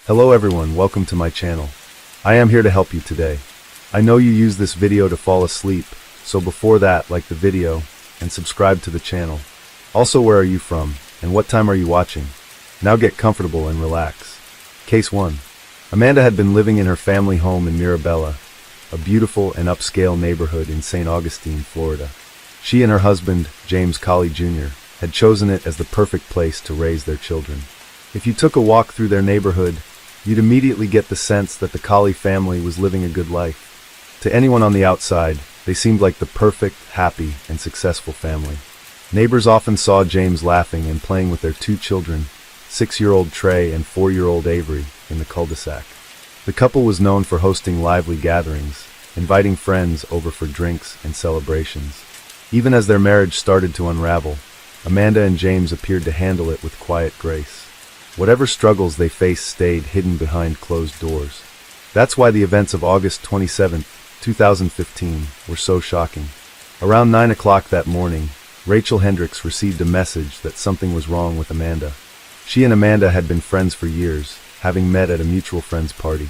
Hello everyone, welcome to my channel. I am here to help you today. I know you use this video to fall asleep, so before that, like the video and subscribe to the channel. Also, where are you from and what time are you watching? Now get comfortable and relax. Case 1. Amanda had been living in her family home in Mirabella, a beautiful and upscale neighborhood in St. Augustine, Florida. She and her husband, James Colley Jr., had chosen it as the perfect place to raise their children. If you took a walk through their neighborhood, you'd immediately get the sense that the Colley family was living a good life. To anyone on the outside, they seemed like the perfect, happy, and successful family. Neighbors often saw James laughing and playing with their two children, 6-year-old Trey and 4-year-old Avery, in the cul-de-sac. The couple was known for hosting lively gatherings, inviting friends over for drinks and celebrations. Even as their marriage started to unravel, Amanda and James appeared to handle it with quiet grace. Whatever struggles they faced stayed hidden behind closed doors. That's why the events of August 27, 2015 were so shocking. Around 9 o'clock that morning, Rachel Hendricks received a message that something was wrong with Amanda. She and Amanda had been friends for years, having met at a mutual friend's party.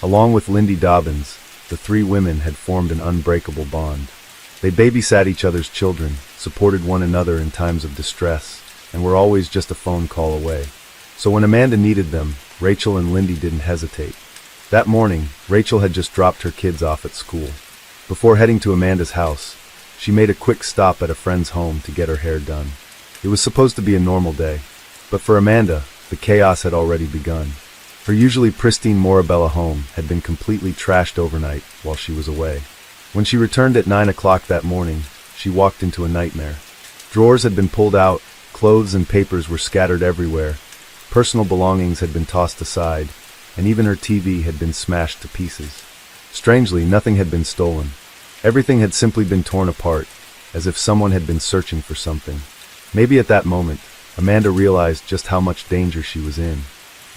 Along with Lindy Dobbins, the three women had formed an unbreakable bond. They babysat each other's children, supported one another in times of distress, and were always just a phone call away. So when Amanda needed them, Rachel and Lindy didn't hesitate. That morning, Rachel had just dropped her kids off at school. Before heading to Amanda's house, she made a quick stop at a friend's home to get her hair done. It was supposed to be a normal day, but for Amanda, the chaos had already begun. Her usually pristine Mirabella home had been completely trashed overnight while she was away. When she returned at 9 o'clock that morning, she walked into a nightmare. Drawers had been pulled out, clothes and papers were scattered everywhere, personal belongings had been tossed aside, and even her TV had been smashed to pieces. Strangely, nothing had been stolen. Everything had simply been torn apart, as if someone had been searching for something. Maybe at that moment, Amanda realized just how much danger she was in.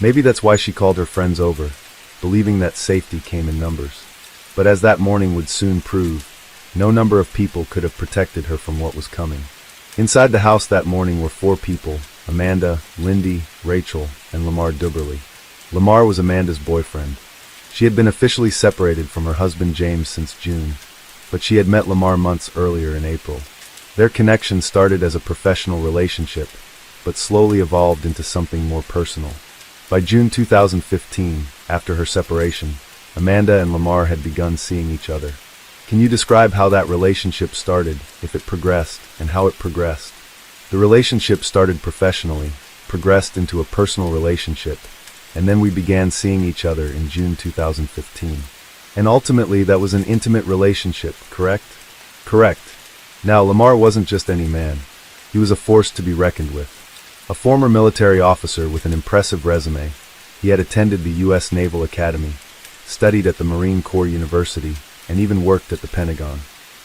Maybe that's why she called her friends over, believing that safety came in numbers. But as that morning would soon prove, no number of people could have protected her from what was coming. Inside the house that morning were 4 people: Amanda, Lindy, Rachel, and Lamar Duberly. Lamar was Amanda's boyfriend. She had been officially separated from her husband James since June, but she had met Lamar months earlier in April. Their connection started as a professional relationship, but slowly evolved into something more personal. By June 2015, after her separation, Amanda and Lamar had begun seeing each other. Can you describe how that relationship started, if it progressed, and how it progressed? The relationship started professionally, progressed into a personal relationship, and then we began seeing each other in June 2015. And ultimately, that was an intimate relationship, correct? Correct. Now, Lamar wasn't just any man. He was a force to be reckoned with. A former military officer with an impressive resume, he had attended the U.S. Naval Academy, studied at the Marine Corps University, and even worked at the Pentagon.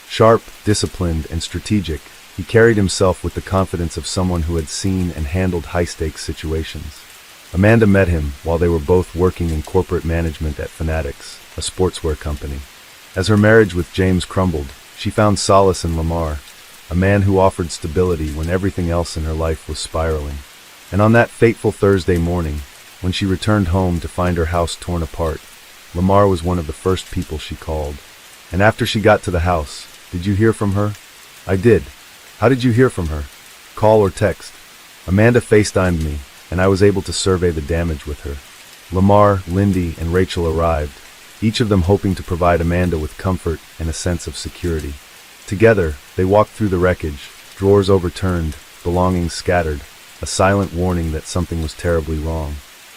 Sharp, disciplined, and strategic, he carried himself with the confidence of someone who had seen and handled high-stakes situations. Amanda met him while they were both working in corporate management at Fanatics, a sportswear company. As her marriage with James crumbled, she found solace in Lamar, a man who offered stability when everything else in her life was spiraling. And on that fateful Thursday morning, when she returned home to find her house torn apart, Lamar was one of the first people she called. And after she got to the house, did you hear from her? I did. How did you hear from her? Call or text? Amanda FaceTimed me, and I was able to survey the damage with her. Lamar, Lindy, and Rachel arrived, each of them hoping to provide Amanda with comfort and a sense of security. Together, they walked through the wreckage, drawers overturned, belongings scattered, a silent warning that something was terribly wrong.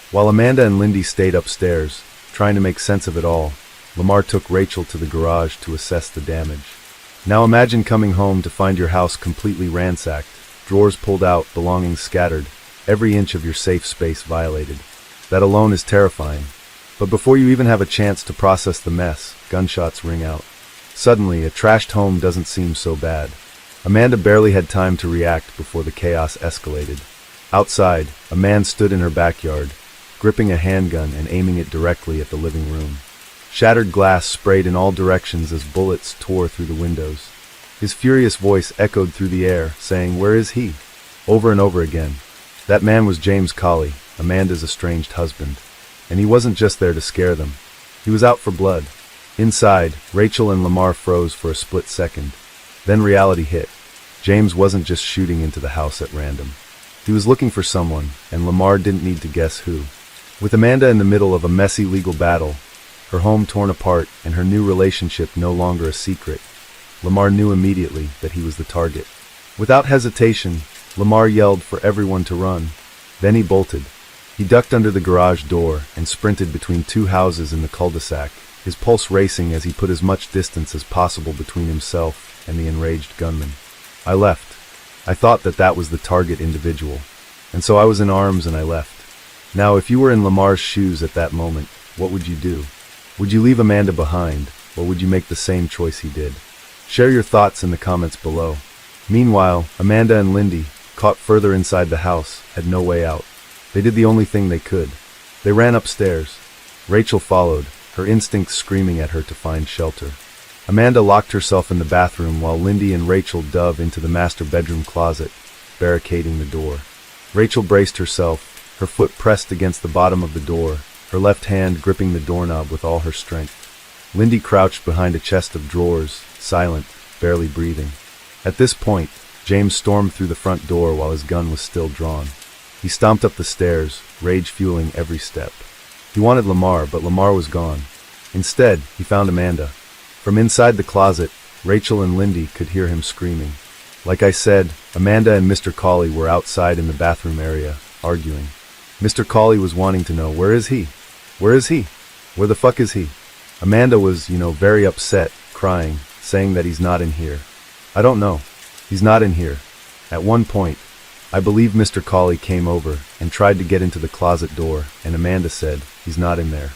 While Amanda and Lindy stayed upstairs, trying to make sense of it all, Lamar took Rachel to the garage to assess the damage. Now imagine coming home to find your house completely ransacked, drawers pulled out, belongings scattered, every inch of your safe space violated. That alone is terrifying. But before you even have a chance to process the mess, gunshots ring out. Suddenly, a trashed home doesn't seem so bad. Amanda barely had time to react before the chaos escalated. Outside, a man stood in her backyard, gripping a handgun and aiming it directly at the living room. Shattered glass sprayed in all directions as bullets tore through the windows. His furious voice echoed through the air, saying, "Where is he?" over and over again. That man was James Colley, Amanda's estranged husband. And he wasn't just there to scare them. He was out for blood. Inside, Rachel and Lamar froze for a split second. Then reality hit. James wasn't just shooting into the house at random. He was looking for someone, and Lamar didn't need to guess who. With Amanda in the middle of a messy legal battle, her home torn apart and her new relationship no longer a secret, Lamar knew immediately that he was the target. Without hesitation, Lamar yelled for everyone to run. Then he bolted. He ducked under the garage door and sprinted between two houses in the cul-de-sac, his pulse racing as he put as much distance as possible between himself and the enraged gunman. I left. I thought that was the target individual, and so I was in arms and I left. Now, if you were in Lamar's shoes at that moment, what would you do? Would you leave Amanda behind, or would you make the same choice he did? Share your thoughts in the comments below. Meanwhile, Amanda and Lindy, caught further inside the house, had no way out. They did the only thing they could. They ran upstairs. Rachel followed, her instincts screaming at her to find shelter. Amanda locked herself in the bathroom while Lindy and Rachel dove into the master bedroom closet, barricading the door. Rachel braced herself, her foot pressed against the bottom of the door, her left hand gripping the doorknob with all her strength. Lindy crouched behind a chest of drawers, silent, barely breathing. At this point, James stormed through the front door while his gun was still drawn. He stomped up the stairs, rage fueling every step. He wanted Lamar, but Lamar was gone. Instead, he found Amanda. From inside the closet, Rachel and Lindy could hear him screaming. Like I said, Amanda and Mr. Cawley were outside in the bathroom area, arguing. Mr. Cawley was wanting to know, where is he? Where is he? Where the fuck is he? Amanda was, very upset, crying, saying that he's not in here. I don't know. He's not in here. At one point, I believe Mr. Cawley came over and tried to get into the closet door, and Amanda said, he's not in there.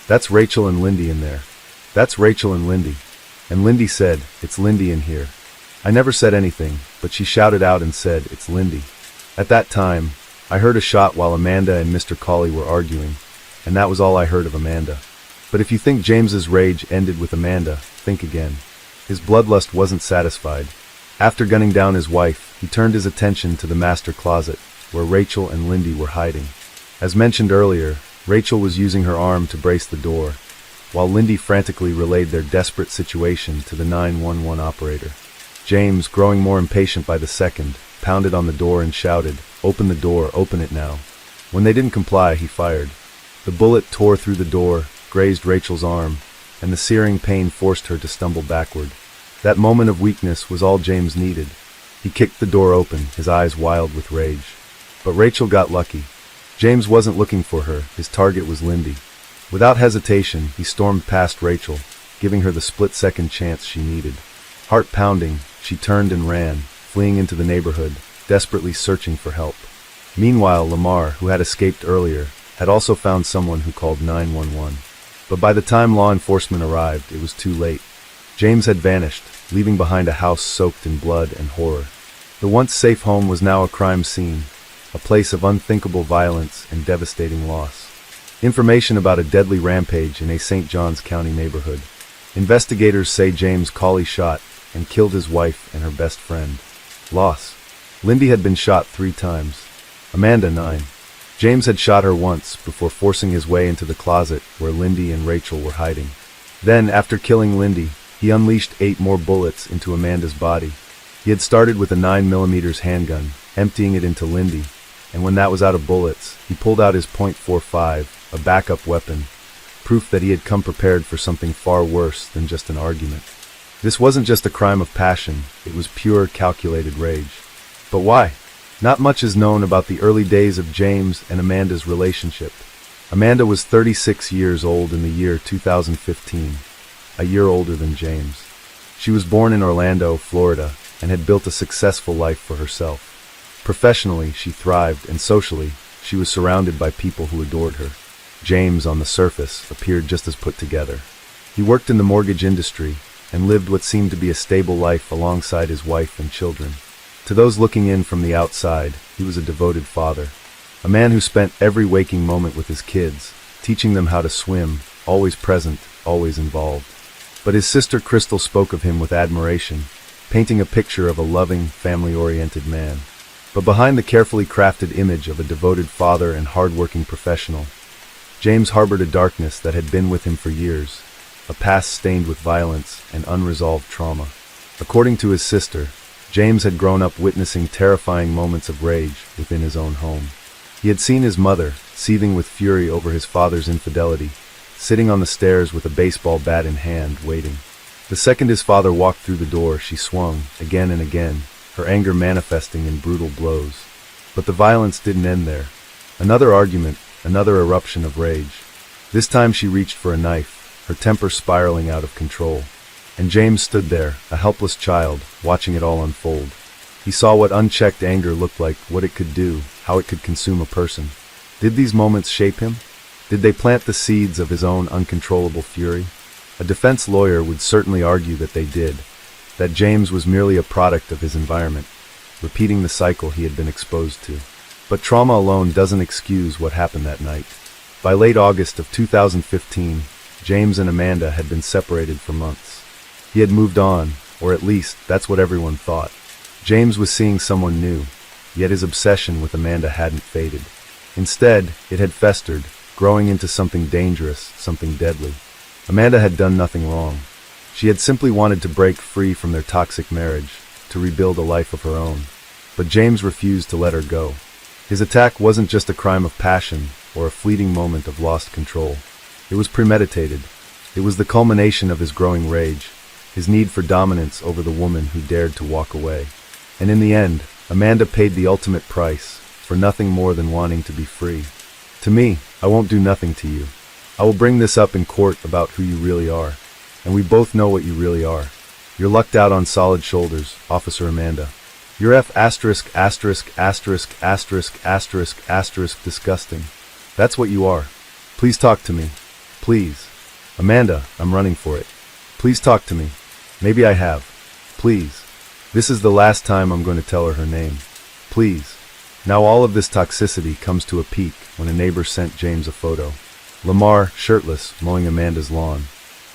That's Rachel and Lindy in there. That's Rachel and Lindy. And Lindy said, it's Lindy in here. I never said anything, but she shouted out and said, it's Lindy. At that time, I heard a shot while Amanda and Mr. Cawley were arguing, and that was all I heard of Amanda. But if you think James's rage ended with Amanda, think again. His bloodlust wasn't satisfied. After gunning down his wife, he turned his attention to the master closet, where Rachel and Lindy were hiding. As mentioned earlier, Rachel was using her arm to brace the door, while Lindy frantically relayed their desperate situation to the 911 operator. James, growing more impatient by the second, pounded on the door and shouted, open the door, open it now. When they didn't comply, he fired. The bullet tore through the door, grazed Rachel's arm, and the searing pain forced her to stumble backward. That moment of weakness was all James needed. He kicked the door open, his eyes wild with rage. But Rachel got lucky. James wasn't looking for her, his target was Lindy. Without hesitation, he stormed past Rachel, giving her the split-second chance she needed. Heart pounding, she turned and ran, fleeing into the neighborhood, desperately searching for help. Meanwhile, Lamar, who had escaped earlier, had also found someone who called 911. But by the time law enforcement arrived, it was too late. James had vanished, leaving behind a house soaked in blood and horror. The once safe home was now a crime scene, a place of unthinkable violence and devastating loss. Information about a deadly rampage in a St. Johns County neighborhood. Investigators say James Cawley shot and killed his wife and her best friend. Loss. Lindy had been shot 3 times. Amanda 9. James had shot her once before forcing his way into the closet where Lindy and Rachel were hiding. Then, after killing Lindy, he unleashed 8 more bullets into Amanda's body. He had started with a 9mm handgun, emptying it into Lindy, and when that was out of bullets, he pulled out his .45, a backup weapon, proof that he had come prepared for something far worse than just an argument. This wasn't just a crime of passion, it was pure, calculated rage. But why? Not much is known about the early days of James and Amanda's relationship. Amanda was 36 years old in the year 2015. A year older than James. She was born in Orlando, Florida, and had built a successful life for herself. Professionally, she thrived, and socially, she was surrounded by people who adored her. James, on the surface, appeared just as put together. He worked in the mortgage industry, and lived what seemed to be a stable life alongside his wife and children. To those looking in from the outside, he was a devoted father. A man who spent every waking moment with his kids, teaching them how to swim, always present, always involved. But his sister Crystal spoke of him with admiration, painting a picture of a loving, family-oriented man. But behind the carefully crafted image of a devoted father and hard-working professional, James harbored a darkness that had been with him for years, a past stained with violence and unresolved trauma. According to his sister, James had grown up witnessing terrifying moments of rage within his own home. He had seen his mother, seething with fury over his father's infidelity, sitting on the stairs with a baseball bat in hand, waiting. The second his father walked through the door, she swung, again and again, her anger manifesting in brutal blows. But the violence didn't end there. Another argument, another eruption of rage. This time she reached for a knife, her temper spiraling out of control. And James stood there, a helpless child, watching it all unfold. He saw what unchecked anger looked like, what it could do, how it could consume a person. Did these moments shape him? Did they plant the seeds of his own uncontrollable fury? A defense lawyer would certainly argue that they did, that James was merely a product of his environment, repeating the cycle he had been exposed to. But trauma alone doesn't excuse what happened that night. By late August of 2015, James and Amanda had been separated for months. He had moved on, or at least that's what everyone thought. James was seeing someone new, yet his obsession with Amanda hadn't faded. Instead, it had festered, growing into something dangerous, something deadly. Amanda had done nothing wrong. She had simply wanted to break free from their toxic marriage, to rebuild a life of her own. But James refused to let her go. His attack wasn't just a crime of passion or a fleeting moment of lost control. It was premeditated. It was the culmination of his growing rage, his need for dominance over the woman who dared to walk away. And in the end, Amanda paid the ultimate price, for nothing more than wanting to be free. To me, I won't do nothing to you. I will bring this up in court about who you really are. And we both know what you really are. You're lucked out on solid shoulders, Officer Amanda. You're disgusting. That's what you are. Please talk to me. Please. Amanda, I'm running for it. Please talk to me. Maybe I have. Please. This is the last time I'm going to tell her her name. Please. Now all of this toxicity comes to a peak when a neighbor sent James a photo. Lamar, shirtless, mowing Amanda's lawn.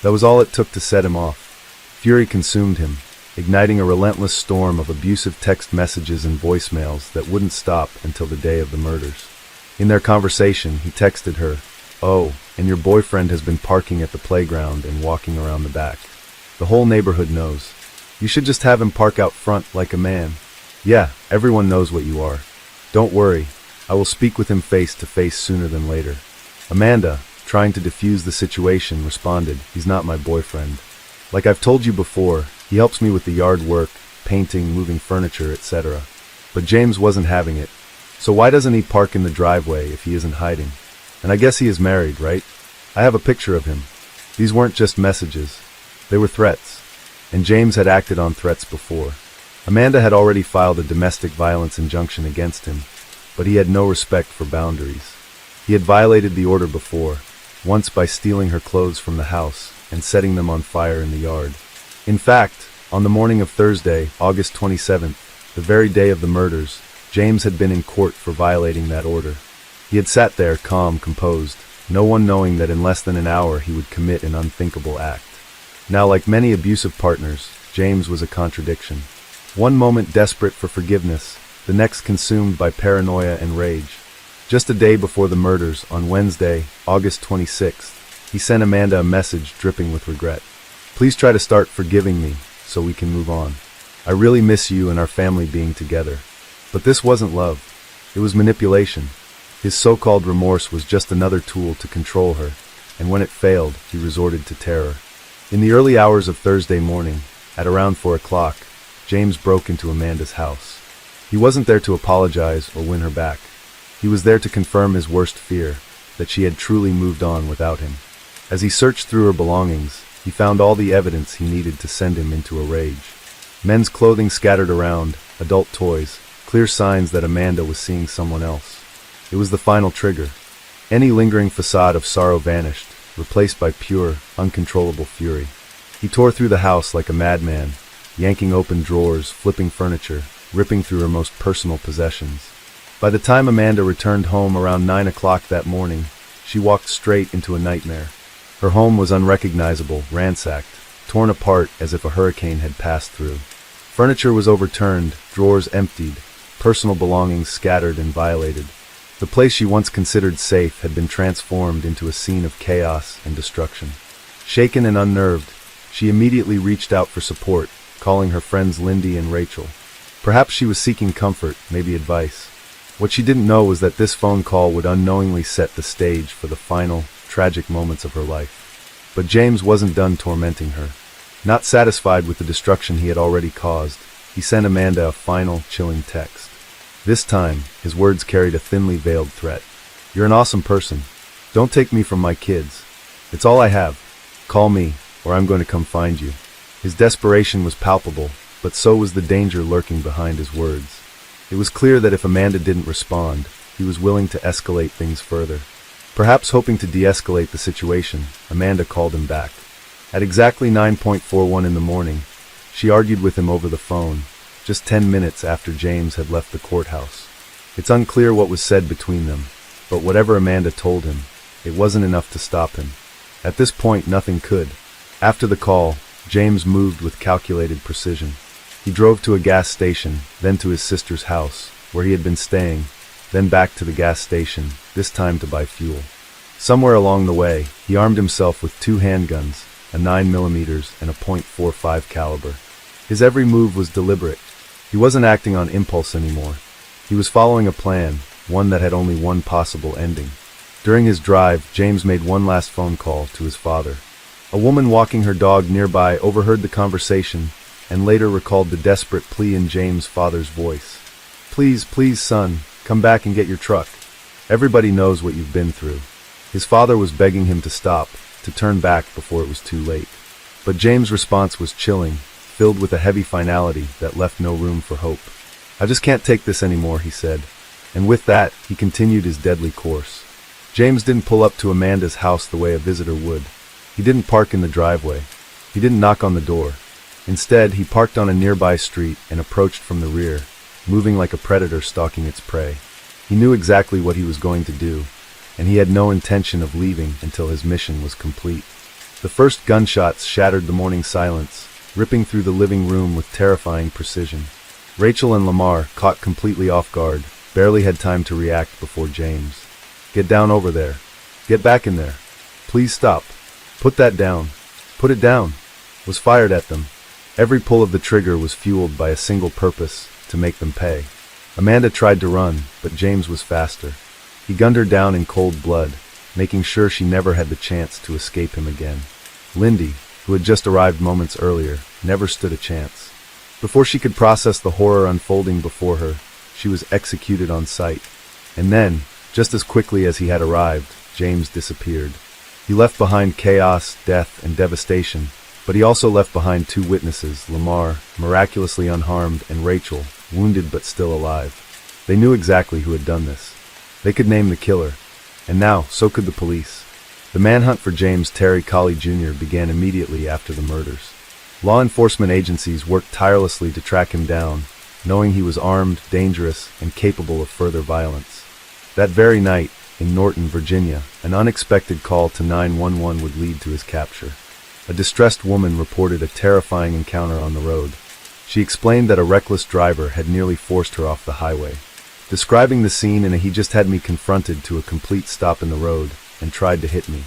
That was all it took to set him off. Fury consumed him, igniting a relentless storm of abusive text messages and voicemails that wouldn't stop until the day of the murders. In their conversation, he texted her, "Oh, and your boyfriend has been parking at the playground and walking around the back. The whole neighborhood knows. You should just have him park out front like a man. Yeah, everyone knows what you are. Don't worry, I will speak with him face to face sooner than later." Amanda, trying to defuse the situation, responded, "He's not my boyfriend. Like I've told you before, he helps me with the yard work, painting, moving furniture, etc." But James wasn't having it. So why doesn't he park in the driveway if he isn't hiding? And I guess he is married, right? I have a picture of him. These weren't just messages. They were threats. And James had acted on threats before. Amanda had already filed a domestic violence injunction against him, but he had no respect for boundaries. He had violated the order before, once by stealing her clothes from the house and setting them on fire in the yard. In fact, on the morning of Thursday, August 27th, the very day of the murders, James had been in court for violating that order. He had sat there, calm, composed, no one knowing that in less than an hour he would commit an unthinkable act. Now, like many abusive partners, James was a contradiction. One moment desperate for forgiveness, the next consumed by paranoia and rage. Just a day before the murders, on Wednesday, August 26th, he sent Amanda a message dripping with regret. "Please try to start forgiving me, so we can move on. I really miss you and our family being together." But this wasn't love. It was manipulation. His so-called remorse was just another tool to control her, and when it failed, he resorted to terror. In the early hours of Thursday morning, at around 4 o'clock, James broke into Amanda's house. He wasn't there to apologize or win her back. He was there to confirm his worst fear, that she had truly moved on without him. As he searched through her belongings, he found all the evidence he needed to send him into a rage. Men's clothing scattered around, adult toys, clear signs that Amanda was seeing someone else. It was the final trigger. Any lingering facade of sorrow vanished, replaced by pure, uncontrollable fury. He tore through the house like a madman, yanking open drawers, flipping furniture, ripping through her most personal possessions. By the time Amanda returned home around 9 o'clock that morning, she walked straight into a nightmare. Her home was unrecognizable, ransacked, torn apart as if a hurricane had passed through. Furniture was overturned, drawers emptied, personal belongings scattered and violated. The place she once considered safe had been transformed into a scene of chaos and destruction. Shaken and unnerved, she immediately reached out for support, calling her friends Lindy and Rachel. Perhaps she was seeking comfort, maybe advice. What she didn't know was that this phone call would unknowingly set the stage for the final, tragic moments of her life. But James wasn't done tormenting her. Not satisfied with the destruction he had already caused, he sent Amanda a final, chilling text. This time, his words carried a thinly veiled threat. "You're an awesome person. Don't take me from my kids. It's all I have. Call me, or I'm going to come find you." His desperation was palpable, but so was the danger lurking behind his words. It was clear that if Amanda didn't respond, he was willing to escalate things further. Perhaps hoping to de-escalate the situation, Amanda called him back. At exactly 9:41 in the morning, she argued with him over the phone, just 10 minutes after James had left the courthouse. It's unclear what was said between them, but whatever Amanda told him, it wasn't enough to stop him. At this point, nothing could. After the call, James moved with calculated precision. He drove to a gas station, then to his sister's house, where he had been staying, then back to the gas station, this time to buy fuel. Somewhere along the way, he armed himself with 2 handguns, a 9mm and a .45 caliber. His every move was deliberate. He wasn't acting on impulse anymore. He was following a plan, one that had only one possible ending. During his drive, James made one last phone call to his father. A woman walking her dog nearby overheard the conversation and later recalled the desperate plea in James' father's voice. "Please, please, son, come back and get your truck. Everybody knows what you've been through." His father was begging him to stop, to turn back before it was too late. But James' response was chilling, filled with a heavy finality that left no room for hope. "I just can't take this anymore," he said. And with that, he continued his deadly course. James didn't pull up to Amanda's house the way a visitor would. He didn't park in the driveway. He didn't knock on the door. Instead, he parked on a nearby street and approached from the rear, moving like a predator stalking its prey. He knew exactly what he was going to do, and he had no intention of leaving until his mission was complete. The first gunshots shattered the morning silence, ripping through the living room with terrifying precision. Rachel and Lamar, caught completely off guard, barely had time to react before James. "Get down over there. Get back in there. Please stop. Put that down. Put it down," was fired at them. Every pull of the trigger was fueled by a single purpose, to make them pay. Amanda tried to run, but James was faster. He gunned her down in cold blood, making sure she never had the chance to escape him again. Lindy, who had just arrived moments earlier, never stood a chance. Before she could process the horror unfolding before her, she was executed on sight. And then, just as quickly as he had arrived, James disappeared. He left behind chaos, death, and devastation, but he also left behind 2 witnesses, Lamar, miraculously unharmed, and Rachel, wounded but still alive. They knew exactly who had done this. They could name the killer. And now, so could the police. The manhunt for James Terry Colley Jr. began immediately after the murders. Law enforcement agencies worked tirelessly to track him down, knowing he was armed, dangerous, and capable of further violence. That very night, in Norton, Virginia, an unexpected call to 911 would lead to his capture. A distressed woman reported a terrifying encounter on the road. She explained that a reckless driver had nearly forced her off the highway. Describing the scene in a "he just had me confronted to a complete stop in the road and tried to hit me.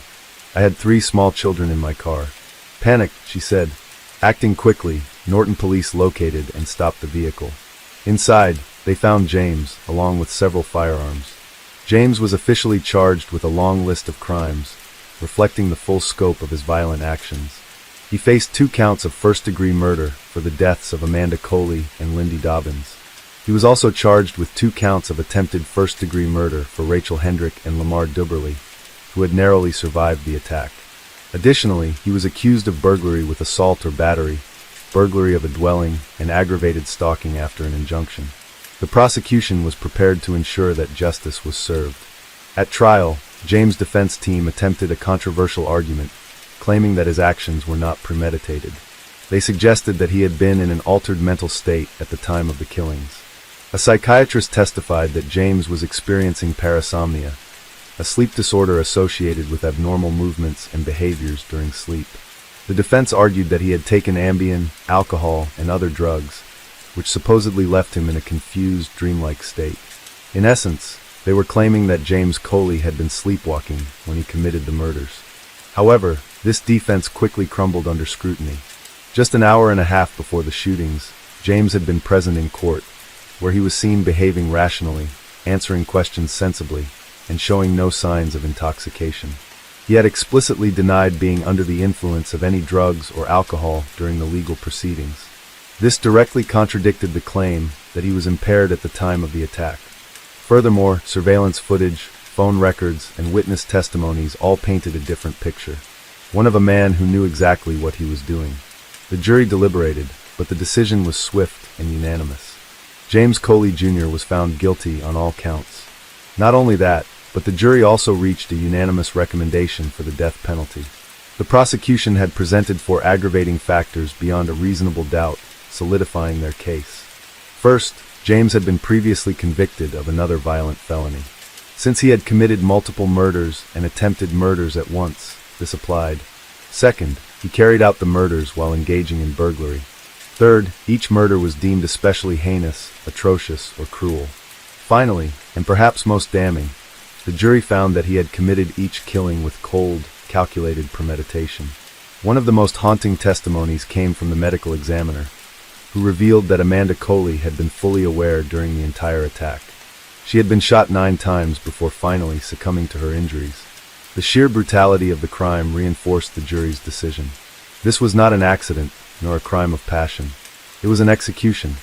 I had 3 small children in my car. Panicked," she said. Acting quickly, Norton police located and stopped the vehicle. Inside, they found James, along with several firearms. James was officially charged with a long list of crimes, reflecting the full scope of his violent actions. He faced 2 counts of first-degree murder for the deaths of Amanda Coley and Lindy Dobbins. He was also charged with 2 counts of attempted first-degree murder for Rachel Hendrick and Lamar Duberly, who had narrowly survived the attack. Additionally, he was accused of burglary with assault or battery, burglary of a dwelling, and aggravated stalking after an injunction. The prosecution was prepared to ensure that justice was served. At trial, James' defense team attempted a controversial argument, claiming that his actions were not premeditated. They suggested that he had been in an altered mental state at the time of the killings. A psychiatrist testified that James was experiencing parasomnia, a sleep disorder associated with abnormal movements and behaviors during sleep. The defense argued that he had taken Ambien, alcohol, and other drugs, which supposedly left him in a confused, dreamlike state. In essence, They were claiming that James Coley had been sleepwalking when he committed the murders. However, this defense quickly crumbled under scrutiny. Just an hour and a half before the shootings, James had been present in court, where he was seen behaving rationally, answering questions sensibly, and showing no signs of intoxication. He had explicitly denied being under the influence of any drugs or alcohol during the legal proceedings. This directly contradicted the claim that he was impaired at the time of the attack. Furthermore, surveillance footage, phone records, and witness testimonies all painted a different picture. One of a man who knew exactly what he was doing. The jury deliberated, but the decision was swift and unanimous. James Coley Jr. was found guilty on all counts. Not only that, but the jury also reached a unanimous recommendation for the death penalty. The prosecution had presented four aggravating factors beyond a reasonable doubt, solidifying their case. First, James had been previously convicted of another violent felony. Since he had committed multiple murders and attempted murders at once, this applied. Second, he carried out the murders while engaging in burglary. Third, each murder was deemed especially heinous, atrocious, or cruel. Finally, and perhaps most damning, the jury found that he had committed each killing with cold, calculated premeditation. One of the most haunting testimonies came from the medical examiner, who revealed that Amanda Coley had been fully aware during the entire attack. She had been shot 9 times before finally succumbing to her injuries. The sheer brutality of the crime reinforced the jury's decision. This was not an accident, nor a crime of passion. It was an execution.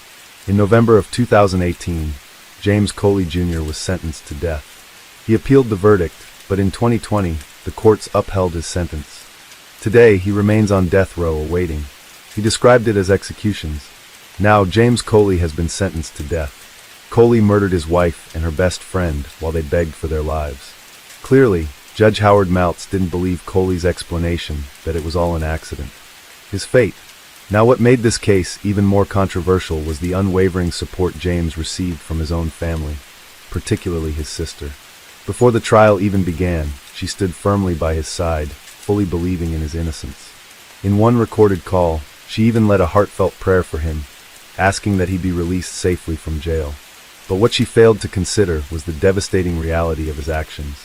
In November of 2018, James Coley Jr. was sentenced to death. He appealed the verdict, but in 2020, the courts upheld his sentence. Today, he remains on death row awaiting. He described it as executions. Now, James Coley has been sentenced to death. Coley murdered his wife and her best friend while they begged for their lives. Clearly, Judge Howard Maltz didn't believe Coley's explanation that it was all an accident. His fate. Now, what made this case even more controversial was the unwavering support James received from his own family, particularly his sister. Before the trial even began, she stood firmly by his side, fully believing in his innocence. In one recorded call, she even led a heartfelt prayer for him, asking that he be released safely from jail. But what she failed to consider was the devastating reality of his actions.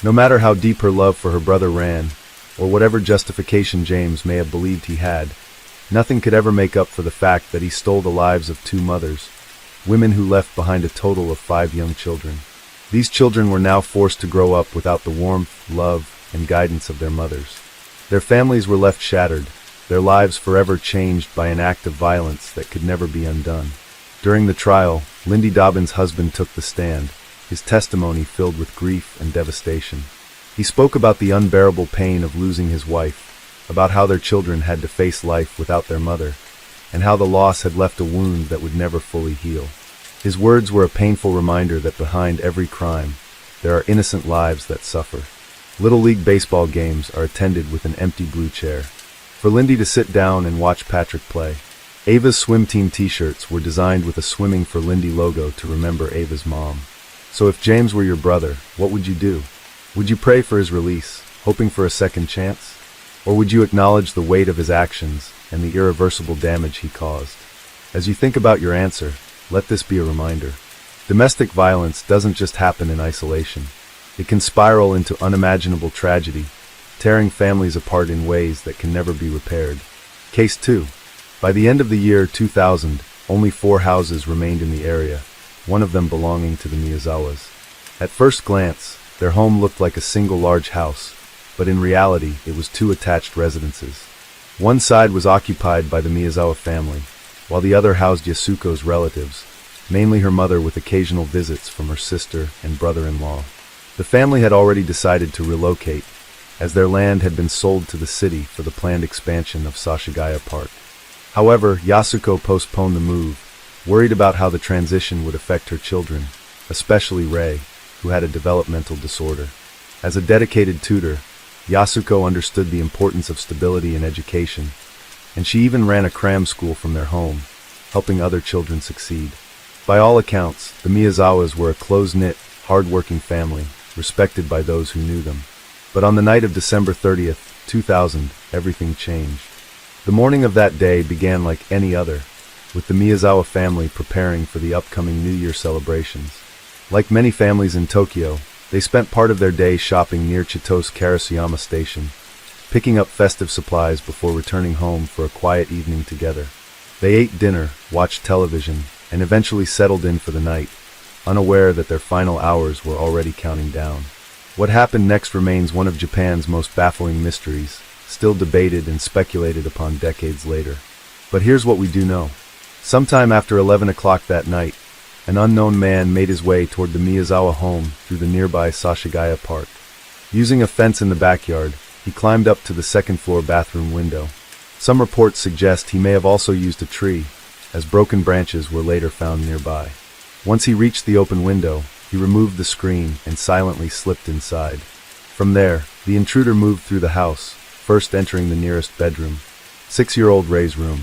No matter how deep her love for her brother ran, or whatever justification James may have believed he had, nothing could ever make up for the fact that he stole the lives of 2 mothers, women who left behind a total of 5 young children. These children were now forced to grow up without the warmth, love, and guidance of their mothers. Their families were left shattered, their lives forever changed by an act of violence that could never be undone. During the trial, Lindy Dobbins' husband took the stand, his testimony filled with grief and devastation. He spoke about the unbearable pain of losing his wife, about how their children had to face life without their mother, and how the loss had left a wound that would never fully heal. His words were a painful reminder that behind every crime, there are innocent lives that suffer. Little League baseball games are attended with an empty blue chair, for Lindy to sit down and watch Patrick play. Ava's swim team t-shirts were designed with a Swimming for Lindy logo to remember Ava's mom. So if James were your brother, what would you do? Would you pray for his release, hoping for a second chance? Or would you acknowledge the weight of his actions and the irreversible damage he caused? As you think about your answer, let this be a reminder. Domestic violence doesn't just happen in isolation. It can spiral into unimaginable tragedy, tearing families apart in ways that can never be repaired. Case 2. By the end of the year 2000, only 4 houses remained in the area, one of them belonging to the Miyazawas. At first glance, their home looked like a single large house, but in reality, it was 2 attached residences. One side was occupied by the Miyazawa family, while the other housed Yasuko's relatives, mainly her mother with occasional visits from her sister and brother-in-law. The family had already decided to relocate, as their land had been sold to the city for the planned expansion of Sashigaya Park. However, Yasuko postponed the move, worried about how the transition would affect her children, especially Rei, who had a developmental disorder. As a dedicated tutor, Yasuko understood the importance of stability in education, and she even ran a cram school from their home, helping other children succeed. By all accounts, the Miyazawas were a close-knit, hard-working family, respected by those who knew them. But on the night of December 30th, 2000, everything changed. The morning of that day began like any other, with the Miyazawa family preparing for the upcoming New Year celebrations. Like many families in Tokyo, they spent part of their day shopping near Chito's Karasuyama Station, picking up festive supplies before returning home for a quiet evening together. They ate dinner, watched television, and eventually settled in for the night, unaware that their final hours were already counting down. What happened next remains one of Japan's most baffling mysteries, still debated and speculated upon decades later. But here's what we do know. Sometime after 11 o'clock that night, an unknown man made his way toward the Miyazawa home through the nearby Sashigaya Park. Using a fence in the backyard, he climbed up to the second-floor bathroom window. Some reports suggest he may have also used a tree, as broken branches were later found nearby. Once he reached the open window, he removed the screen and silently slipped inside. From there, the intruder moved through the house, first entering the nearest bedroom, 6-year-old Rei's room.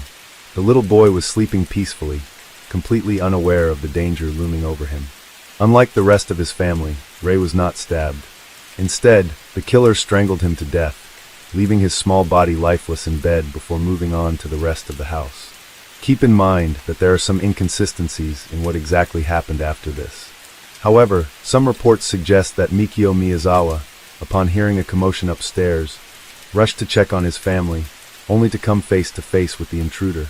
The little boy was sleeping peacefully, completely unaware of the danger looming over him. Unlike the rest of his family, Rei was not stabbed. Instead, the killer strangled him to death, leaving his small body lifeless in bed before moving on to the rest of the house. Keep in mind that there are some inconsistencies in what exactly happened after this. However, some reports suggest that Mikio Miyazawa, upon hearing a commotion upstairs, rushed to check on his family, only to come face to face with the intruder.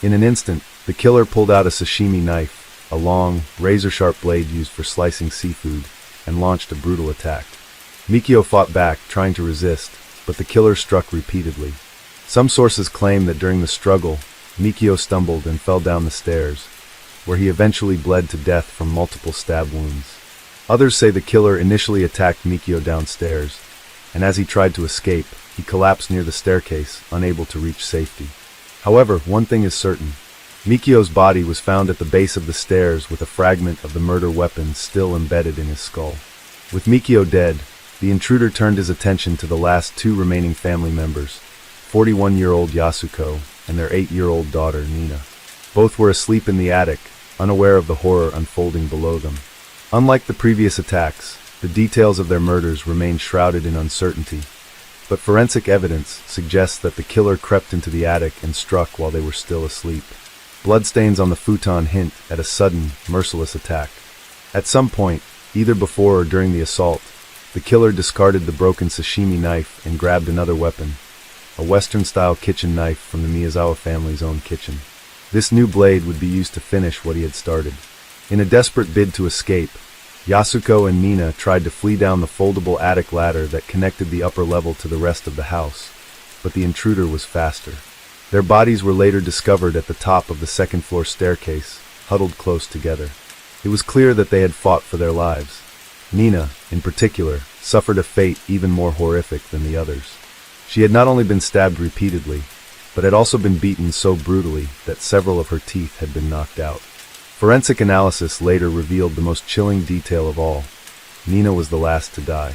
In an instant, the killer pulled out a sashimi knife, a long, razor-sharp blade used for slicing seafood, and launched a brutal attack. Mikio fought back, trying to resist, but the killer struck repeatedly. Some sources claim that during the struggle, Mikio stumbled and fell down the stairs, where he eventually bled to death from multiple stab wounds. Others say the killer initially attacked Mikio downstairs, and as he tried to escape, he collapsed near the staircase, unable to reach safety. However, one thing is certain. Mikio's body was found at the base of the stairs with a fragment of the murder weapon still embedded in his skull. With Mikio dead, the intruder turned his attention to the last two remaining family members, 41-year-old Yasuko and their 8-year-old daughter, Nina. Both were asleep in the attic, unaware of the horror unfolding below them. Unlike the previous attacks, the details of their murders remain shrouded in uncertainty, but forensic evidence suggests that the killer crept into the attic and struck while they were still asleep. Bloodstains on the futon hint at a sudden, merciless attack. At some point, either before or during the assault, the killer discarded the broken sashimi knife and grabbed another weapon, a Western-style kitchen knife from the Miyazawa family's own kitchen. This new blade would be used to finish what he had started. In a desperate bid to escape, Yasuko and Nina tried to flee down the foldable attic ladder that connected the upper level to the rest of the house, but the intruder was faster. Their bodies were later discovered at the top of the second-floor staircase, huddled close together. It was clear that they had fought for their lives. Nina, in particular, suffered a fate even more horrific than the others. She had not only been stabbed repeatedly, but had also been beaten so brutally that several of her teeth had been knocked out. Forensic analysis later revealed the most chilling detail of all. Nina was the last to die.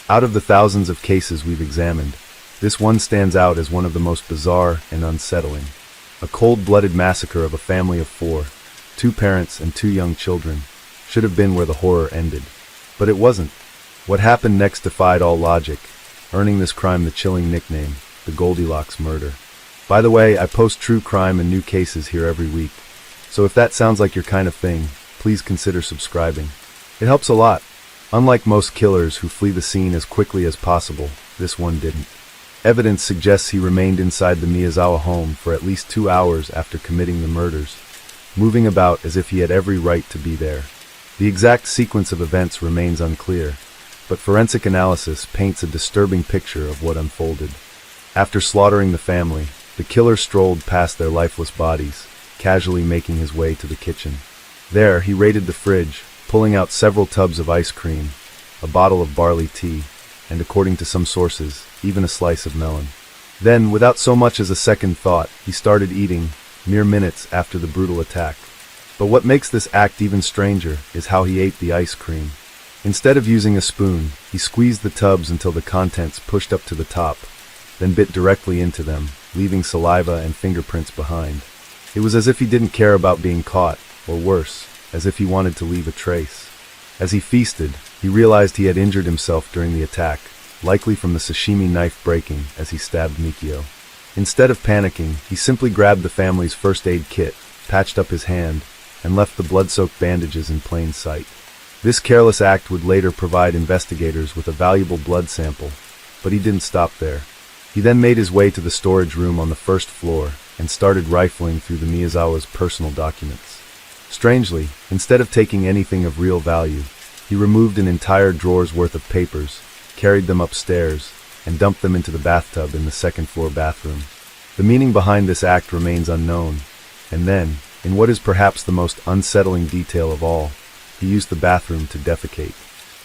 Out of the thousands of cases we've examined, this one stands out as one of the most bizarre and unsettling. A cold-blooded massacre of a family of 4, 2 parents and 2 young children, should have been where the horror ended. But it wasn't. What happened next defied all logic, earning this crime the chilling nickname, the Goldilocks murder. By the way, I post true crime and new cases here every week, so if that sounds like your kind of thing, please consider subscribing. It helps a lot. Unlike most killers who flee the scene as quickly as possible, this one didn't. Evidence suggests he remained inside the Miyazawa home for at least 2 hours after committing the murders, moving about as if he had every right to be there. The exact sequence of events remains unclear, but forensic analysis paints a disturbing picture of what unfolded. After slaughtering the family, the killer strolled past their lifeless bodies, casually making his way to the kitchen. There, he raided the fridge, pulling out several tubs of ice cream, a bottle of barley tea, and according to some sources, even a slice of melon. Then, without so much as a second thought, he started eating, mere minutes after the brutal attack. But what makes this act even stranger is how he ate the ice cream. Instead of using a spoon, he squeezed the tubs until the contents pushed up to the top, then bit directly into them, leaving saliva and fingerprints behind. It was as if he didn't care about being caught, or worse, as if he wanted to leave a trace. As he feasted, he realized he had injured himself during the attack, likely from the sashimi knife breaking as he stabbed Mikio. Instead of panicking, he simply grabbed the family's first aid kit, patched up his hand, and left the blood-soaked bandages in plain sight. This careless act would later provide investigators with a valuable blood sample, but he didn't stop there. He then made his way to the storage room on the first floor and started rifling through the Miyazawa's personal documents. Strangely, instead of taking anything of real value, he removed an entire drawer's worth of papers, carried them upstairs, and dumped them into the bathtub in the second-floor bathroom. The meaning behind this act remains unknown, and then, in what is perhaps the most unsettling detail of all, he used the bathroom to defecate.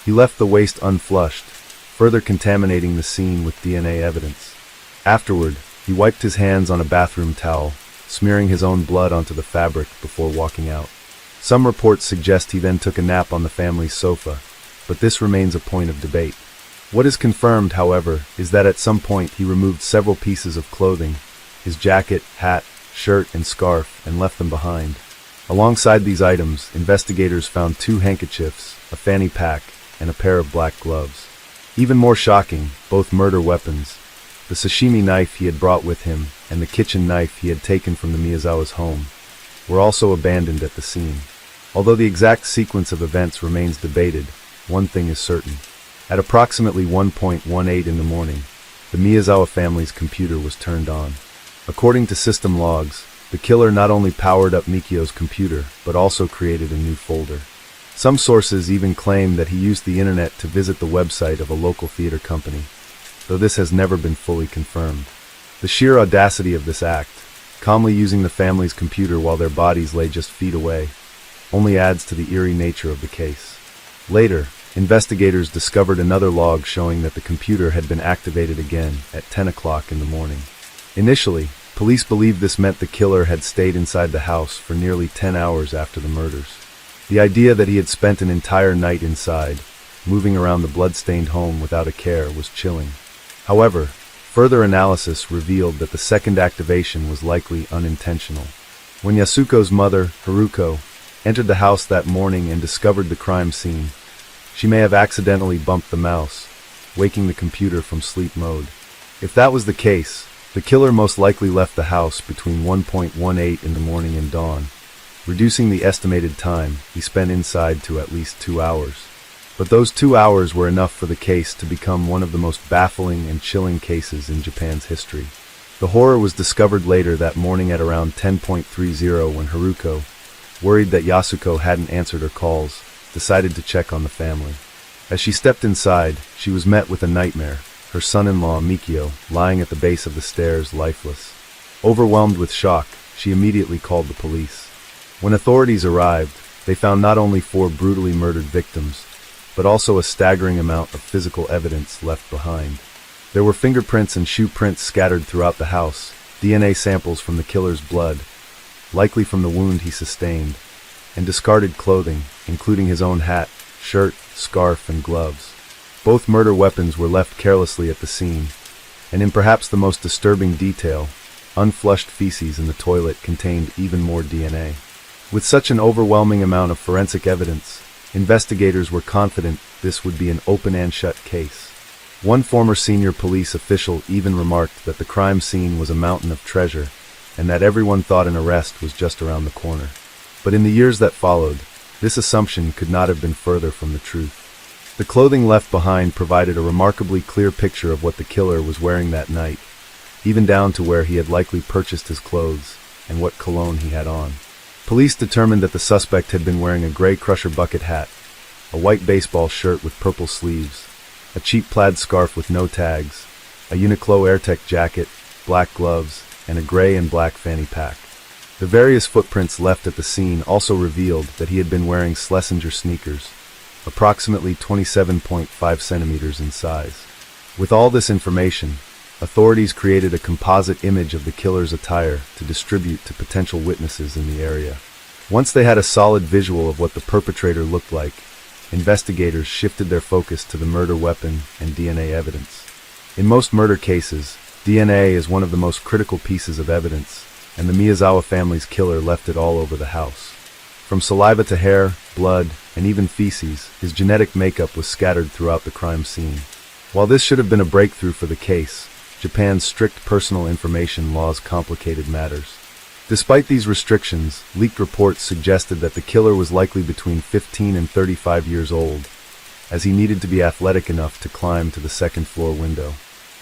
He left the waste unflushed, further contaminating the scene with DNA evidence. Afterward, he wiped his hands on a bathroom towel, smearing his own blood onto the fabric before walking out. Some reports suggest he then took a nap on the family's sofa, but this remains a point of debate. What is confirmed, however, is that at some point he removed several pieces of clothing, his jacket, hat, shirt, and scarf, and left them behind. Alongside these items, investigators found 2 handkerchiefs, a fanny pack, and a pair of black gloves. Even more shocking, both murder weapons, the sashimi knife he had brought with him and the kitchen knife he had taken from the Miyazawa's home, were also abandoned at the scene. Although the exact sequence of events remains debated, one thing is certain. At approximately 1:18 in the morning, the Miyazawa family's computer was turned on. According to system logs, the killer not only powered up Mikio's computer, but also created a new folder. Some sources even claim that he used the internet to visit the website of a local theater company, though this has never been fully confirmed. The sheer audacity of this act, calmly using the family's computer while their bodies lay just feet away, only adds to the eerie nature of the case. Later, investigators discovered another log showing that the computer had been activated again at 10 o'clock in the morning. Initially, police believed this meant the killer had stayed inside the house for nearly 10 hours after the murders. The idea that he had spent an entire night inside, moving around the blood-stained home without a care, was chilling. However, further analysis revealed that the second activation was likely unintentional. When Yasuko's mother, Haruko, entered the house that morning and discovered the crime scene, she may have accidentally bumped the mouse, waking the computer from sleep mode. If that was the case, the killer most likely left the house between 1:18 in the morning and dawn, reducing the estimated time he spent inside to at least 2 hours. But those 2 hours were enough for the case to become one of the most baffling and chilling cases in Japan's history. The horror was discovered later that morning at around 10:30 when Haruko, worried that Yasuko hadn't answered her calls, decided to check on the family. As she stepped inside, she was met with a nightmare, her son-in-law Mikio lying at the base of the stairs lifeless. Overwhelmed with shock, she immediately called the police. When authorities arrived, they found not only 4 brutally murdered victims, but also a staggering amount of physical evidence left behind. There were fingerprints and shoe prints scattered throughout the house, DNA samples from the killer's blood, likely from the wound he sustained, and discarded clothing, including his own hat, shirt, scarf, and gloves. Both murder weapons were left carelessly at the scene, and in perhaps the most disturbing detail, unflushed feces in the toilet contained even more DNA. With such an overwhelming amount of forensic evidence, investigators were confident this would be an open and shut case. One former senior police official even remarked that the crime scene was a mountain of treasure, and that everyone thought an arrest was just around the corner. But in the years that followed, this assumption could not have been further from the truth. The clothing left behind provided a remarkably clear picture of what the killer was wearing that night, even down to where he had likely purchased his clothes and what cologne he had on. Police determined that the suspect had been wearing a gray Crusher bucket hat, a white baseball shirt with purple sleeves, a cheap plaid scarf with no tags, a Uniqlo AirTech jacket, black gloves, and a gray and black fanny pack. The various footprints left at the scene also revealed that he had been wearing Schlesinger sneakers, approximately 27.5 centimeters in size. With all this information, authorities created a composite image of the killer's attire to distribute to potential witnesses in the area. Once they had a solid visual of what the perpetrator looked like, investigators shifted their focus to the murder weapon and DNA evidence. In most murder cases, DNA is one of the most critical pieces of evidence, and the Miyazawa family's killer left it all over the house. From saliva to hair, blood, and even feces, his genetic makeup was scattered throughout the crime scene. While this should have been a breakthrough for the case, Japan's strict personal information laws complicated matters. Despite these restrictions, leaked reports suggested that the killer was likely between 15 and 35 years old, as he needed to be athletic enough to climb to the second-floor window.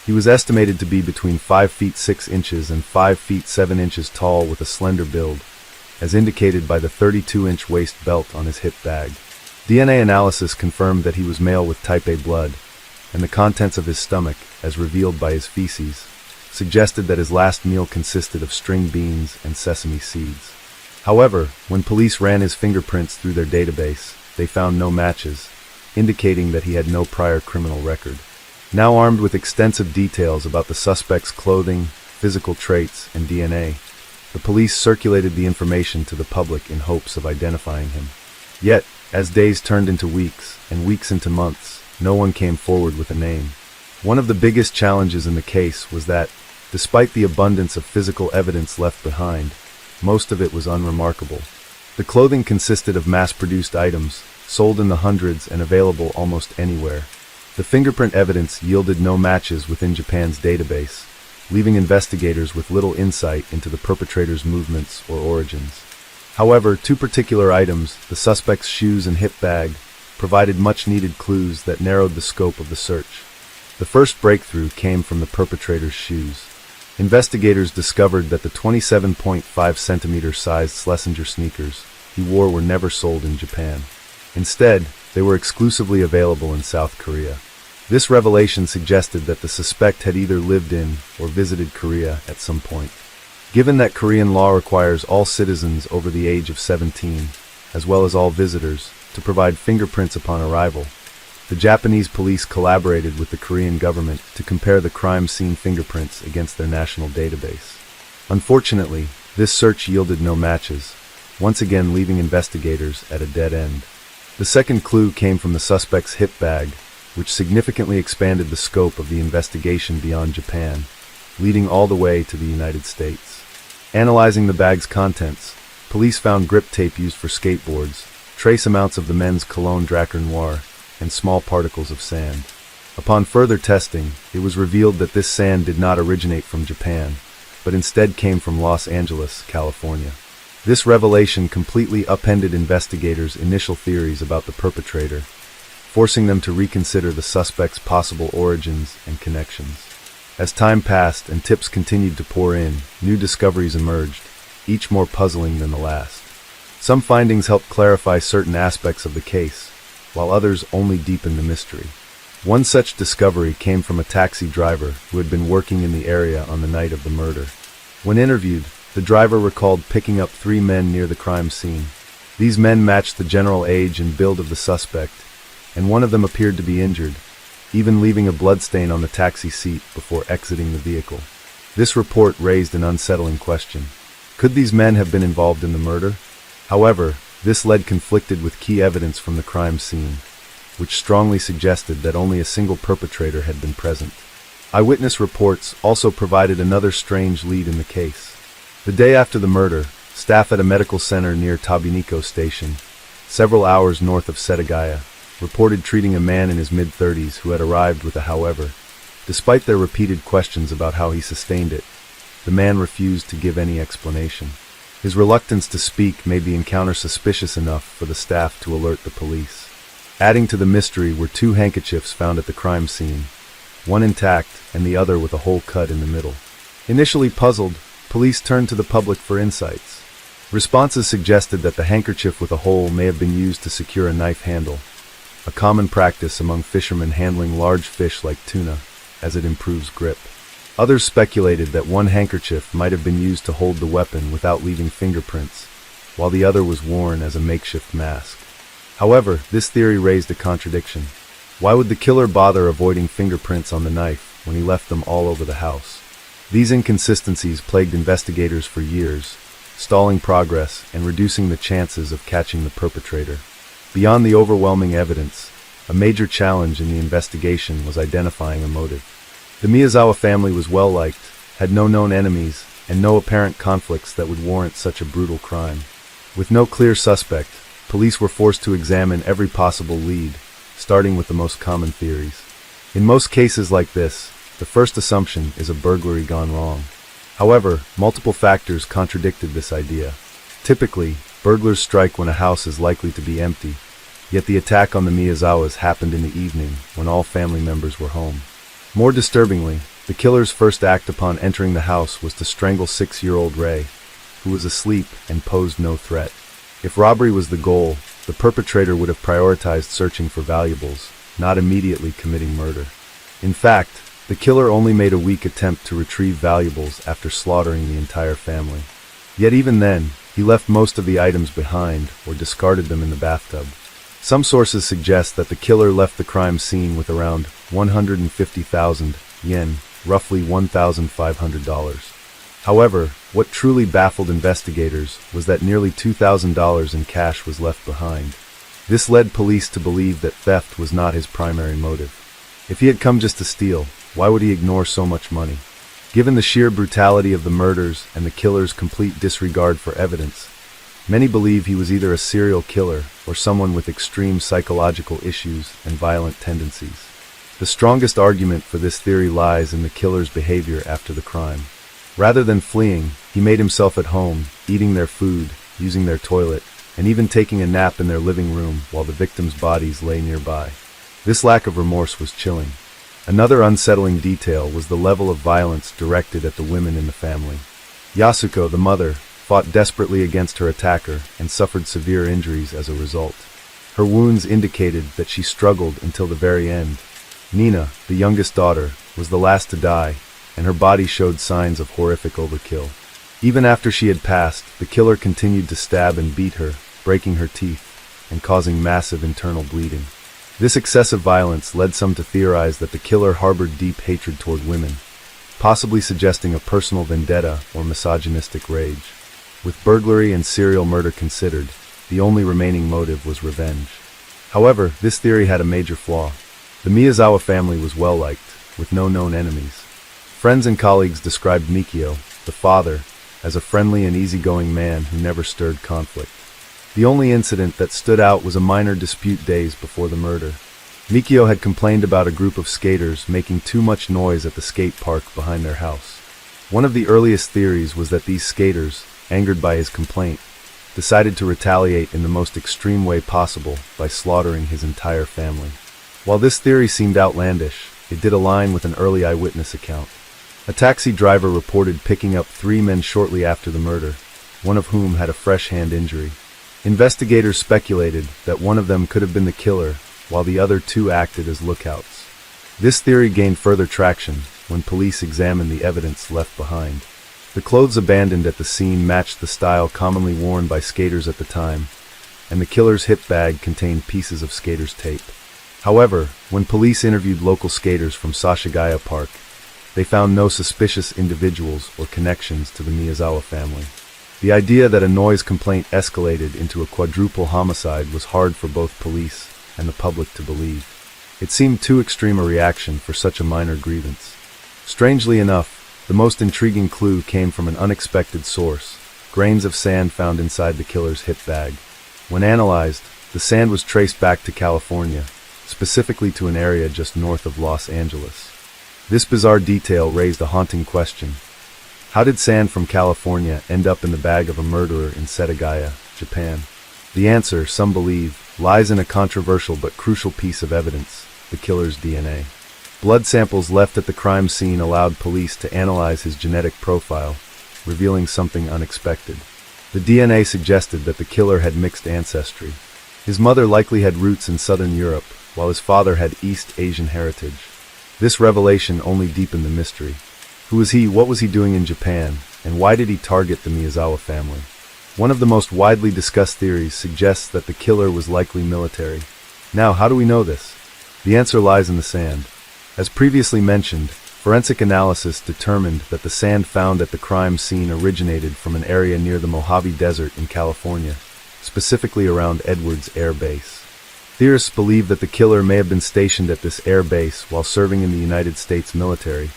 He was estimated to be between 5 feet 6 inches and 5 feet 7 inches tall with a slender build, as indicated by the 32-inch waist belt on his hip bag. DNA analysis confirmed that he was male with type A blood, and the contents of his stomach, as revealed by his feces, suggested that his last meal consisted of string beans and sesame seeds. However, when police ran his fingerprints through their database, they found no matches, indicating that he had no prior criminal record. Now armed with extensive details about the suspect's clothing, physical traits, and DNA, the police circulated the information to the public in hopes of identifying him. Yet, as days turned into weeks, and weeks into months, no one came forward with a name. One of the biggest challenges in the case was that, despite the abundance of physical evidence left behind, most of it was unremarkable. The clothing consisted of mass-produced items, sold in the hundreds and available almost anywhere. The fingerprint evidence yielded no matches within Japan's database, leaving investigators with little insight into the perpetrator's movements or origins. However, two particular items, the suspect's shoes and hip bag, provided much-needed clues that narrowed the scope of the search. The first breakthrough came from the perpetrator's shoes. Investigators discovered that the 27.5 centimeter sized Schlesinger sneakers he wore were never sold in Japan. Instead, they were exclusively available in South Korea. This revelation suggested that the suspect had either lived in or visited Korea at some point. Given that Korean law requires all citizens over the age of 17, as well as all visitors, to provide fingerprints upon arrival, the Japanese police collaborated with the Korean government to compare the crime scene fingerprints against their national database. Unfortunately, this search yielded no matches, once again leaving investigators at a dead end. The second clue came from the suspect's hip bag, which significantly expanded the scope of the investigation beyond Japan, leading all the way to the United States. Analyzing the bag's contents, police found grip tape used for skateboards, trace amounts of the men's cologne Drakkar Noir, and small particles of sand. Upon further testing, it was revealed that this sand did not originate from Japan, but instead came from Los Angeles, California. This revelation completely upended investigators' initial theories about the perpetrator, forcing them to reconsider the suspect's possible origins and connections. As time passed and tips continued to pour in, new discoveries emerged, each more puzzling than the last. Some findings helped clarify certain aspects of the case, while others only deepened the mystery. One such discovery came from a taxi driver who had been working in the area on the night of the murder. When interviewed, the driver recalled picking up 3 men near the crime scene. These men matched the general age and build of the suspect, and one of them appeared to be injured, even leaving a bloodstain on the taxi seat before exiting the vehicle. This report raised an unsettling question. Could these men have been involved in the murder? However, this lead conflicted with key evidence from the crime scene, which strongly suggested that only a single perpetrator had been present. Eyewitness reports also provided another strange lead in the case. The day after the murder, staff at a medical center near Tabiniko Station, several hours north of Setagaya, reported treating a man in his mid-30s who had arrived with a however. Despite their repeated questions about how he sustained it, the man refused to give any explanation. His reluctance to speak made the encounter suspicious enough for the staff to alert the police. Adding to the mystery were 2 handkerchiefs found at the crime scene, one intact and the other with a hole cut in the middle. Initially puzzled, police turned to the public for insights. Responses suggested that the handkerchief with a hole may have been used to secure a knife handle, a common practice among fishermen handling large fish like tuna, as it improves grip. Others speculated that one handkerchief might have been used to hold the weapon without leaving fingerprints, while the other was worn as a makeshift mask. However, this theory raised a contradiction. Why would the killer bother avoiding fingerprints on the knife when he left them all over the house? These inconsistencies plagued investigators for years, stalling progress and reducing the chances of catching the perpetrator. Beyond the overwhelming evidence, a major challenge in the investigation was identifying a motive. The Miyazawa family was well-liked, had no known enemies, and no apparent conflicts that would warrant such a brutal crime. With no clear suspect, police were forced to examine every possible lead, starting with the most common theories. In most cases like this, the first assumption is a burglary gone wrong. However, multiple factors contradicted this idea. Typically, burglars strike when a house is likely to be empty, yet the attack on the Miyazawas happened in the evening when all family members were home. More disturbingly, the killer's first act upon entering the house was to strangle 6-year-old Ray, who was asleep and posed no threat. If robbery was the goal, the perpetrator would have prioritized searching for valuables, not immediately committing murder. In fact, the killer only made a weak attempt to retrieve valuables after slaughtering the entire family. Yet even then, he left most of the items behind or discarded them in the bathtub. Some sources suggest that the killer left the crime scene with around 150,000 yen, roughly $1,500. However, what truly baffled investigators was that nearly $2,000 in cash was left behind. This led police to believe that theft was not his primary motive. If he had come just to steal, why would he ignore so much money? Given the sheer brutality of the murders and the killer's complete disregard for evidence, many believe he was either a serial killer or someone with extreme psychological issues and violent tendencies. The strongest argument for this theory lies in the killer's behavior after the crime. Rather than fleeing, he made himself at home, eating their food, using their toilet, and even taking a nap in their living room while the victims' bodies lay nearby. This lack of remorse was chilling. Another unsettling detail was the level of violence directed at the women in the family. Yasuko, the mother, fought desperately against her attacker and suffered severe injuries as a result. Her wounds indicated that she struggled until the very end. Nina, the youngest daughter, was the last to die, and her body showed signs of horrific overkill. Even after she had passed, the killer continued to stab and beat her, breaking her teeth and causing massive internal bleeding. This excessive violence led some to theorize that the killer harbored deep hatred toward women, possibly suggesting a personal vendetta or misogynistic rage. With burglary and serial murder considered, the only remaining motive was revenge. However, this theory had a major flaw. The Miyazawa family was well-liked, with no known enemies. Friends and colleagues described Mikio, the father, as a friendly and easygoing man who never stirred conflict. The only incident that stood out was a minor dispute days before the murder. Mikio had complained about a group of skaters making too much noise at the skate park behind their house. One of the earliest theories was that these skaters, angered by his complaint, decided to retaliate in the most extreme way possible by slaughtering his entire family. While this theory seemed outlandish, it did align with an early eyewitness account. A taxi driver reported picking up 3 men shortly after the murder, one of whom had a fresh hand injury. Investigators speculated that one of them could have been the killer, while the other 2 acted as lookouts. This theory gained further traction when police examined the evidence left behind. The clothes abandoned at the scene matched the style commonly worn by skaters at the time, and the killer's hip bag contained pieces of skater's tape. However, when police interviewed local skaters from Sashigaya Park, they found no suspicious individuals or connections to the Miyazawa family. The idea that a noise complaint escalated into a quadruple homicide was hard for both police and the public to believe. It seemed too extreme a reaction for such a minor grievance. Strangely enough, the most intriguing clue came from an unexpected source: grains of sand found inside the killer's hip bag. When analyzed, the sand was traced back to California, specifically to an area just north of Los Angeles. This bizarre detail raised a haunting question. How did sand from California end up in the bag of a murderer in Setagaya, Japan? The answer, some believe, lies in a controversial but crucial piece of evidence: the killer's DNA. Blood samples left at the crime scene allowed police to analyze his genetic profile, revealing something unexpected. The DNA suggested that the killer had mixed ancestry. His mother likely had roots in southern Europe, while his father had East Asian heritage. This revelation only deepened the mystery. Who was he, what was he doing in Japan, and why did he target the Miyazawa family? One of the most widely discussed theories suggests that the killer was likely military. Now, how do we know this? The answer lies in the sand. As previously mentioned, forensic analysis determined that the sand found at the crime scene originated from an area near the Mojave Desert in California, specifically around Edwards Air Base. Theorists believe that the killer may have been stationed at this air base while serving in the United States military,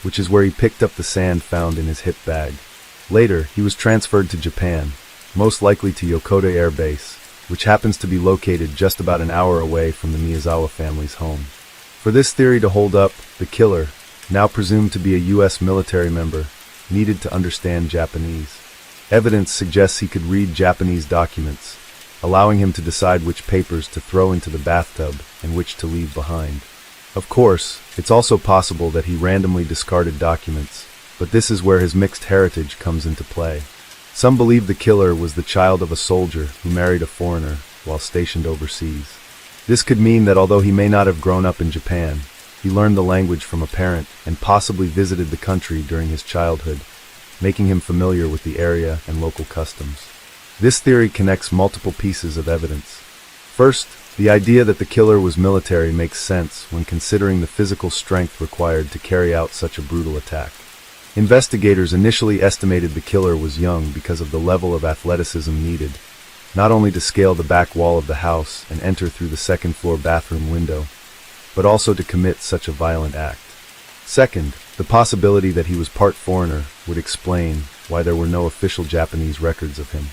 which is where he picked up the sand found in his hip bag. Later, he was transferred to Japan, most likely to Yokota Air Base, which happens to be located just about an hour away from the Miyazawa family's home. For this theory to hold up, the killer, now presumed to be a U.S. military member, needed to understand Japanese. Evidence suggests he could read Japanese documents, allowing him to decide which papers to throw into the bathtub and which to leave behind. Of course, it's also possible that he randomly discarded documents, but this is where his mixed heritage comes into play. Some believe the killer was the child of a soldier who married a foreigner while stationed overseas. This could mean that although he may not have grown up in Japan, he learned the language from a parent and possibly visited the country during his childhood, making him familiar with the area and local customs. This theory connects multiple pieces of evidence. First, the idea that the killer was military makes sense when considering the physical strength required to carry out such a brutal attack. Investigators initially estimated the killer was young because of the level of athleticism needed, not only to scale the back wall of the house and enter through the second-floor bathroom window, but also to commit such a violent act. Second, the possibility that he was part foreigner would explain why there were no official Japanese records of him.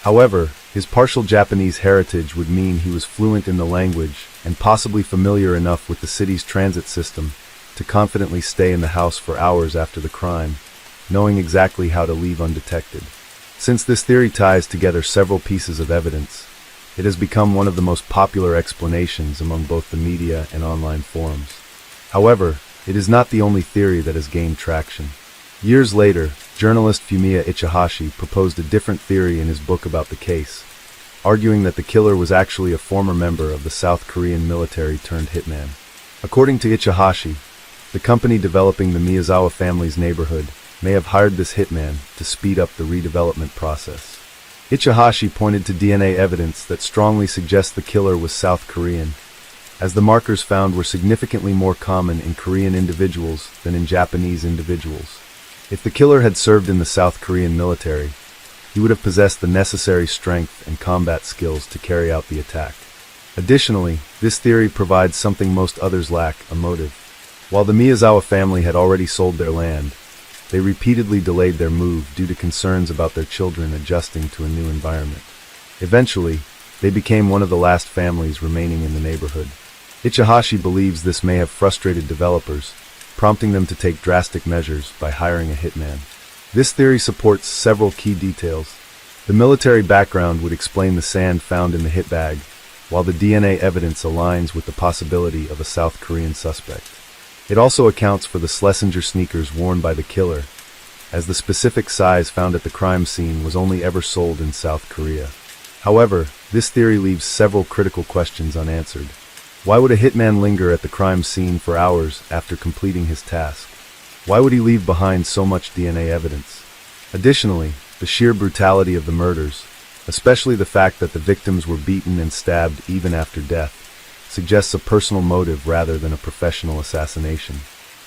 However, his partial Japanese heritage would mean he was fluent in the language and possibly familiar enough with the city's transit system to confidently stay in the house for hours after the crime, knowing exactly how to leave undetected. Since this theory ties together several pieces of evidence, it has become one of the most popular explanations among both the media and online forums. However, it is not the only theory that has gained traction. Years later, journalist Fumiya Ichihashi proposed a different theory in his book about the case, arguing that the killer was actually a former member of the South Korean military turned hitman. According to Ichihashi, the company developing the Miyazawa family's neighborhood may have hired this hitman to speed up the redevelopment process. Ichihashi pointed to DNA evidence that strongly suggests the killer was South Korean, as the markers found were significantly more common in Korean individuals than in Japanese individuals. If the killer had served in the South Korean military, he would have possessed the necessary strength and combat skills to carry out the attack. Additionally, this theory provides something most others lack: a motive. While the Miyazawa family had already sold their land, they repeatedly delayed their move due to concerns about their children adjusting to a new environment. Eventually, they became one of the last families remaining in the neighborhood. Ichihashi believes this may have frustrated developers, prompting them to take drastic measures by hiring a hitman. This theory supports several key details. The military background would explain the sand found in the hit bag, while the DNA evidence aligns with the possibility of a South Korean suspect. It also accounts for the Schlesinger sneakers worn by the killer, as the specific size found at the crime scene was only ever sold in South Korea. However, this theory leaves several critical questions unanswered. Why would a hitman linger at the crime scene for hours after completing his task? Why would he leave behind so much DNA evidence? Additionally, the sheer brutality of the murders, especially the fact that the victims were beaten and stabbed even after death, suggests a personal motive rather than a professional assassination.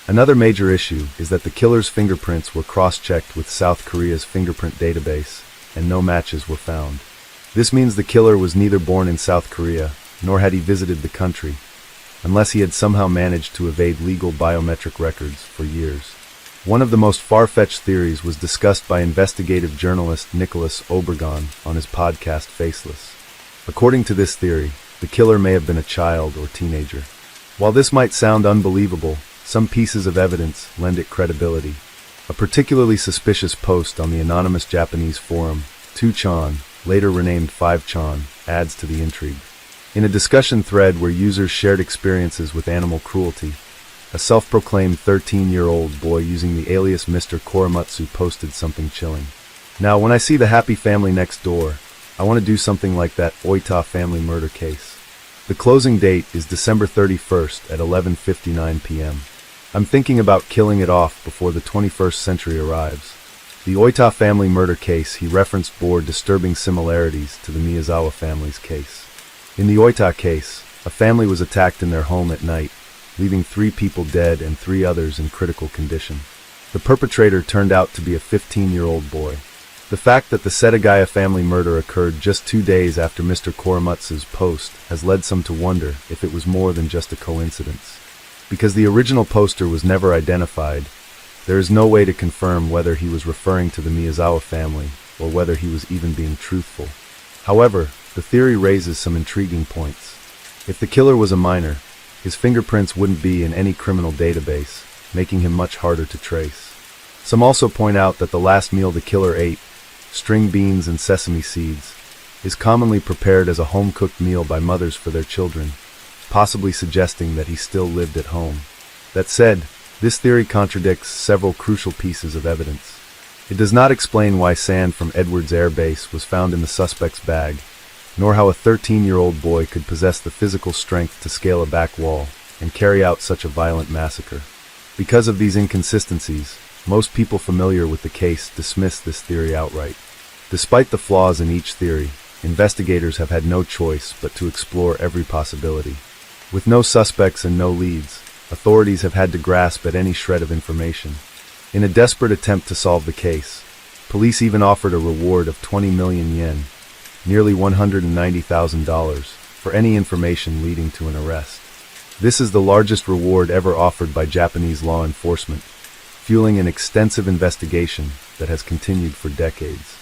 Another major issue is that the killer's fingerprints were cross-checked with South Korea's fingerprint database, and no matches were found. This means the killer was neither born in South Korea, nor had he visited the country, unless he had somehow managed to evade legal biometric records for years. One of the most far-fetched theories was discussed by investigative journalist Nicholas Obregon on his podcast Faceless. According to this theory, the killer may have been a child or teenager. While this might sound unbelievable, some pieces of evidence lend it credibility. A particularly suspicious post on the anonymous Japanese forum, 2chan, later renamed 5chan, adds to the intrigue. In a discussion thread where users shared experiences with animal cruelty, a self-proclaimed 13-year-old boy using the alias Mr. Korematsu posted something chilling. Now, when I see the happy family next door, I want to do something like that Oita family murder case. The closing date is December 31st at 11:59 p.m. I'm thinking about killing it off before the 21st century arrives. The Oita family murder case he referenced bore disturbing similarities to the Miyazawa family's case. In the Oita case, a family was attacked in their home at night, leaving 3 people dead and 3 others in critical condition. The perpetrator turned out to be a 15-year-old boy. The fact that the Setagaya family murder occurred just 2 days after Mr. Korematsu's post has led some to wonder if it was more than just a coincidence. Because the original poster was never identified, there is no way to confirm whether he was referring to the Miyazawa family or whether he was even being truthful. However, the theory raises some intriguing points. If the killer was a minor, his fingerprints wouldn't be in any criminal database, making him much harder to trace. Some also point out that the last meal the killer ate, string beans and sesame seeds, is commonly prepared as a home-cooked meal by mothers for their children, possibly suggesting that he still lived at home. That said, this theory contradicts several crucial pieces of evidence. It does not explain why sand from Edwards Air Base was found in the suspect's bag, nor how a 13-year-old boy could possess the physical strength to scale a back wall and carry out such a violent massacre. Because of these inconsistencies, most people familiar with the case dismiss this theory outright. Despite the flaws in each theory, investigators have had no choice but to explore every possibility. With no suspects and no leads, authorities have had to grasp at any shred of information. In a desperate attempt to solve the case, police even offered a reward of 20 million yen, nearly $190,000, for any information leading to an arrest. This is the largest reward ever offered by Japanese law enforcement, fueling an extensive investigation that has continued for decades.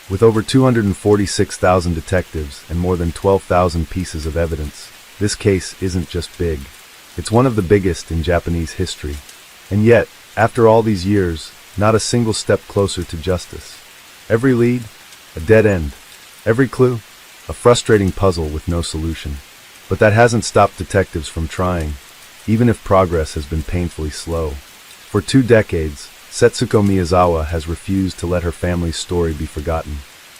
With over 246,000 detectives and more than 12,000 pieces of evidence, this case isn't just big. It's one of the biggest in Japanese history. And yet, after all these years, not a single step closer to justice. Every lead, a dead end. Every clue, a frustrating puzzle with no solution. But that hasn't stopped detectives from trying, even if progress has been painfully slow. For 2 decades, Setsuko Miyazawa has refused to let her family's story be forgotten.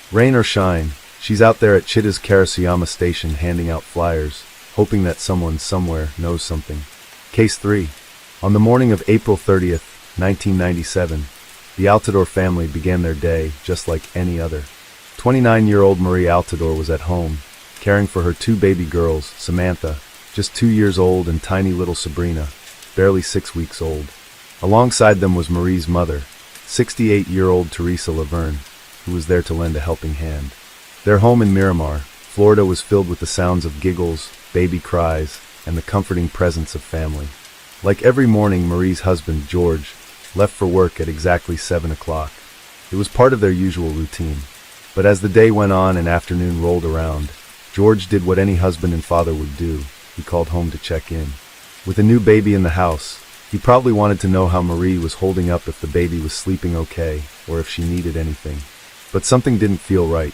Rain or shine, she's out there at Chida's Karasuyama station handing out flyers, hoping that someone somewhere knows something. Case 3. On the morning of April 30th, 1997, the Altador family began their day just like any other. 29-year-old Marie Altador was at home, caring for her 2 baby girls, Samantha, just 2 years old, and tiny little Sabrina, barely 6 weeks old. Alongside them was Marie's mother, 68-year-old Teresa Laverne, who was there to lend a helping hand. Their home in Miramar, Florida, was filled with the sounds of giggles, baby cries, and the comforting presence of family. Like every morning, Marie's husband, George, left for work at exactly 7 o'clock. It was part of their usual routine. But as the day went on and afternoon rolled around, George did what any husband and father would do. He called home to check in. With a new baby in the house, he probably wanted to know how Marie was holding up, if the baby was sleeping okay, or if she needed anything. But something didn't feel right.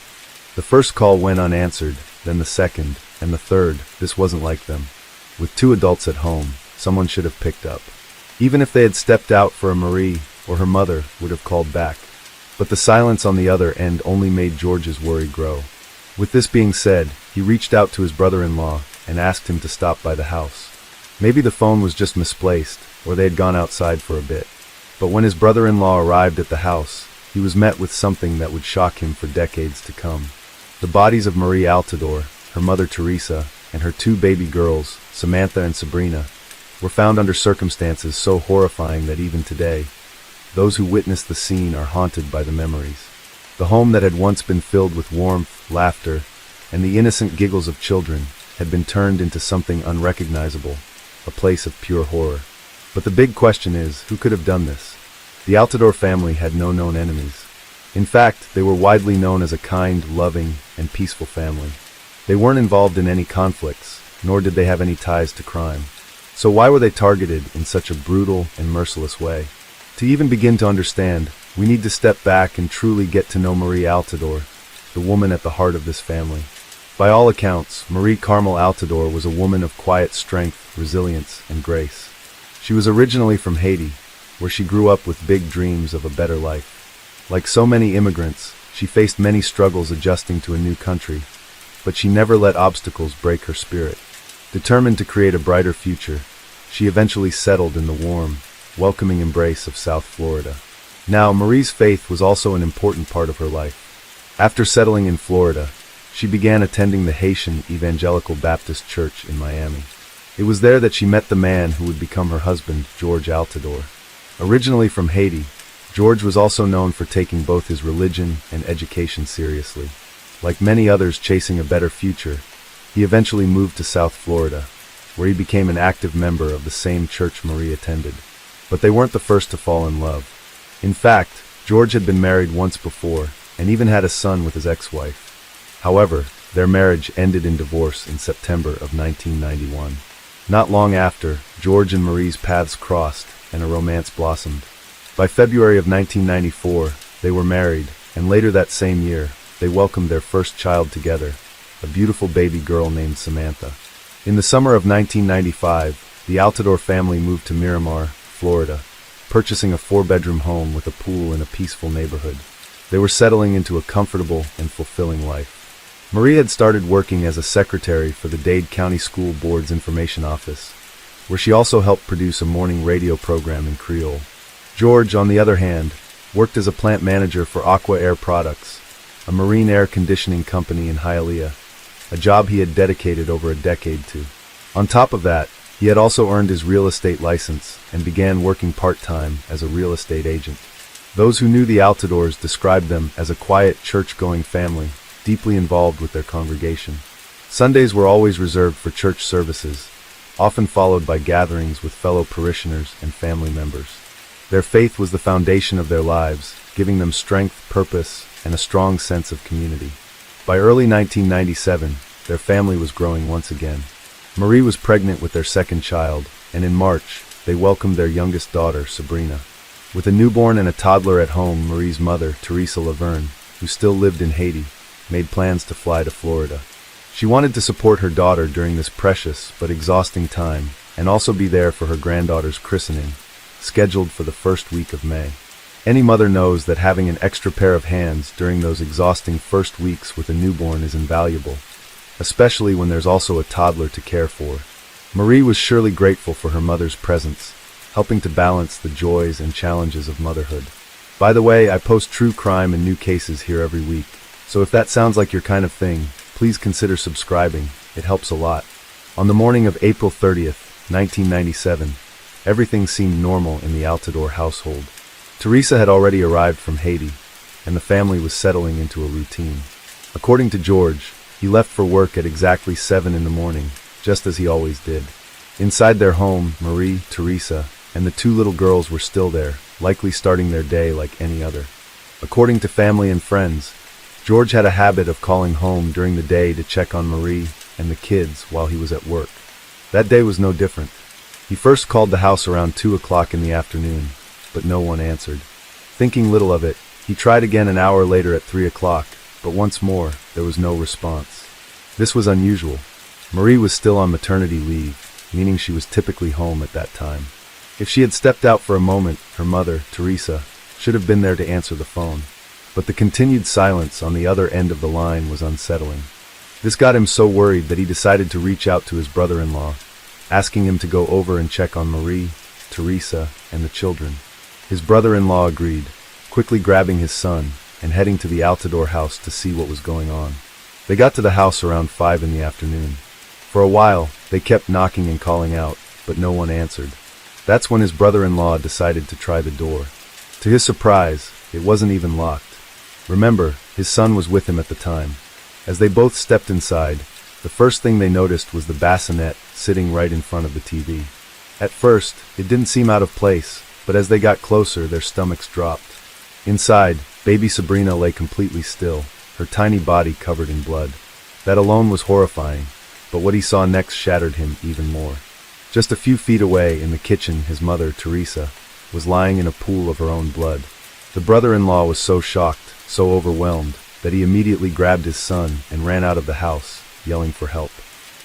The first call went unanswered, then the second, and the third. This wasn't like them. With 2 adults at home, someone should have picked up. Even if they had stepped out for a Marie, or her mother would have called back. But the silence on the other end only made George's worry grow. With this being said, he reached out to his brother-in-law and asked him to stop by the house. Maybe the phone was just misplaced, or they had gone outside for a bit. But when his brother-in-law arrived at the house, he was met with something that would shock him for decades to come. The bodies of Marie Altador, her mother Teresa, and her 2 baby girls, Samantha and Sabrina, were found under circumstances so horrifying that even today, those who witnessed the scene are haunted by the memories. The home that had once been filled with warmth, laughter, and the innocent giggles of children had been turned into something unrecognizable, a place of pure horror. But the big question is, who could have done this? The Altador family had no known enemies. In fact, they were widely known as a kind, loving, and peaceful family. They weren't involved in any conflicts, nor did they have any ties to crime. So why were they targeted in such a brutal and merciless way? To even begin to understand, we need to step back and truly get to know Marie Altador, the woman at the heart of this family. By all accounts, Marie Carmel Altador was a woman of quiet strength, resilience, and grace. She was originally from Haiti, where she grew up with big dreams of a better life. Like so many immigrants, she faced many struggles adjusting to a new country, but she never let obstacles break her spirit. Determined to create a brighter future, she eventually settled in the warm, welcoming embrace of South Florida. Now, Marie's faith was also an important part of her life. After settling in Florida, she began attending the Haitian Evangelical Baptist Church in Miami. It was there that she met the man who would become her husband, George Altador. Originally from Haiti, George was also known for taking both his religion and education seriously. Like many others chasing a better future, he eventually moved to South Florida, where he became an active member of the same church Marie attended. But they weren't the first to fall in love. In fact, George had been married once before, and even had a son with his ex-wife. However, their marriage ended in divorce in September of 1991. Not long after, George and Marie's paths crossed, and a romance blossomed. By February of 1994, they were married, and later that same year, they welcomed their first child together, a beautiful baby girl named Samantha. In the summer of 1995, the Altador family moved to Miramar, Florida, purchasing a 4-bedroom home with a pool in a peaceful neighborhood. They were settling into a comfortable and fulfilling life. Marie had started working as a secretary for the Dade County School Board's information office, where she also helped produce a morning radio program in Creole. George, on the other hand, worked as a plant manager for Aqua Air Products, a marine air conditioning company in Hialeah, a job he had dedicated over a decade to. On top of that, he had also earned his real estate license and began working part-time as a real estate agent. Those who knew the Altadors described them as a quiet, church-going family, deeply involved with their congregation. Sundays were always reserved for church services, often followed by gatherings with fellow parishioners and family members. Their faith was the foundation of their lives, giving them strength, purpose, and a strong sense of community. By early 1997, their family was growing once again. Marie was pregnant with their second child, and in March, they welcomed their youngest daughter, Sabrina. With a newborn and a toddler at home, Marie's mother, Teresa Laverne, who still lived in Haiti, made plans to fly to Florida. She wanted to support her daughter during this precious but exhausting time, and also be there for her granddaughter's christening, scheduled for the first week of May. Any mother knows that having an extra pair of hands during those exhausting first weeks with a newborn is invaluable, especially when there's also a toddler to care for. Marie was surely grateful for her mother's presence, helping to balance the joys and challenges of motherhood. By the way, I post true crime and new cases here every week, so if that sounds like your kind of thing, please consider subscribing. It helps a lot. On the morning of April 30th, 1997, everything seemed normal in the Altador household. Teresa had already arrived from Haiti, and the family was settling into a routine. According to George, he left for work at exactly 7 in the morning, just as he always did. Inside their home, Marie, Teresa, and the 2 little girls were still there, likely starting their day like any other. According to family and friends, George had a habit of calling home during the day to check on Marie and the kids while he was at work. That day was no different. He first called the house around 2 o'clock in the afternoon, but no one answered. Thinking little of it, he tried again an hour later at 3 o'clock, but once more, there was no response. This was unusual. Marie was still on maternity leave, meaning she was typically home at that time. If she had stepped out for a moment, her mother, Teresa, should have been there to answer the phone. But the continued silence on the other end of the line was unsettling. This got him so worried that he decided to reach out to his brother-in-law, asking him to go over and check on Marie, Teresa, and the children. His brother-in-law agreed, quickly grabbing his son and heading to the Altador house to see what was going on. They got to the house around 5 in the afternoon. For a while, they kept knocking and calling out, but no one answered. That's when his brother-in-law decided to try the door. To his surprise, it wasn't even locked. Remember, his son was with him at the time. As they both stepped inside, the first thing they noticed was the bassinet sitting right in front of the TV. At first, it didn't seem out of place, but as they got closer, their stomachs dropped. Inside, baby Sabrina lay completely still, her tiny body covered in blood. That alone was horrifying, but what he saw next shattered him even more. Just a few feet away in the kitchen, his mother, Teresa, was lying in a pool of her own blood. The brother-in-law was so shocked, so overwhelmed, that he immediately grabbed his son and ran out of the house, yelling for help.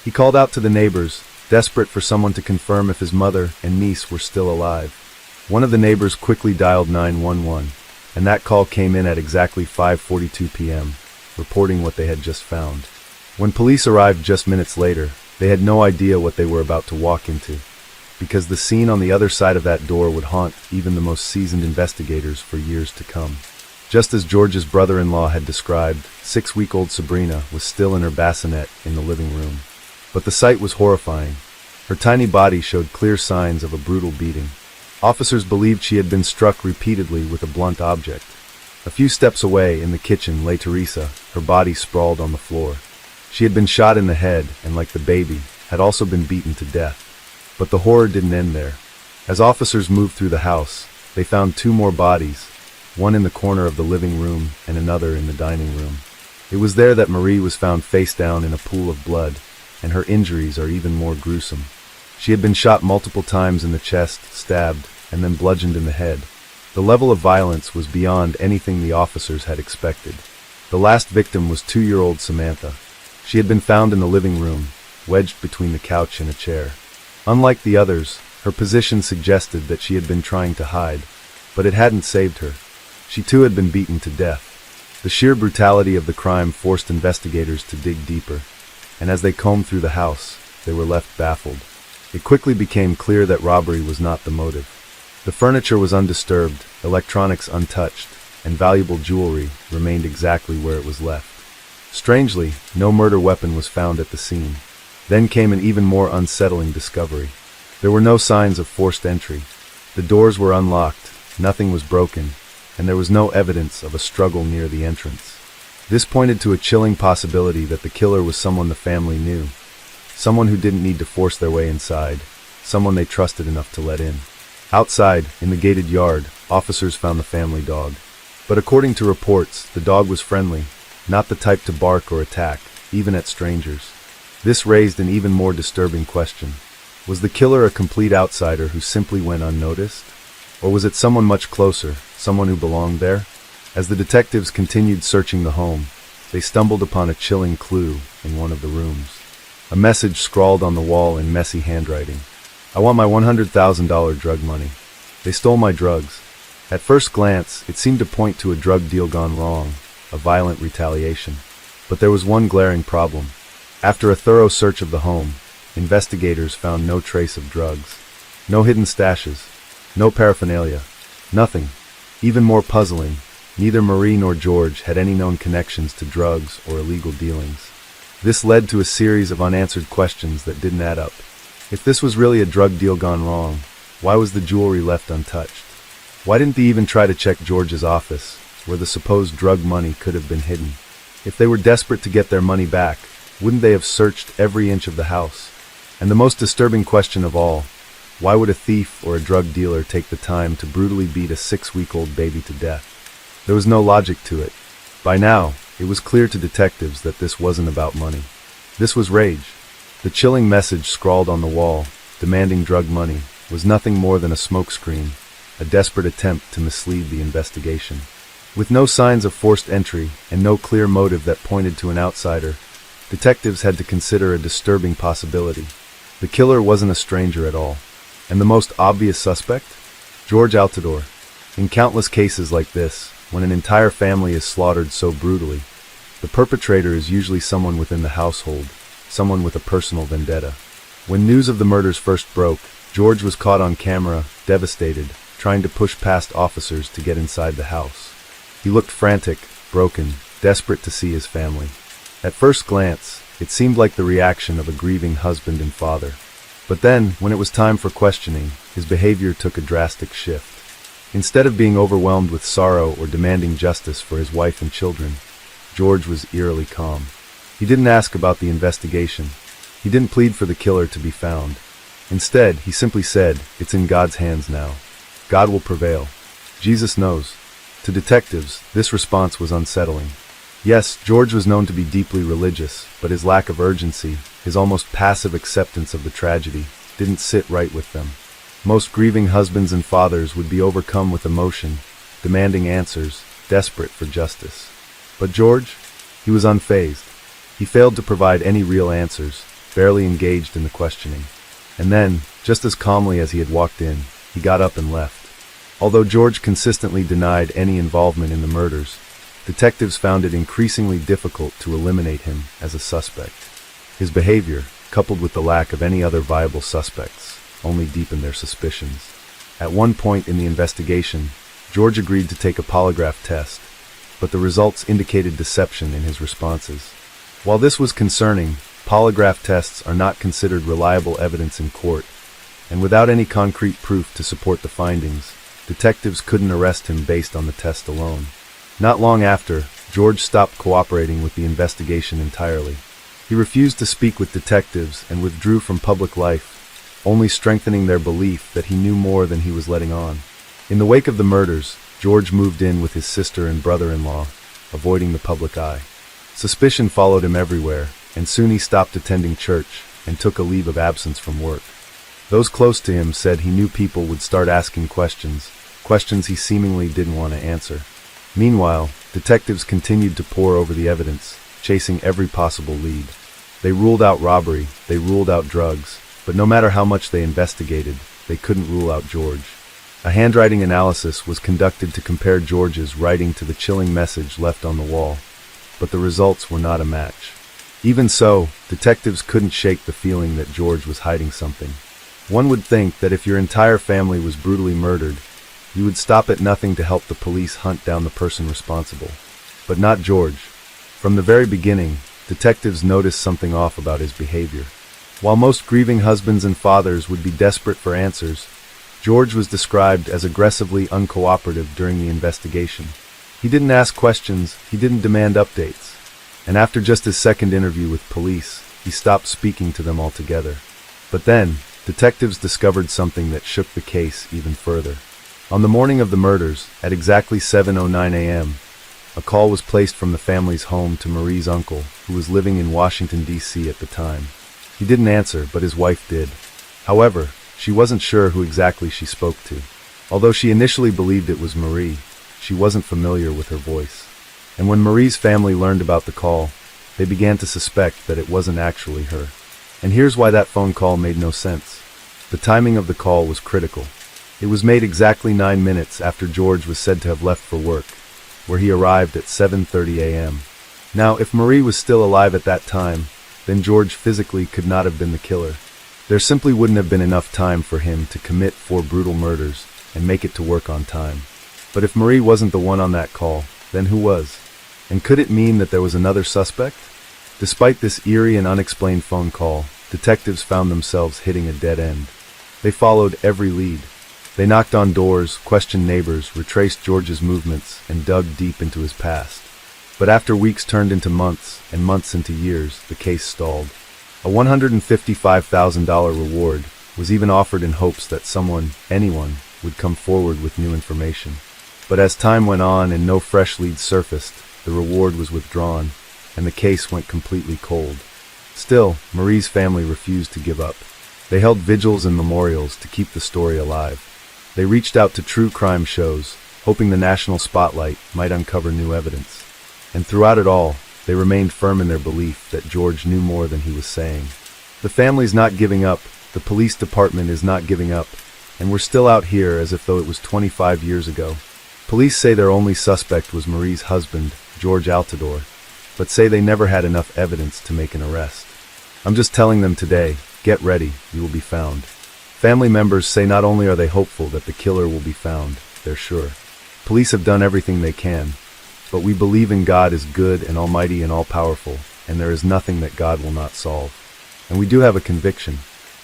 He called out to the neighbors, desperate for someone to confirm if his mother and niece were still alive. One of the neighbors quickly dialed 911, and that call came in at exactly 5:42 p.m., reporting what they had just found. When police arrived just minutes later, they had no idea what they were about to walk into, because the scene on the other side of that door would haunt even the most seasoned investigators for years to come. Just as George's brother-in-law had described, 6-week-old Sabrina was still in her bassinet in the living room. But the sight was horrifying. Her tiny body showed clear signs of a brutal beating. Officers believed she had been struck repeatedly with a blunt object. A few steps away in the kitchen lay Teresa, her body sprawled on the floor. She had been shot in the head and, like the baby, had also been beaten to death. But the horror didn't end there. As officers moved through the house, they found 2 more bodies, one in the corner of the living room and another in the dining room. It was there that Marie was found face down in a pool of blood, and her injuries are even more gruesome. She had been shot multiple times in the chest, stabbed, and then bludgeoned in the head. The level of violence was beyond anything the officers had expected. The last victim was 2-year-old Samantha. She had been found in the living room, wedged between the couch and a chair. Unlike the others, her position suggested that she had been trying to hide, but it hadn't saved her. She too had been beaten to death. The sheer brutality of the crime forced investigators to dig deeper, and as they combed through the house, they were left baffled. It quickly became clear that robbery was not the motive. The furniture was undisturbed, electronics untouched, and valuable jewelry remained exactly where it was left. Strangely, no murder weapon was found at the scene. Then came an even more unsettling discovery. There were no signs of forced entry. The doors were unlocked, nothing was broken, and there was no evidence of a struggle near the entrance. This pointed to a chilling possibility that the killer was someone the family knew, someone who didn't need to force their way inside, someone they trusted enough to let in. Outside, in the gated yard, officers found the family dog. But according to reports, the dog was friendly, not the type to bark or attack, even at strangers. This raised an even more disturbing question. Was the killer a complete outsider who simply went unnoticed? Or was it someone much closer, someone who belonged there? As the detectives continued searching the home, they stumbled upon a chilling clue in one of the rooms. A message scrawled on the wall in messy handwriting. "I want my $100,000 drug money. They stole my drugs." At first glance, it seemed to point to a drug deal gone wrong, a violent retaliation. But there was one glaring problem. After a thorough search of the home, investigators found no trace of drugs. No hidden stashes. No paraphernalia. Nothing. Even more puzzling, neither Marie nor George had any known connections to drugs or illegal dealings. This led to a series of unanswered questions that didn't add up. If this was really a drug deal gone wrong, why was the jewelry left untouched? Why didn't they even try to check George's office, where the supposed drug money could have been hidden? If they were desperate to get their money back, wouldn't they have searched every inch of the house? And the most disturbing question of all, why would a thief or a drug dealer take the time to brutally beat a 6-week-old baby to death? There was no logic to it. By now, it was clear to detectives that this wasn't about money. This was rage. The chilling message scrawled on the wall, demanding drug money, was nothing more than a smokescreen, a desperate attempt to mislead the investigation. With no signs of forced entry and no clear motive that pointed to an outsider, detectives had to consider a disturbing possibility. The killer wasn't a stranger at all. And the most obvious suspect? George Altador. In countless cases like this, when an entire family is slaughtered so brutally, the perpetrator is usually someone within the household, someone with a personal vendetta. When news of the murders first broke, George was caught on camera, devastated, trying to push past officers to get inside the house. He looked frantic, broken, desperate to see his family. At first glance, it seemed like the reaction of a grieving husband and father. But then, when it was time for questioning, his behavior took a drastic shift. Instead of being overwhelmed with sorrow or demanding justice for his wife and children, George was eerily calm. He didn't ask about the investigation. He didn't plead for the killer to be found. Instead, he simply said, "It's in God's hands now. God will prevail. Jesus knows." To detectives, this response was unsettling. Yes, George was known to be deeply religious, but his lack of urgency, his almost passive acceptance of the tragedy, didn't sit right with them. Most grieving husbands and fathers would be overcome with emotion, demanding answers, desperate for justice. But George? He was unfazed. He failed to provide any real answers, barely engaged in the questioning. And then, just as calmly as he had walked in, he got up and left. Although George consistently denied any involvement in the murders, detectives found it increasingly difficult to eliminate him as a suspect. His behavior, coupled with the lack of any other viable suspects, only deepened their suspicions. At one point in the investigation, George agreed to take a polygraph test, but the results indicated deception in his responses. While this was concerning, polygraph tests are not considered reliable evidence in court, and without any concrete proof to support the findings, detectives couldn't arrest him based on the test alone. Not long after, George stopped cooperating with the investigation entirely. He refused to speak with detectives and withdrew from public life, only strengthening their belief that he knew more than he was letting on. In the wake of the murders, George moved in with his sister and brother-in-law, avoiding the public eye. Suspicion followed him everywhere, and soon he stopped attending church and took a leave of absence from work. Those close to him said he knew people would start asking questions, questions he seemingly didn't want to answer. Meanwhile, detectives continued to pore over the evidence, chasing every possible lead. They ruled out robbery, they ruled out drugs, but no matter how much they investigated, they couldn't rule out George. A handwriting analysis was conducted to compare George's writing to the chilling message left on the wall, but the results were not a match. Even so, detectives couldn't shake the feeling that George was hiding something. One would think that if your entire family was brutally murdered, you would stop at nothing to help the police hunt down the person responsible. But not George. From the very beginning, detectives noticed something off about his behavior. While most grieving husbands and fathers would be desperate for answers, George was described as aggressively uncooperative during the investigation. He didn't ask questions, he didn't demand updates. And after just his second interview with police, he stopped speaking to them altogether. But then, detectives discovered something that shook the case even further. On the morning of the murders, at exactly 7:09 a.m., a call was placed from the family's home to Marie's uncle, who was living in Washington, D.C. at the time. He didn't answer, but his wife did. However, she wasn't sure who exactly she spoke to. Although she initially believed it was Marie, she wasn't familiar with her voice. And when Marie's family learned about the call, they began to suspect that it wasn't actually her. And here's why that phone call made no sense. The timing of the call was critical. It was made exactly 9 minutes after George was said to have left for work, where he arrived at 7:30 a.m. Now, if Marie was still alive at that time, then George physically could not have been the killer. There simply wouldn't have been enough time for him to commit 4 brutal murders and make it to work on time. But if Marie wasn't the one on that call, then who was? And could it mean that there was another suspect? Despite this eerie and unexplained phone call, detectives found themselves hitting a dead end. They followed every lead. They knocked on doors, questioned neighbors, retraced George's movements, and dug deep into his past. But after weeks turned into months, and months into years, the case stalled. A $155,000 reward was even offered in hopes that anyone, would come forward with new information. But as time went on and no fresh leads surfaced, the reward was withdrawn, and the case went completely cold. Still, Marie's family refused to give up. They held vigils and memorials to keep the story alive. They reached out to true crime shows, hoping the national spotlight might uncover new evidence. And throughout it all, they remained firm in their belief that George knew more than he was saying. The family's not giving up, the police department is not giving up, and we're still out here as if though it was 25 years ago. Police say their only suspect was Marie's husband, George Altador, but say they never had enough evidence to make an arrest. I'm just telling them today, get ready, you will be found. Family members say not only are they hopeful that the killer will be found, they're sure. Police have done everything they can, but we believe in God is good and almighty and all-powerful, and there is nothing that God will not solve. And we do have a conviction.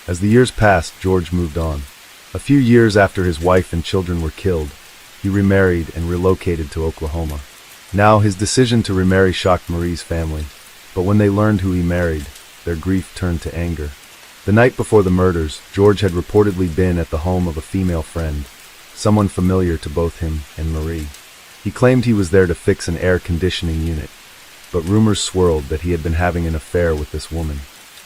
As the years passed, George moved on. A few years after his wife and children were killed, he remarried and relocated to Oklahoma. Now, his decision to remarry shocked Marie's family, but when they learned who he married, their grief turned to anger. The night before the murders, George had reportedly been at the home of a female friend, someone familiar to both him and Marie. He claimed he was there to fix an air conditioning unit, but rumors swirled that he had been having an affair with this woman.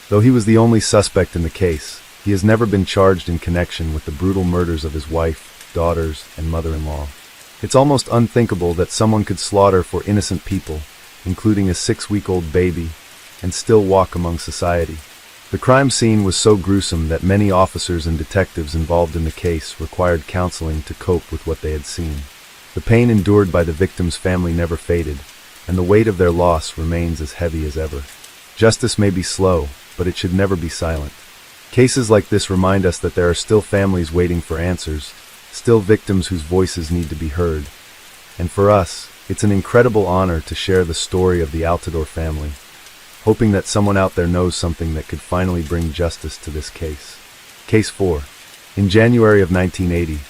Though he was the only suspect in the case, he has never been charged in connection with the brutal murders of his wife, daughters, and mother-in-law. It's almost unthinkable that someone could slaughter for innocent people, including a 6-week-old baby, and still walk among society. The crime scene was so gruesome that many officers and detectives involved in the case required counseling to cope with what they had seen. The pain endured by the victim's family never faded, and the weight of their loss remains as heavy as ever. Justice may be slow, but it should never be silent. Cases like this remind us that there are still families waiting for answers, still victims whose voices need to be heard. And for us, it's an incredible honor to share the story of the Altador family, hoping that someone out there knows something that could finally bring justice to this case. Case 4. In January of 1980,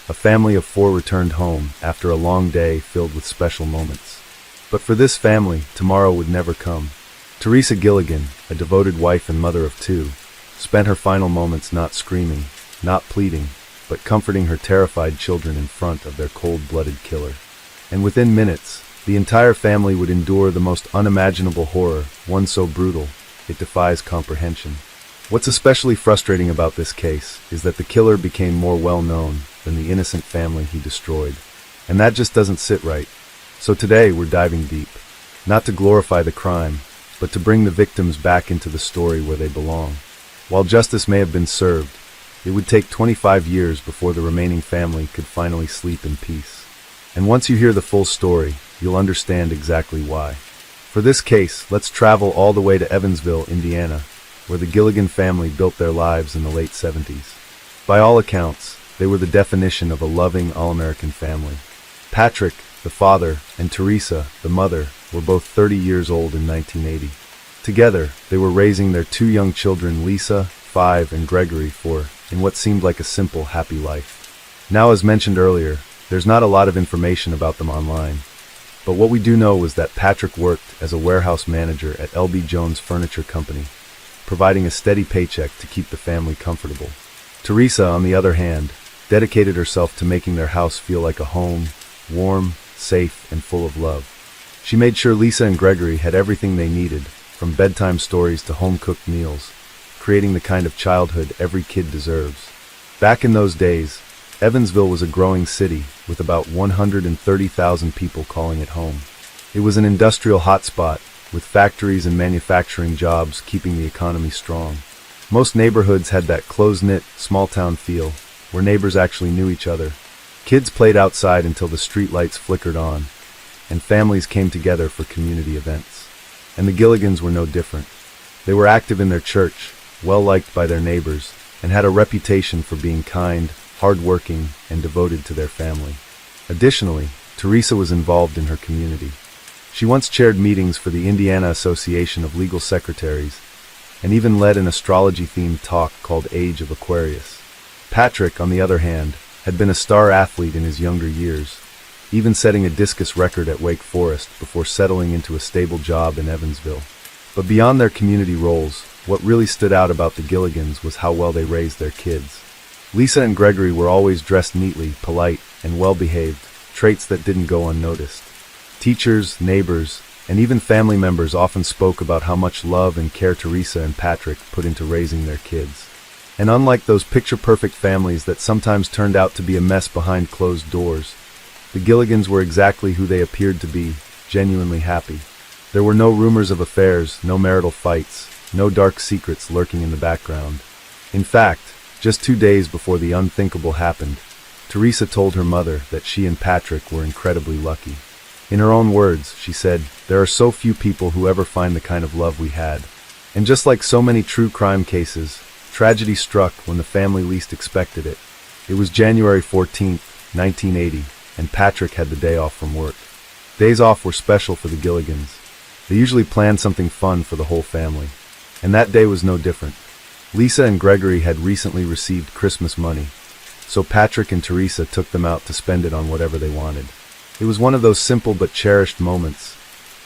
a family of 4 returned home after a long day filled with special moments. But for this family, tomorrow would never come. Teresa Gilligan, a devoted wife and mother of 2, spent her final moments not screaming, not pleading, but comforting her terrified children in front of their cold-blooded killer. And within minutes, the entire family would endure the most unimaginable horror, one so brutal, it defies comprehension. What's especially frustrating about this case is that the killer became more well-known than the innocent family he destroyed. And that just doesn't sit right. So today we're diving deep, not to glorify the crime, but to bring the victims back into the story where they belong. While justice may have been served, it would take 25 years before the remaining family could finally sleep in peace. And once you hear the full story, you'll understand exactly why. For this case, let's travel all the way to Evansville, Indiana, where the Gilligan family built their lives in the late 70s. By all accounts, they were the definition of a loving, all-American family. Patrick, the father, and Teresa, the mother, were both 30 years old in 1980. Together, they were raising their two young children, Lisa, 5, and Gregory, 4, in what seemed like a simple, happy life. Now, as mentioned earlier, there's not a lot of information about them online. But what we do know is that Patrick worked as a warehouse manager at L.B. Jones Furniture Company, providing a steady paycheck to keep the family comfortable. Teresa, on the other hand, dedicated herself to making their house feel like a home, warm, safe, and full of love. She made sure Lisa and Gregory had everything they needed, from bedtime stories to home-cooked meals, creating the kind of childhood every kid deserves. Back in those days, Evansville was a growing city with about 130,000 people calling it home. It was an industrial hotspot, with factories and manufacturing jobs keeping the economy strong. Most neighborhoods had that close-knit, small-town feel, where neighbors actually knew each other. Kids played outside until the street lights flickered on, and families came together for community events. And the Gilligans were no different. They were active in their church, well-liked by their neighbors, and had a reputation for being kind, hard-working, and devoted to their family. Additionally, Teresa was involved in her community. She once chaired meetings for the Indiana Association of Legal Secretaries, and even led an astrology-themed talk called Age of Aquarius. Patrick, on the other hand, had been a star athlete in his younger years, even setting a discus record at Wake Forest before settling into a stable job in Evansville. But beyond their community roles, what really stood out about the Gilligans was how well they raised their kids. Lisa and Gregory were always dressed neatly, polite, and well-behaved, traits that didn't go unnoticed. Teachers, neighbors, and even family members often spoke about how much love and care Teresa and Patrick put into raising their kids. And unlike those picture-perfect families that sometimes turned out to be a mess behind closed doors, the Gilligans were exactly who they appeared to be, genuinely happy. There were no rumors of affairs, no marital fights, no dark secrets lurking in the background. In fact, just 2 days before the unthinkable happened, Teresa told her mother that she and Patrick were incredibly lucky. In her own words, she said, "There are so few people who ever find the kind of love we had." And just like so many true crime cases, tragedy struck when the family least expected it. It was January 14th, 1980, and Patrick had the day off from work. Days off were special for the Gilligans. They usually planned something fun for the whole family. And that day was no different. Lisa and Gregory had recently received Christmas money, so Patrick and Teresa took them out to spend it on whatever they wanted. It was one of those simple but cherished moments,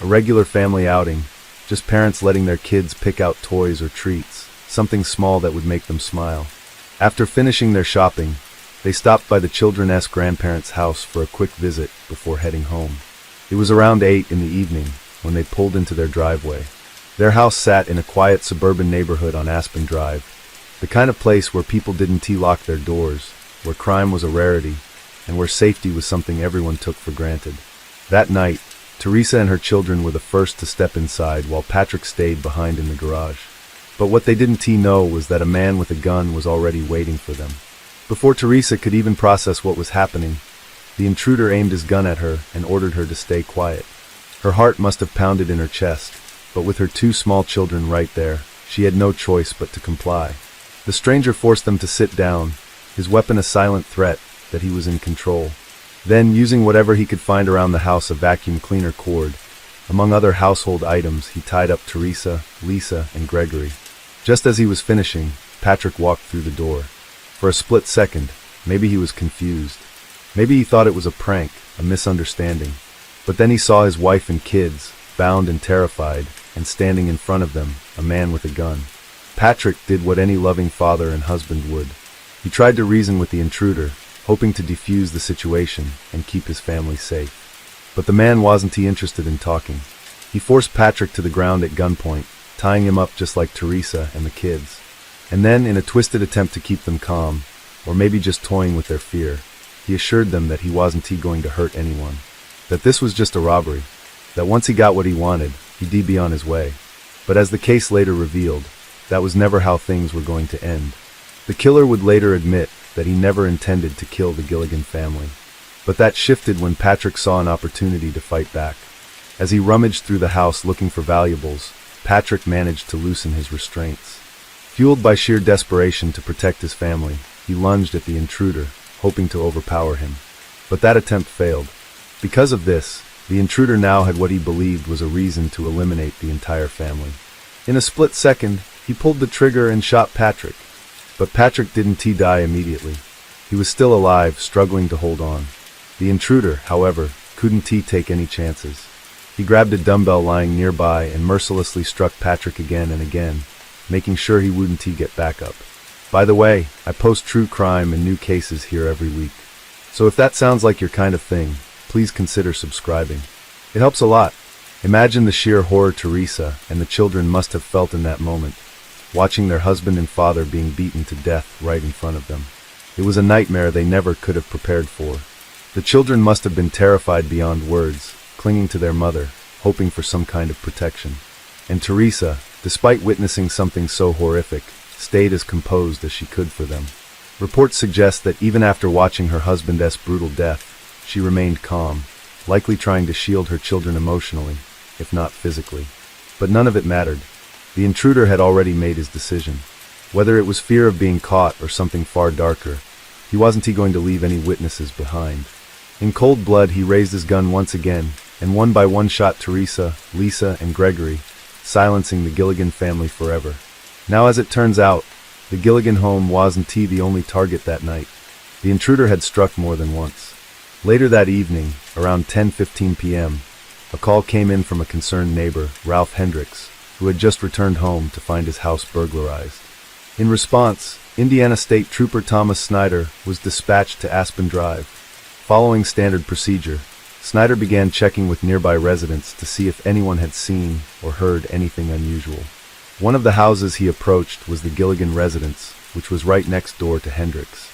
a regular family outing, just parents letting their kids pick out toys or treats, something small that would make them smile. After finishing their shopping, they stopped by the children's grandparents' house for a quick visit before heading home. It was around 8 in the evening when they pulled into their driveway. Their house sat in a quiet suburban neighborhood on Aspen Drive, the kind of place where people didn't lock their doors, where crime was a rarity, and where safety was something everyone took for granted. That night, Teresa and her children were the first to step inside while Patrick stayed behind in the garage. But what they didn't know was that a man with a gun was already waiting for them. Before Teresa could even process what was happening, the intruder aimed his gun at her and ordered her to stay quiet. Her heart must have pounded in her chest, but with her 2 small children right there, she had no choice but to comply. The stranger forced them to sit down, his weapon a silent threat that he was in control. Then, using whatever he could find around the house, a vacuum cleaner cord, among other household items, he tied up Teresa, Lisa, and Gregory. Just as he was finishing, Patrick walked through the door. For a split second, maybe he was confused. Maybe he thought it was a prank, a misunderstanding. But then he saw his wife and kids, bound and terrified, and standing in front of them, a man with a gun. Patrick did what any loving father and husband would. He tried to reason with the intruder, hoping to defuse the situation and keep his family safe. But the man wasn't interested in talking. He forced Patrick to the ground at gunpoint, tying him up just like Teresa and the kids. And then, in a twisted attempt to keep them calm, or maybe just toying with their fear, he assured them that he wasn't going to hurt anyone, that this was just a robbery, that once he got what he wanted, he'd be on his way. But as the case later revealed, that was never how things were going to end. The killer would later admit that he never intended to kill the Gilligan family. But that shifted when Patrick saw an opportunity to fight back. As he rummaged through the house looking for valuables, Patrick managed to loosen his restraints. Fueled by sheer desperation to protect his family, he lunged at the intruder, hoping to overpower him. But that attempt failed. Because of this, the intruder now had what he believed was a reason to eliminate the entire family. In a split second, he pulled the trigger and shot Patrick. But Patrick didn't die immediately. He was still alive, struggling to hold on. The intruder, however, couldn't take any chances. He grabbed a dumbbell lying nearby and mercilessly struck Patrick again and again, making sure he wouldn't get back up. By the way, I post true crime and new cases here every week. So if that sounds like your kind of thing, please consider subscribing. It helps a lot. Imagine the sheer horror Teresa and the children must have felt in that moment, watching their husband and father being beaten to death right in front of them. It was a nightmare they never could have prepared for. The children must have been terrified beyond words, clinging to their mother, hoping for some kind of protection. And Teresa, despite witnessing something so horrific, stayed as composed as she could for them. Reports suggest that even after watching her husband's brutal death, she remained calm, likely trying to shield her children emotionally, if not physically. But none of it mattered. The intruder had already made his decision. Whether it was fear of being caught or something far darker, he wasn't going to leave any witnesses behind. In cold blood, he raised his gun once again, and one by one shot Teresa, Lisa, and Gregory, silencing the Gilligan family forever. Now, as it turns out, the Gilligan home wasn't the only target that night. The intruder had struck more than once. Later that evening, around 10:15 p.m., a call came in from a concerned neighbor, Ralph Hendricks, who had just returned home to find his house burglarized. In response, Indiana State Trooper Thomas Snyder was dispatched to Aspen Drive. Following standard procedure, Snyder began checking with nearby residents to see if anyone had seen or heard anything unusual. One of the houses he approached was the Gilligan residence, which was right next door to Hendricks.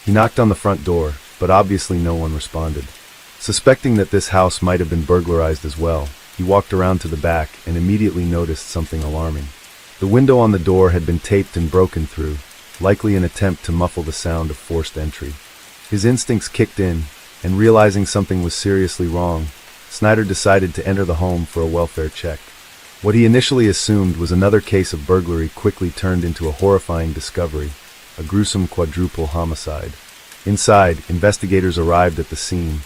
He knocked on the front door, but obviously no one responded. Suspecting that this house might have been burglarized as well, he walked around to the back and immediately noticed something alarming. The window on the door had been taped and broken through, likely an attempt to muffle the sound of forced entry. His instincts kicked in, and realizing something was seriously wrong, Snyder decided to enter the home for a welfare check. What he initially assumed was another case of burglary quickly turned into a horrifying discovery, a gruesome quadruple homicide. Inside, investigators arrived at the scene,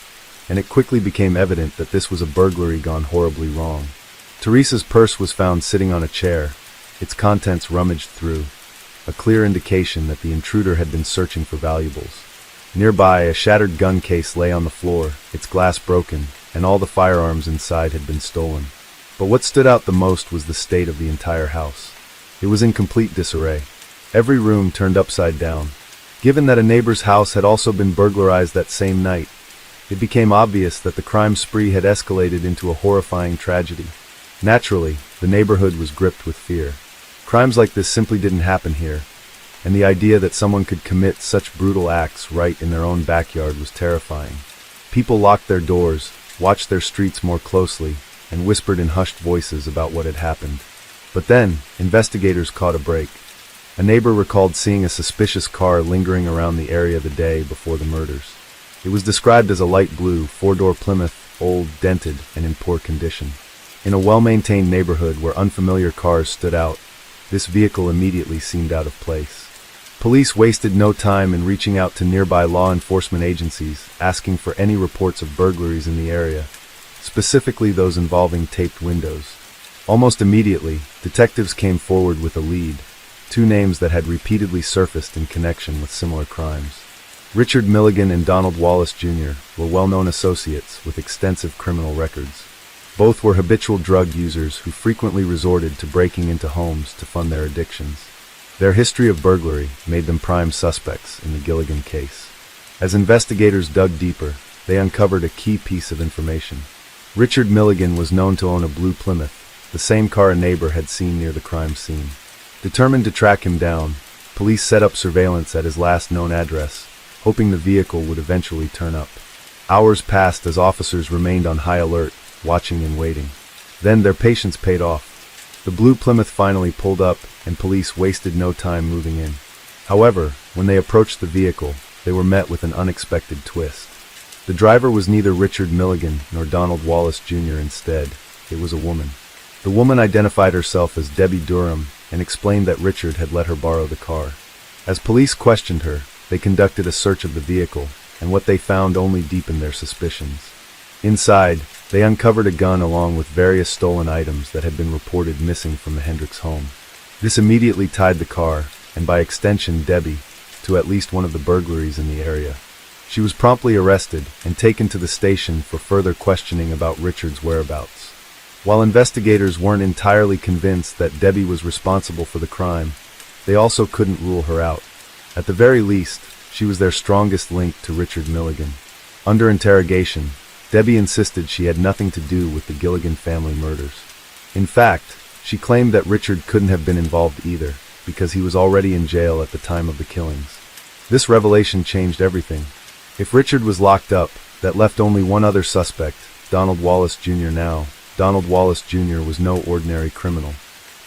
and it quickly became evident that this was a burglary gone horribly wrong. Teresa's purse was found sitting on a chair, its contents rummaged through, a clear indication that the intruder had been searching for valuables. Nearby, a shattered gun case lay on the floor, its glass broken, and all the firearms inside had been stolen. But what stood out the most was the state of the entire house. It was in complete disarray. Every room turned upside down. Given that a neighbor's house had also been burglarized that same night, it became obvious that the crime spree had escalated into a horrifying tragedy. Naturally, the neighborhood was gripped with fear. Crimes like this simply didn't happen here, and the idea that someone could commit such brutal acts right in their own backyard was terrifying. People locked their doors, watched their streets more closely, and whispered in hushed voices about what had happened. But then, investigators caught a break. A neighbor recalled seeing a suspicious car lingering around the area the day before the murders. It was described as a light blue, four-door Plymouth, old, dented, and in poor condition. In a well-maintained neighborhood where unfamiliar cars stood out, this vehicle immediately seemed out of place. Police wasted no time in reaching out to nearby law enforcement agencies, asking for any reports of burglaries in the area, specifically those involving taped windows. Almost immediately, detectives came forward with a lead, two names that had repeatedly surfaced in connection with similar crimes. Richard Milligan and Donald Wallace Jr. were well-known associates with extensive criminal records. Both were habitual drug users who frequently resorted to breaking into homes to fund their addictions. Their history of burglary made them prime suspects in the Gilligan case. As investigators dug deeper, they uncovered a key piece of information. Richard Milligan was known to own a blue Plymouth, the same car a neighbor had seen near the crime scene. Determined to track him down, police set up surveillance at his last known address, hoping the vehicle would eventually turn up. Hours passed as officers remained on high alert, watching and waiting. Then their patience paid off. The blue Plymouth finally pulled up, and police wasted no time moving in. However, when they approached the vehicle, they were met with an unexpected twist. The driver was neither Richard Milligan nor Donald Wallace Jr. Instead, it was a woman. The woman identified herself as Debbie Durham and explained that Richard had let her borrow the car. As police questioned her, they conducted a search of the vehicle, and what they found only deepened their suspicions. Inside, they uncovered a gun along with various stolen items that had been reported missing from the Hendricks home. This immediately tied the car, and by extension Debbie, to at least one of the burglaries in the area. She was promptly arrested and taken to the station for further questioning about Richard's whereabouts. While investigators weren't entirely convinced that Debbie was responsible for the crime, they also couldn't rule her out. At the very least, she was their strongest link to Richard Milligan. Under interrogation, Debbie insisted she had nothing to do with the Gilligan family murders. In fact, she claimed that Richard couldn't have been involved either, because he was already in jail at the time of the killings. This revelation changed everything. If Richard was locked up, that left only one other suspect, Donald Wallace Jr. Now, Donald Wallace Jr. was no ordinary criminal.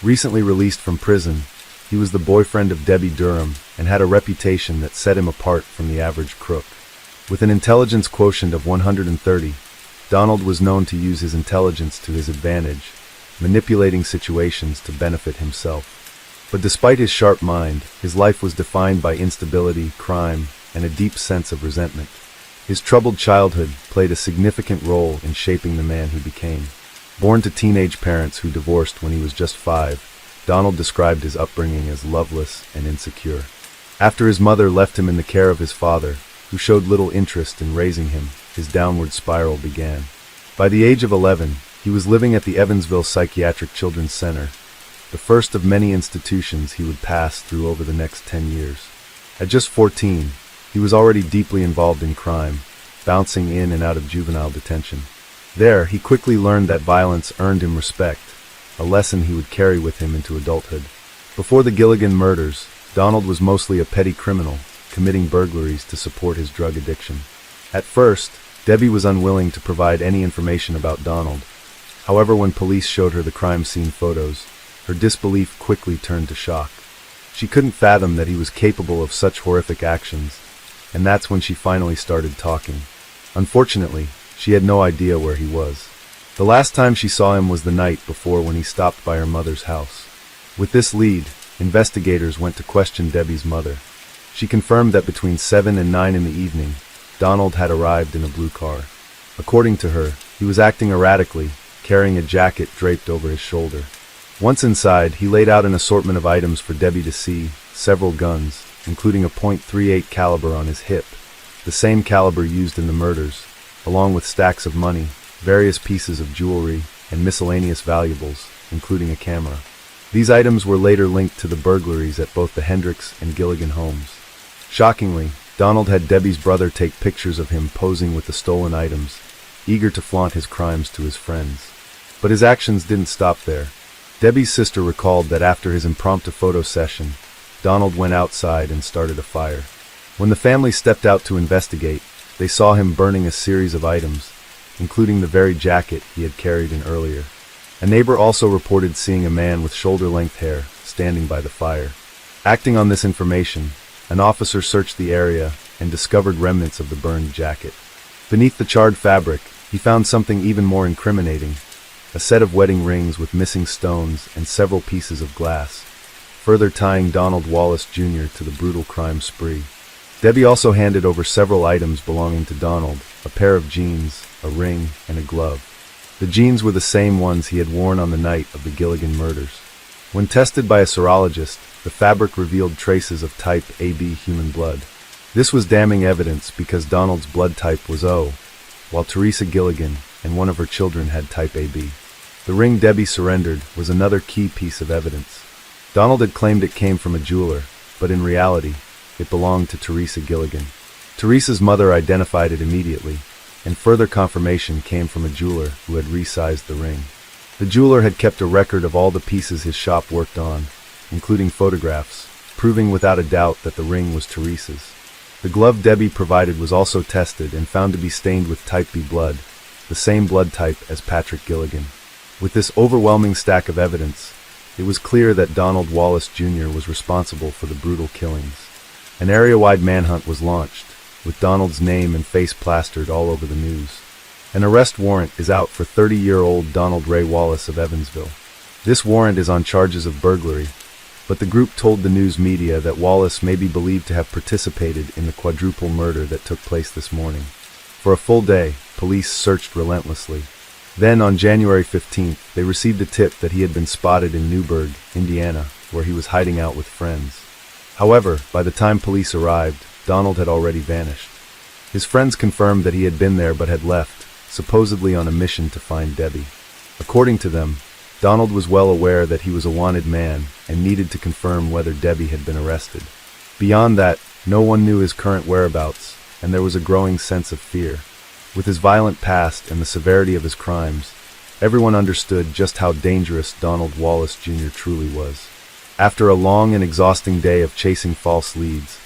Recently released from prison, he was the boyfriend of Debbie Durham and had a reputation that set him apart from the average crook. With an intelligence quotient of 130, Donald was known to use his intelligence to his advantage, manipulating situations to benefit himself. But despite his sharp mind, his life was defined by instability, crime, and a deep sense of resentment. His troubled childhood played a significant role in shaping the man he became. Born to teenage parents who divorced when he was just 5, Donald described his upbringing as loveless and insecure. After his mother left him in the care of his father, who showed little interest in raising him, his downward spiral began. By the age of 11, he was living at the Evansville Psychiatric Children's Center, the first of many institutions he would pass through over the next 10 years. At just 14, he was already deeply involved in crime, bouncing in and out of juvenile detention. There, he quickly learned that violence earned him respect, a lesson he would carry with him into adulthood. Before the Gilligan murders, Donald was mostly a petty criminal, committing burglaries to support his drug addiction. At first, Debbie was unwilling to provide any information about Donald. However, when police showed her the crime scene photos, her disbelief quickly turned to shock. She couldn't fathom that he was capable of such horrific actions, and that's when she finally started talking. Unfortunately, she had no idea where he was. The last time she saw him was the night before when he stopped by her mother's house. With this lead, investigators went to question Debbie's mother. She confirmed that between 7 and 9 in the evening, Donald had arrived in a blue car. According to her, he was acting erratically, carrying a jacket draped over his shoulder. Once inside, he laid out an assortment of items for Debbie to see, several guns, including a .38 caliber on his hip, the same caliber used in the murders, along with stacks of money, various pieces of jewelry, and miscellaneous valuables, including a camera. These items were later linked to the burglaries at both the Hendricks and Gilligan homes. Shockingly, Donald had Debbie's brother take pictures of him posing with the stolen items, eager to flaunt his crimes to his friends. But his actions didn't stop there. Debbie's sister recalled that after his impromptu photo session, Donald went outside and started a fire. When the family stepped out to investigate, they saw him burning a series of items, including the very jacket he had carried in earlier. A neighbor also reported seeing a man with shoulder-length hair standing by the fire. Acting on this information, an officer searched the area and discovered remnants of the burned jacket. Beneath the charred fabric, he found something even more incriminating, a set of wedding rings with missing stones and several pieces of glass, further tying Donald Wallace Jr. to the brutal crime spree. Debbie also handed over several items belonging to Donald, a pair of jeans, a ring, and a glove. The jeans were the same ones he had worn on the night of the Gilligan murders. When tested by a serologist, the fabric revealed traces of type AB human blood. This was damning evidence because Donald's blood type was O, while Teresa Gilligan and one of her children had type AB. The ring Debbie surrendered was another key piece of evidence. Donald had claimed it came from a jeweler, but in reality, it belonged to Teresa Gilligan. Teresa's mother identified it immediately, and further confirmation came from a jeweler who had resized the ring. The jeweler had kept a record of all the pieces his shop worked on, including photographs, proving without a doubt that the ring was Teresa's. The glove Debbie provided was also tested and found to be stained with type B blood, the same blood type as Patrick Gilligan. With this overwhelming stack of evidence, it was clear that Donald Wallace Jr. was responsible for the brutal killings. An area-wide manhunt was launched, with Donald's name and face plastered all over the news. An arrest warrant is out for 30-year-old Donald Ray Wallace of Evansville. This warrant is on charges of burglary, but the group told the news media that Wallace may be believed to have participated in the quadruple murder that took place this morning. For a full day, police searched relentlessly. Then, on January 15th, they received a tip that he had been spotted in Newburgh, Indiana, where he was hiding out with friends. However, by the time police arrived, Donald had already vanished. His friends confirmed that he had been there but had left, supposedly on a mission to find Debbie. According to them, Donald was well aware that he was a wanted man and needed to confirm whether Debbie had been arrested. Beyond that, no one knew his current whereabouts, and there was a growing sense of fear. With his violent past and the severity of his crimes, everyone understood just how dangerous Donald Wallace Jr. truly was. After a long and exhausting day of chasing false leads,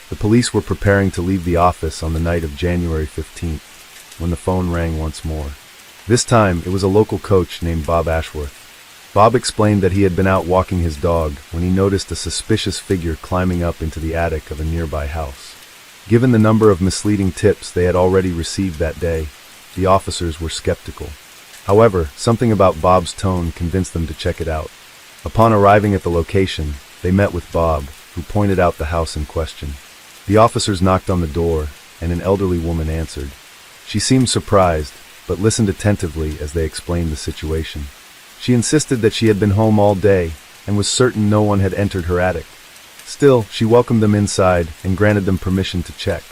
the police were preparing to leave the office on the night of January 15th, when the phone rang once more. This time, it was a local coach named Bob Ashworth. Bob explained that he had been out walking his dog when he noticed a suspicious figure climbing up into the attic of a nearby house. Given the number of misleading tips they had already received that day, the officers were skeptical. However, something about Bob's tone convinced them to check it out. Upon arriving at the location, they met with Bob, who pointed out the house in question. The officers knocked on the door, and an elderly woman answered. She seemed surprised, but listened attentively as they explained the situation. She insisted that she had been home all day, and was certain no one had entered her attic. Still, she welcomed them inside and granted them permission to check.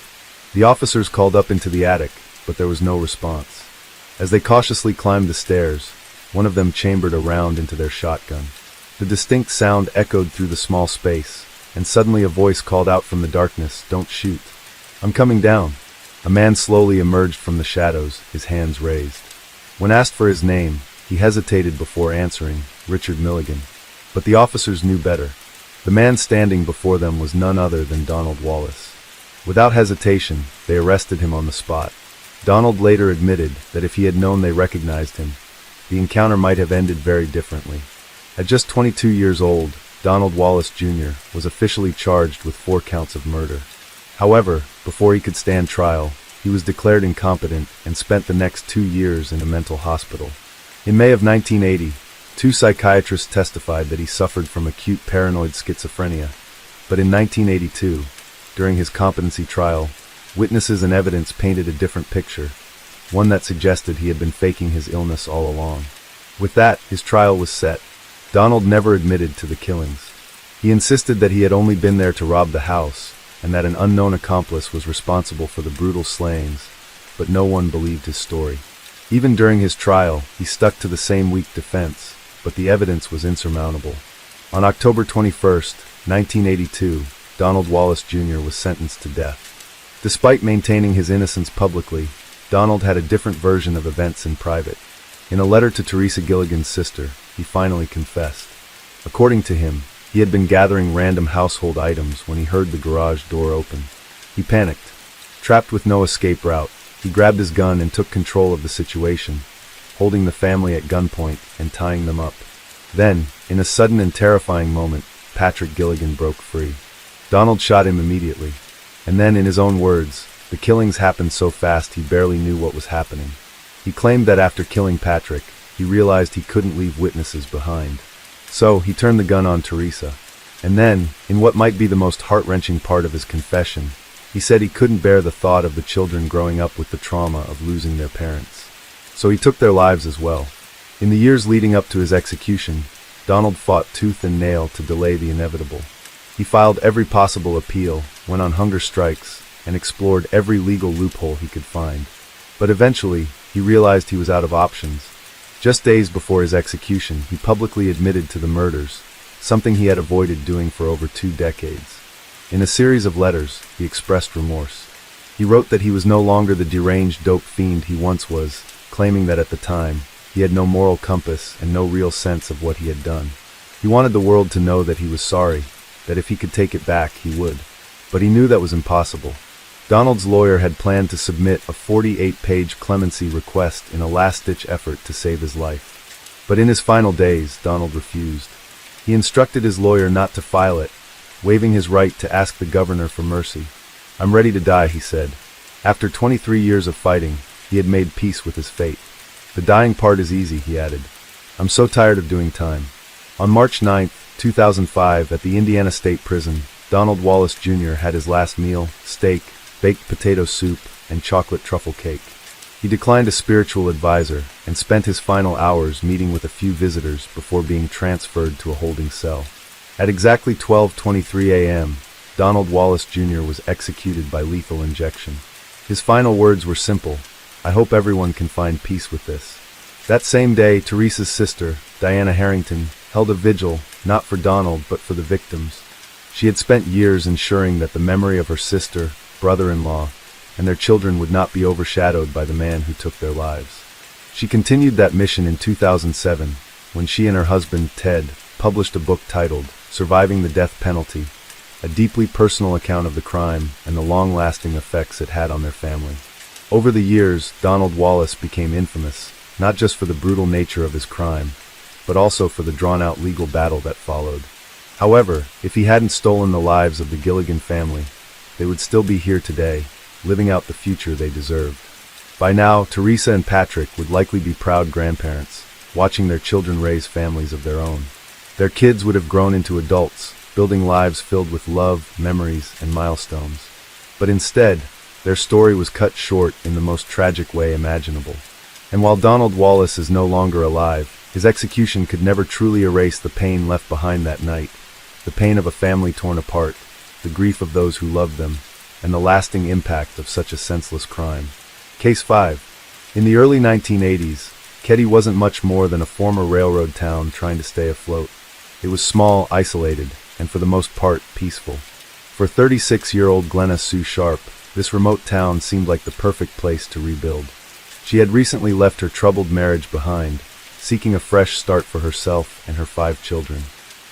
The officers called up into the attic, but there was no response. As they cautiously climbed the stairs, one of them chambered a round into their shotgun. The distinct sound echoed through the small space, and suddenly a voice called out from the darkness, "Don't shoot." "I'm coming down." A man slowly emerged from the shadows, his hands raised. When asked for his name, he hesitated before answering, "Richard Milligan." But the officers knew better. The man standing before them was none other than Donald Wallace. Without hesitation, they arrested him on the spot. Donald later admitted that if he had known they recognized him, the encounter might have ended very differently. At just 22 years old, Donald Wallace Jr. was officially charged with 4 counts of murder. However, before he could stand trial, he was declared incompetent and spent the next 2 years in a mental hospital. In May of 1980, 2 psychiatrists testified that he suffered from acute paranoid schizophrenia, but in 1982, during his competency trial, witnesses and evidence painted a different picture, one that suggested he had been faking his illness all along. With that, his trial was set. Donald never admitted to the killings. He insisted that he had only been there to rob the house, and that an unknown accomplice was responsible for the brutal slayings, but no one believed his story. Even during his trial, he stuck to the same weak defense, but the evidence was insurmountable. On October 21, 1982, Donald Wallace Jr. was sentenced to death. Despite maintaining his innocence publicly, Donald had a different version of events in private. In a letter to Teresa Gilligan's sister, he finally confessed. According to him, he had been gathering random household items when he heard the garage door open. He panicked. Trapped with no escape route, he grabbed his gun and took control of the situation, holding the family at gunpoint and tying them up. Then, in a sudden and terrifying moment, Patrick Gilligan broke free. Donald shot him immediately, and then, in his own words, the killings happened so fast he barely knew what was happening. He claimed that after killing Patrick, he realized he couldn't leave witnesses behind. So, he turned the gun on Teresa. And then, in what might be the most heart-wrenching part of his confession, he said he couldn't bear the thought of the children growing up with the trauma of losing their parents. So he took their lives as well. In the years leading up to his execution, Donald fought tooth and nail to delay the inevitable. He filed every possible appeal, went on hunger strikes, and explored every legal loophole he could find. But eventually, he realized he was out of options. Just days before his execution, he publicly admitted to the murders, something he had avoided doing for over 2 decades. In a series of letters, he expressed remorse. He wrote that he was no longer the deranged dope fiend he once was, claiming that at the time, he had no moral compass and no real sense of what he had done. He wanted the world to know that he was sorry, that if he could take it back, he would. But he knew that was impossible. Donald's lawyer had planned to submit a 48-page clemency request in a last-ditch effort to save his life. But in his final days, Donald refused. He instructed his lawyer not to file it, waiving his right to ask the governor for mercy. "I'm ready to die," he said. After 23 years of fighting, he had made peace with his fate. "The dying part is easy," he added. "I'm so tired of doing time." On March 9, 2005, at the Indiana State Prison, Donald Wallace Jr. had his last meal: steak, baked potato soup, and chocolate truffle cake. He declined a spiritual advisor and spent his final hours meeting with a few visitors before being transferred to a holding cell. At exactly 12:23 a.m., Donald Wallace Jr. was executed by lethal injection. His final words were simple: "I hope everyone can find peace with this." That same day, Teresa's sister, Diana Harrington, held a vigil, not for Donald, but for the victims. She had spent years ensuring that the memory of her sister, brother-in-law, and their children would not be overshadowed by the man who took their lives. She continued that mission in 2007, when she and her husband, Ted, published a book titled Surviving the Death Penalty, a deeply personal account of the crime and the long-lasting effects it had on their family. Over the years, Donald Wallace became infamous, not just for the brutal nature of his crime, but also for the drawn-out legal battle that followed. However, if he hadn't stolen the lives of the Gilligan family, they would still be here today, living out the future they deserved. By now, Teresa and Patrick would likely be proud grandparents, watching their children raise families of their own. Their kids would have grown into adults, building lives filled with love, memories, and milestones. But instead, their story was cut short in the most tragic way imaginable. And while Donald Wallace is no longer alive, his execution could never truly erase the pain left behind that night, the pain of a family torn apart, the grief of those who loved them, and the lasting impact of such a senseless crime. Case 5. In the early 1980s, Keddie wasn't much more than a former railroad town trying to stay afloat. It was small, isolated, and for the most part, peaceful. For 36-year-old Glenna Sue Sharp, this remote town seemed like the perfect place to rebuild. She had recently left her troubled marriage behind, seeking a fresh start for herself and her 5 children.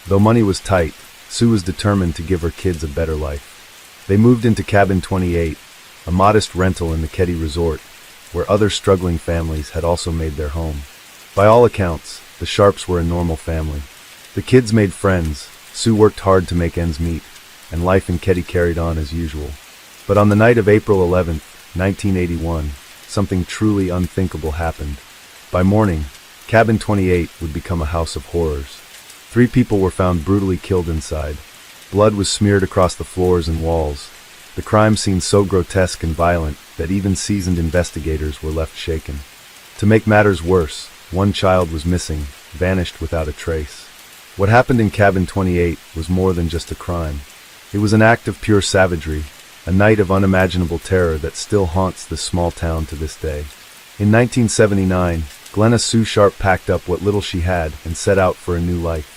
Though money was tight, Sue was determined to give her kids a better life. They moved into Cabin 28, a modest rental in the Keddie Resort, where other struggling families had also made their home. By all accounts, the Sharps were a normal family. The kids made friends, Sue worked hard to make ends meet, and life in Keddie carried on as usual. But on the night of April 11, 1981, something truly unthinkable happened. By morning, Cabin 28 would become a house of horrors. 3 people were found brutally killed inside. Blood was smeared across the floors and walls. The crime scene so grotesque and violent that even seasoned investigators were left shaken. To make matters worse, 1 child was missing, vanished without a trace. What happened in Cabin 28 was more than just a crime. It was an act of pure savagery, a night of unimaginable terror that still haunts this small town to this day. In 1979, Glenna Sue Sharp packed up what little she had and set out for a new life.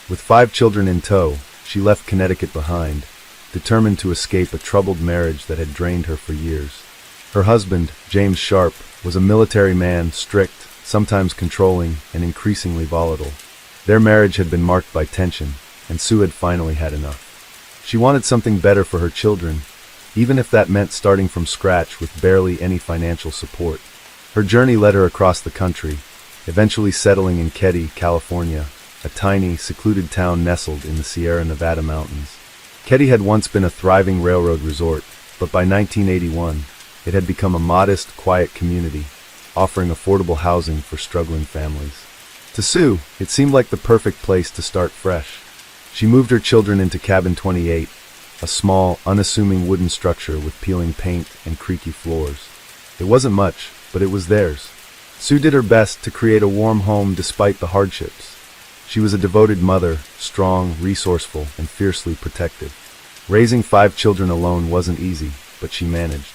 With 5 children in tow, she left Connecticut behind, determined to escape a troubled marriage that had drained her for years. Her husband, James Sharp, was a military man, strict, sometimes controlling, and increasingly volatile. Their marriage had been marked by tension, and Sue had finally had enough. She wanted something better for her children, even if that meant starting from scratch with barely any financial support. Her journey led her across the country, eventually settling in Keddie, California, a tiny, secluded town nestled in the Sierra Nevada mountains. Keddie had once been a thriving railroad resort, but by 1981, it had become a modest, quiet community, offering affordable housing for struggling families. To Sue, it seemed like the perfect place to start fresh. She moved her children into Cabin 28, a small, unassuming wooden structure with peeling paint and creaky floors. It wasn't much, but it was theirs. Sue did her best to create a warm home despite the hardships. She was a devoted mother, strong, resourceful, and fiercely protective. Raising 5 children alone wasn't easy, but she managed.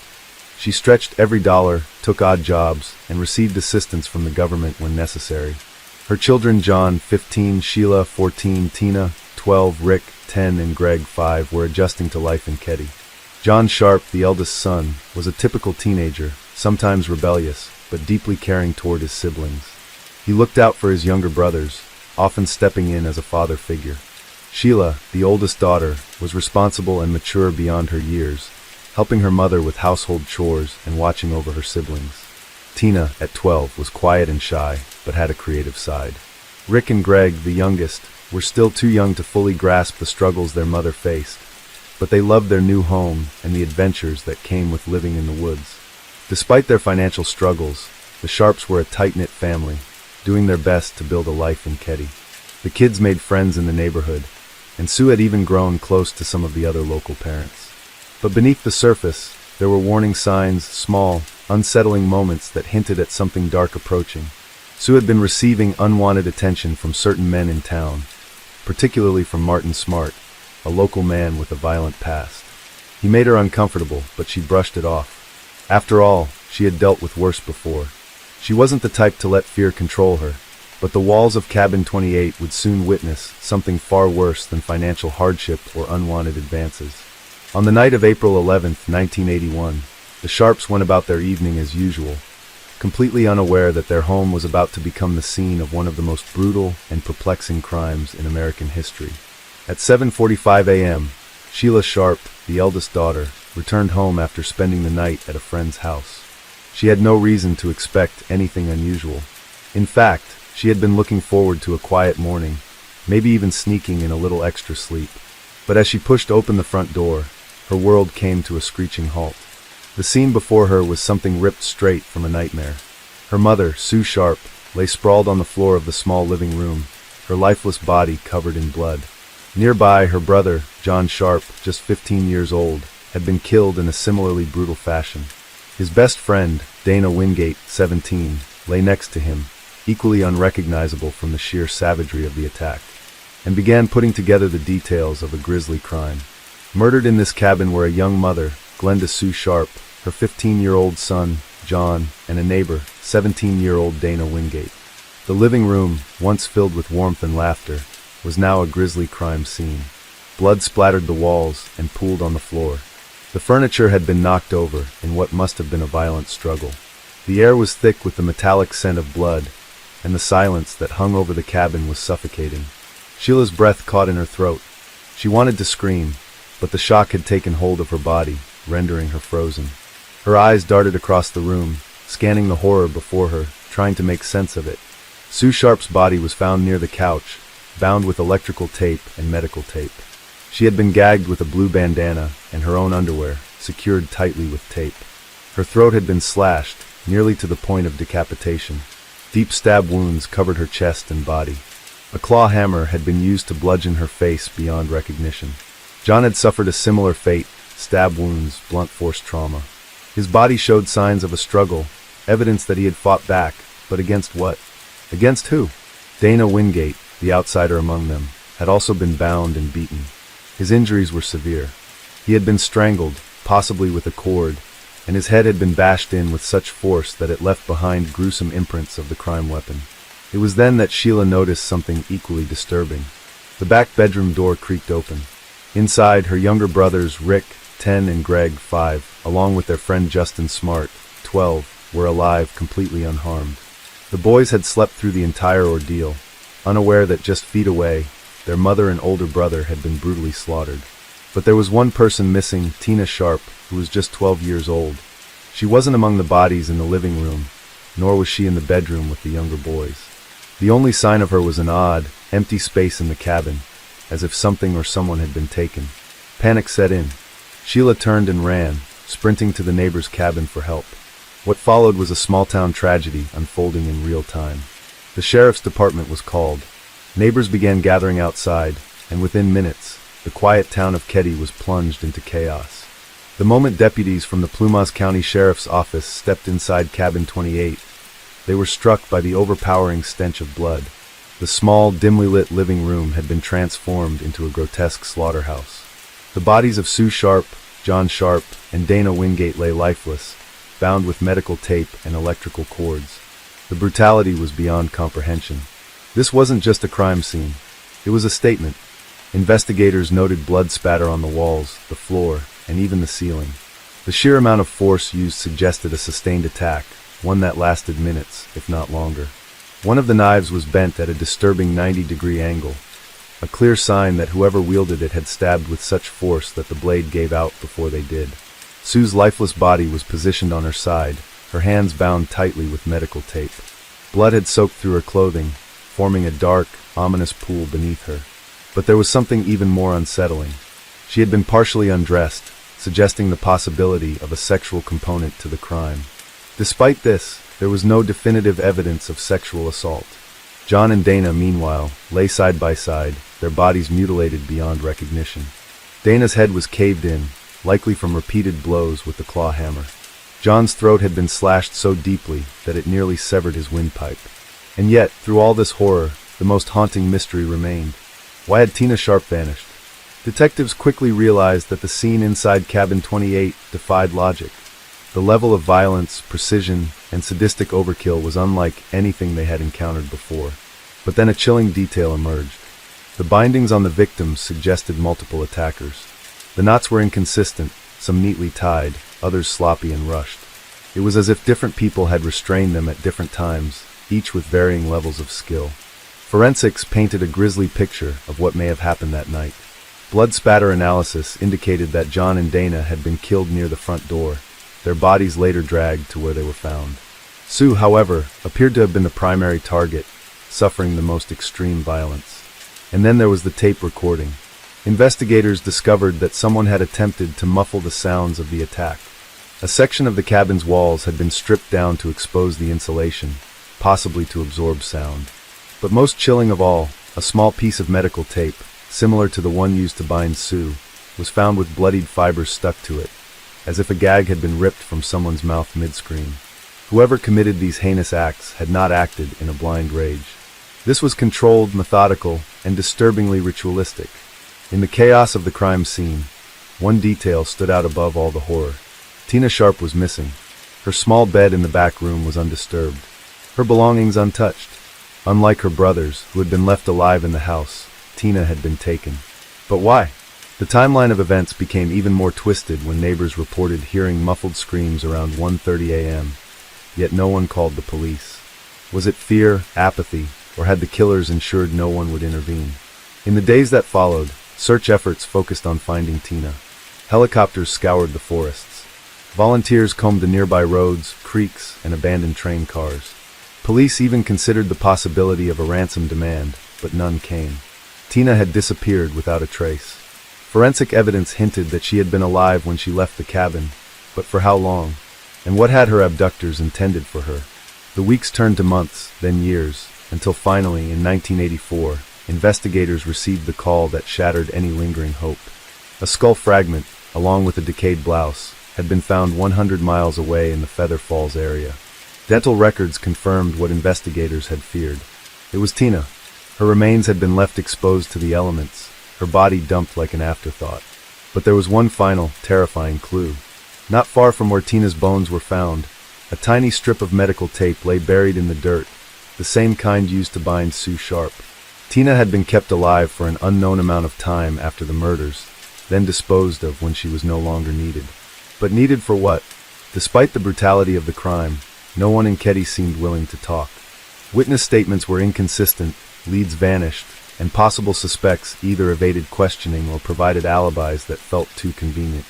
She stretched every dollar, took odd jobs, and received assistance from the government when necessary. Her children, John, 15, Sheila, 14, Tina, 12, Rick, 10, and Greg, 5, were adjusting to life in Keddie. John Sharp, the eldest son, was a typical teenager, sometimes rebellious, but deeply caring toward his siblings. He looked out for his younger brothers, often stepping in as a father figure. Sheila, the oldest daughter, was responsible and mature beyond her years, helping her mother with household chores and watching over her siblings. Tina, at 12, was quiet and shy, but had a creative side. Rick and Greg, the youngest, were still too young to fully grasp the struggles their mother faced, but they loved their new home and the adventures that came with living in the woods. Despite their financial struggles, the Sharps were a tight-knit family, doing their best to build a life in Keddie. The kids made friends in the neighborhood, and Sue had even grown close to some of the other local parents. But beneath the surface, there were warning signs, small, unsettling moments that hinted at something dark approaching. Sue had been receiving unwanted attention from certain men in town, particularly from Martin Smart, a local man with a violent past. He made her uncomfortable, but she brushed it off. After all, she had dealt with worse before. She wasn't the type to let fear control her, but the walls of Cabin 28 would soon witness something far worse than financial hardship or unwanted advances. On the night of April 11, 1981, the Sharps went about their evening as usual, completely unaware that their home was about to become the scene of one of the most brutal and perplexing crimes in American history. At 7:45 a.m., Sheila Sharp, the eldest daughter, returned home after spending the night at a friend's house. She had no reason to expect anything unusual. In fact, she had been looking forward to a quiet morning, maybe even sneaking in a little extra sleep. But as she pushed open the front door, her world came to a screeching halt. The scene before her was something ripped straight from a nightmare. Her mother, Sue Sharp, lay sprawled on the floor of the small living room, her lifeless body covered in blood. Nearby, her brother, John Sharp, just 15 years old, had been killed in a similarly brutal fashion. His best friend, Dana Wingate, 17, lay next to him, equally unrecognizable from the sheer savagery of the attack, and began putting together the details of a grisly crime. Murdered in this cabin were a young mother, Glenda Sue Sharp, her 15-year-old son, John, and a neighbor, 17-year-old Dana Wingate. The living room, once filled with warmth and laughter, was now a grisly crime scene. Blood splattered the walls and pooled on the floor. The furniture had been knocked over in what must have been a violent struggle. The air was thick with the metallic scent of blood, and the silence that hung over the cabin was suffocating. Sheila's breath caught in her throat. She wanted to scream, but the shock had taken hold of her body, rendering her frozen. Her eyes darted across the room, scanning the horror before her, trying to make sense of it. Sue Sharp's body was found near the couch, bound with electrical tape and medical tape. She had been gagged with a blue bandana and her own underwear, secured tightly with tape. Her throat had been slashed, nearly to the point of decapitation. Deep stab wounds covered her chest and body. A claw hammer had been used to bludgeon her face beyond recognition. John had suffered a similar fate, stab wounds, blunt force trauma. His body showed signs of a struggle, evidence that he had fought back, but against what? Against who? Dana Wingate, the outsider among them, had also been bound and beaten. His injuries were severe. He had been strangled, possibly with a cord, and his head had been bashed in with such force that it left behind gruesome imprints of the crime weapon. It was then that Sheila noticed something equally disturbing. The back bedroom door creaked open. Inside, her younger brothers Rick, 10, and Greg, 5, along with their friend Justin Smart, 12, were alive, completely unharmed. The boys had slept through the entire ordeal, unaware that just feet away, their mother and older brother had been brutally slaughtered. But there was one person missing, Tina Sharp, who was just 12 years old. She wasn't among the bodies in the living room, nor was she in the bedroom with the younger boys. The only sign of her was an odd, empty space in the cabin, as if something or someone had been taken. Panic set in. Sheila turned and ran, sprinting to the neighbor's cabin for help. What followed was a small-town tragedy unfolding in real time. The sheriff's department was called. Neighbors began gathering outside, and within minutes, the quiet town of Keddie was plunged into chaos. The moment deputies from the Plumas County Sheriff's Office stepped inside Cabin 28, they were struck by the overpowering stench of blood. The small, dimly lit living room had been transformed into a grotesque slaughterhouse. The bodies of Sue Sharp, John Sharp, and Dana Wingate lay lifeless, bound with medical tape and electrical cords. The brutality was beyond comprehension. This wasn't just a crime scene. It was a statement. Investigators noted blood spatter on the walls, the floor, and even the ceiling. The sheer amount of force used suggested a sustained attack, one that lasted minutes, if not longer. One of the knives was bent at a disturbing 90-degree angle, a clear sign that whoever wielded it had stabbed with such force that the blade gave out before they did. Sue's lifeless body was positioned on her side, her hands bound tightly with medical tape. Blood had soaked through her clothing, forming a dark, ominous pool beneath her. But there was something even more unsettling. She had been partially undressed, suggesting the possibility of a sexual component to the crime. Despite this, there was no definitive evidence of sexual assault. John and Dana, meanwhile, lay side by side, their bodies mutilated beyond recognition. Dana's head was caved in, likely from repeated blows with the claw hammer. John's throat had been slashed so deeply that it nearly severed his windpipe. And yet, through all this horror, the most haunting mystery remained. Why had Tina Sharp vanished? Detectives quickly realized that the scene inside Cabin 28 defied logic. The level of violence, precision, and sadistic overkill was unlike anything they had encountered before. But then a chilling detail emerged. The bindings on the victims suggested multiple attackers. The knots were inconsistent, some neatly tied, others sloppy and rushed. It was as if different people had restrained them at different times, each with varying levels of skill. Forensics painted a grisly picture of what may have happened that night. Blood spatter analysis indicated that John and Dana had been killed near the front door, their bodies later dragged to where they were found. Sue, however, appeared to have been the primary target, suffering the most extreme violence. And then there was the tape recording. Investigators discovered that someone had attempted to muffle the sounds of the attack. A section of the cabin's walls had been stripped down to expose the insulation, possibly to absorb sound. But most chilling of all, a small piece of medical tape, similar to the one used to bind Sue, was found with bloodied fibers stuck to it, as if a gag had been ripped from someone's mouth mid-scream. Whoever committed these heinous acts had not acted in a blind rage. This was controlled, methodical, and disturbingly ritualistic. In the chaos of the crime scene, one detail stood out above all the horror. Tina Sharp was missing. Her small bed in the back room was undisturbed, her belongings untouched. Unlike her brothers, who had been left alive in the house, Tina had been taken. But why? The timeline of events became even more twisted when neighbors reported hearing muffled screams around 1:30 a.m., yet no one called the police. Was it fear, apathy, or had the killers ensured no one would intervene? In the days that followed, search efforts focused on finding Tina. Helicopters scoured the forests. Volunteers combed the nearby roads, creeks, and abandoned train cars. Police even considered the possibility of a ransom demand, but none came. Tina had disappeared without a trace. Forensic evidence hinted that she had been alive when she left the cabin, but for how long? And what had her abductors intended for her? The weeks turned to months, then years, until finally, in 1984, investigators received the call that shattered any lingering hope. A skull fragment, along with a decayed blouse, had been found 100 miles away in the Feather Falls area. Dental records confirmed what investigators had feared. It was Tina. Her remains had been left exposed to the elements, her body dumped like an afterthought. But there was one final, terrifying clue. Not far from where Tina's bones were found, a tiny strip of medical tape lay buried in the dirt, the same kind used to bind Sue Sharp. Tina had been kept alive for an unknown amount of time after the murders, then disposed of when she was no longer needed. But needed for what? Despite the brutality of the crime, no one in Keddie seemed willing to talk. Witness statements were inconsistent, leads vanished, and possible suspects either evaded questioning or provided alibis that felt too convenient.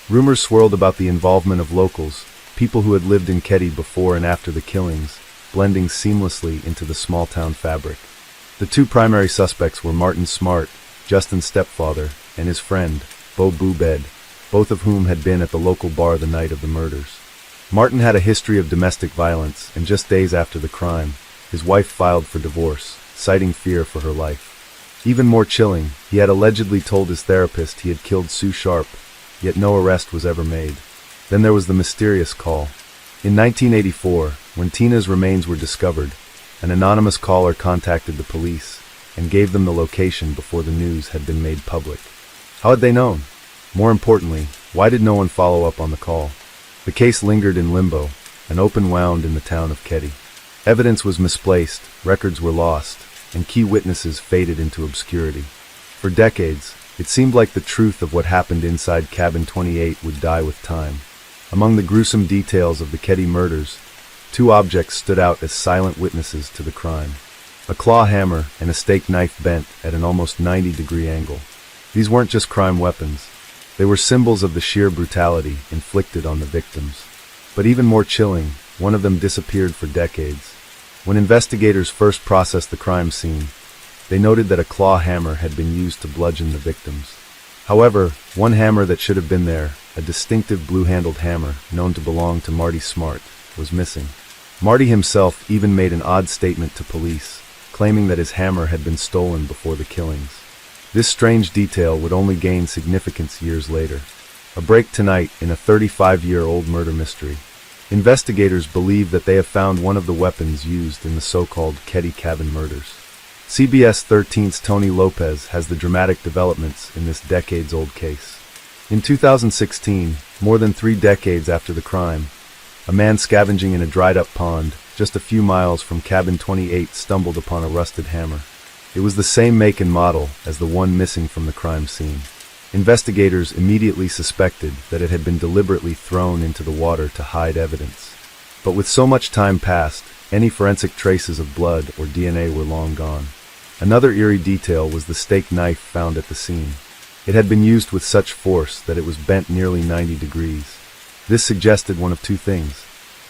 Rumors swirled about the involvement of locals, people who had lived in Keddie before and after the killings, blending seamlessly into the small-town fabric. The two primary suspects were Martin Smart, Justin's stepfather, and his friend, Bo Boobed, both of whom had been at the local bar the night of the murders. Martin had a history of domestic violence, and just days after the crime, his wife filed for divorce, citing fear for her life. Even more chilling, he had allegedly told his therapist he had killed Sue Sharp, yet no arrest was ever made. Then there was the mysterious call. In 1984, when Tina's remains were discovered, an anonymous caller contacted the police and gave them the location before the news had been made public. How had they known? More importantly, why did no one follow up on the call? The case lingered in limbo, an open wound in the town of Keddie. Evidence was misplaced, records were lost, and key witnesses faded into obscurity. For decades, it seemed like the truth of what happened inside Cabin 28 would die with time. Among the gruesome details of the Keddie murders, two objects stood out as silent witnesses to the crime. A claw hammer and a steak knife bent at an almost 90-degree angle. These weren't just crime weapons. They were symbols of the sheer brutality inflicted on the victims. But even more chilling, one of them disappeared for decades. When investigators first processed the crime scene, they noted that a claw hammer had been used to bludgeon the victims. However, one hammer that should have been there, a distinctive blue-handled hammer known to belong to Marty Smart, was missing. Marty himself even made an odd statement to police, claiming that his hammer had been stolen before the killings. This strange detail would only gain significance years later. A break tonight in a 35-year-old murder mystery. Investigators believe that they have found one of the weapons used in the so-called Ketty Cabin murders. CBS 13's Tony Lopez has the dramatic developments in this decades-old case. In 2016, more than 3 decades after the crime, a man scavenging in a dried-up pond just a few miles from Cabin 28 stumbled upon a rusted hammer. It was the same make and model as the one missing from the crime scene. Investigators immediately suspected that it had been deliberately thrown into the water to hide evidence. But with so much time passed, any forensic traces of blood or DNA were long gone. Another eerie detail was the steak knife found at the scene. It had been used with such force that it was bent nearly 90 degrees. This suggested one of two things.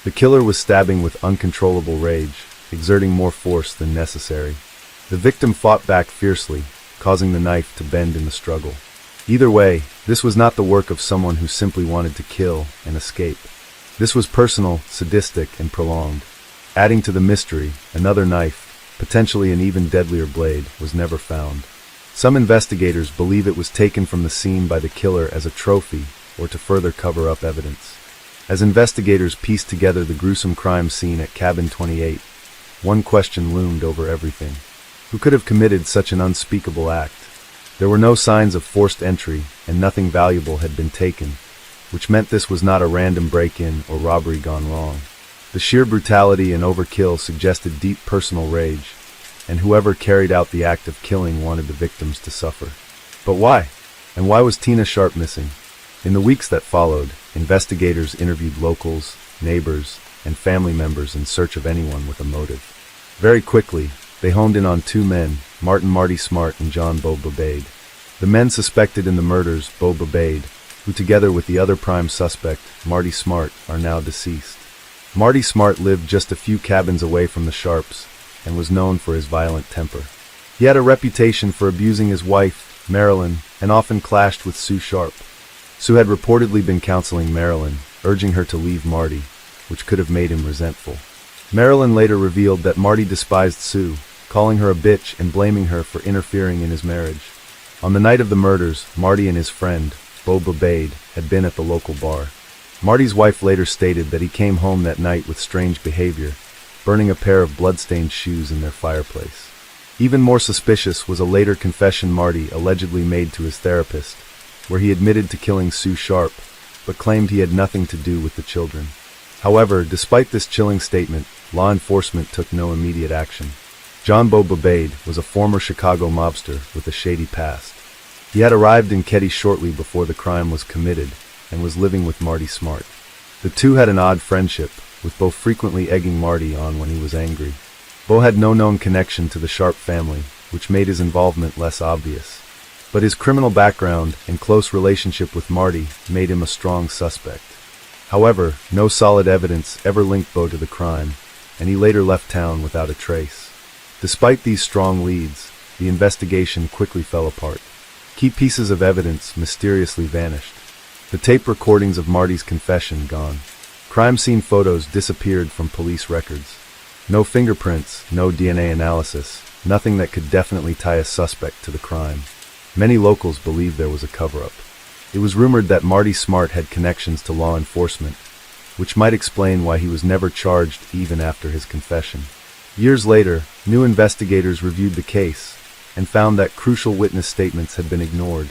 The killer was stabbing with uncontrollable rage, exerting more force than necessary. The victim fought back fiercely, causing the knife to bend in the struggle. Either way, this was not the work of someone who simply wanted to kill and escape. This was personal, sadistic, and prolonged. Adding to the mystery, another knife, potentially an even deadlier blade, was never found. Some investigators believe it was taken from the scene by the killer as a trophy or to further cover up evidence. As investigators pieced together the gruesome crime scene at Cabin 28, one question loomed over everything. Who could have committed such an unspeakable act? There were no signs of forced entry, and nothing valuable had been taken, which meant this was not a random break-in or robbery gone wrong. The sheer brutality and overkill suggested deep personal rage, and whoever carried out the act of killing wanted the victims to suffer. But why? And why was Tina Sharp missing? In the weeks that followed, investigators interviewed locals, neighbors, and family members in search of anyone with a motive. Very quickly, they honed in on 2 men, Marty Smart and John Bo Babade. The men suspected in the murders, Bo Babade, who together with the other prime suspect, Marty Smart, are now deceased. Marty Smart lived just a few cabins away from the Sharps and was known for his violent temper. He had a reputation for abusing his wife, Marilyn, and often clashed with Sue Sharp. Sue had reportedly been counseling Marilyn, urging her to leave Marty, which could have made him resentful. Marilyn later revealed that Marty despised Sue, calling her a bitch and blaming her for interfering in his marriage. On the night of the murders, Marty and his friend, Bo Babade, had been at the local bar. Marty's wife later stated that he came home that night with strange behavior, burning a pair of blood-stained shoes in their fireplace. Even more suspicious was a later confession Marty allegedly made to his therapist, where he admitted to killing Sue Sharp, but claimed he had nothing to do with the children. However, despite this chilling statement, law enforcement took no immediate action. John Bo Babade was a former Chicago mobster with a shady past. He had arrived in Ketty shortly before the crime was committed and was living with Marty Smart. The two had an odd friendship, with Bo frequently egging Marty on when he was angry. Bo had no known connection to the Sharp family, which made his involvement less obvious. But his criminal background and close relationship with Marty made him a strong suspect. However, no solid evidence ever linked Bo to the crime, and he later left town without a trace. Despite these strong leads, the investigation quickly fell apart. Key pieces of evidence mysteriously vanished. The tape recordings of Marty's confession gone. Crime scene photos disappeared from police records. No fingerprints, no DNA analysis, nothing that could definitely tie a suspect to the crime. Many locals believed there was a cover-up. It was rumored that Marty Smart had connections to law enforcement, which might explain why he was never charged even after his confession. Years later, new investigators reviewed the case and found that crucial witness statements had been ignored.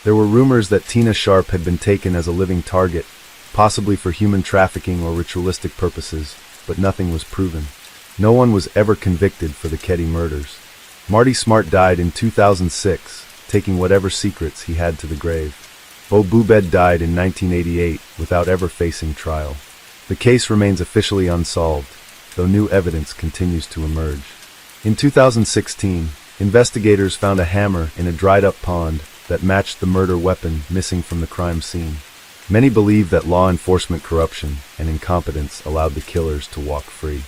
There were rumors that Tina Sharp had been taken as a living target, possibly for human trafficking or ritualistic purposes, but nothing was proven. No one was ever convicted for the Ketty murders. Marty Smart died in 2006, taking whatever secrets he had to the grave. Bo Babade died in 1988 without ever facing trial. The case remains officially unsolved, though new evidence continues to emerge. In 2016, investigators found a hammer in a dried-up pond that matched the murder weapon missing from the crime scene. Many believe that law enforcement corruption and incompetence allowed the killers to walk free.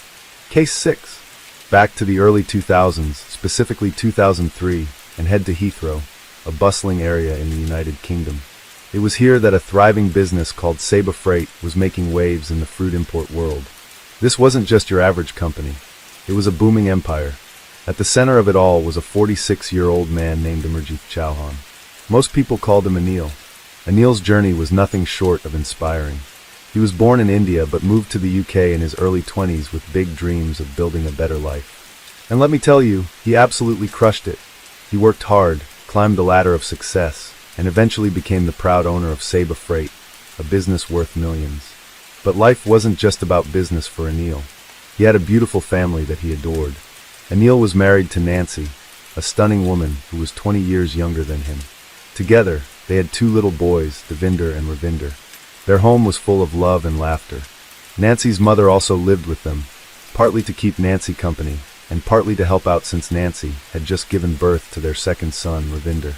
Case 6. Back to the early 2000s, specifically 2003, and head to Heathrow, a bustling area in the United Kingdom. It was here that a thriving business called Saba Freight was making waves in the fruit import world. This wasn't just your average company. It was a booming empire. At the center of it all was a 46-year-old man named Amarjit Chauhan. Most people called him Anil. Anil's journey was nothing short of inspiring. He was born in India but moved to the UK in his early 20s with big dreams of building a better life. And let me tell you, he absolutely crushed it. He worked hard, climbed the ladder of success, and eventually became the proud owner of Saba Freight, a business worth millions. But life wasn't just about business for Anil. He had a beautiful family that he adored. Anil was married to Nancy, a stunning woman who was 20 years younger than him. Together, they had 2 little boys, Devinder and Ravinder. Their home was full of love and laughter. Nancy's mother also lived with them, partly to keep Nancy company, and partly to help out since Nancy had just given birth to their second son, Ravinder.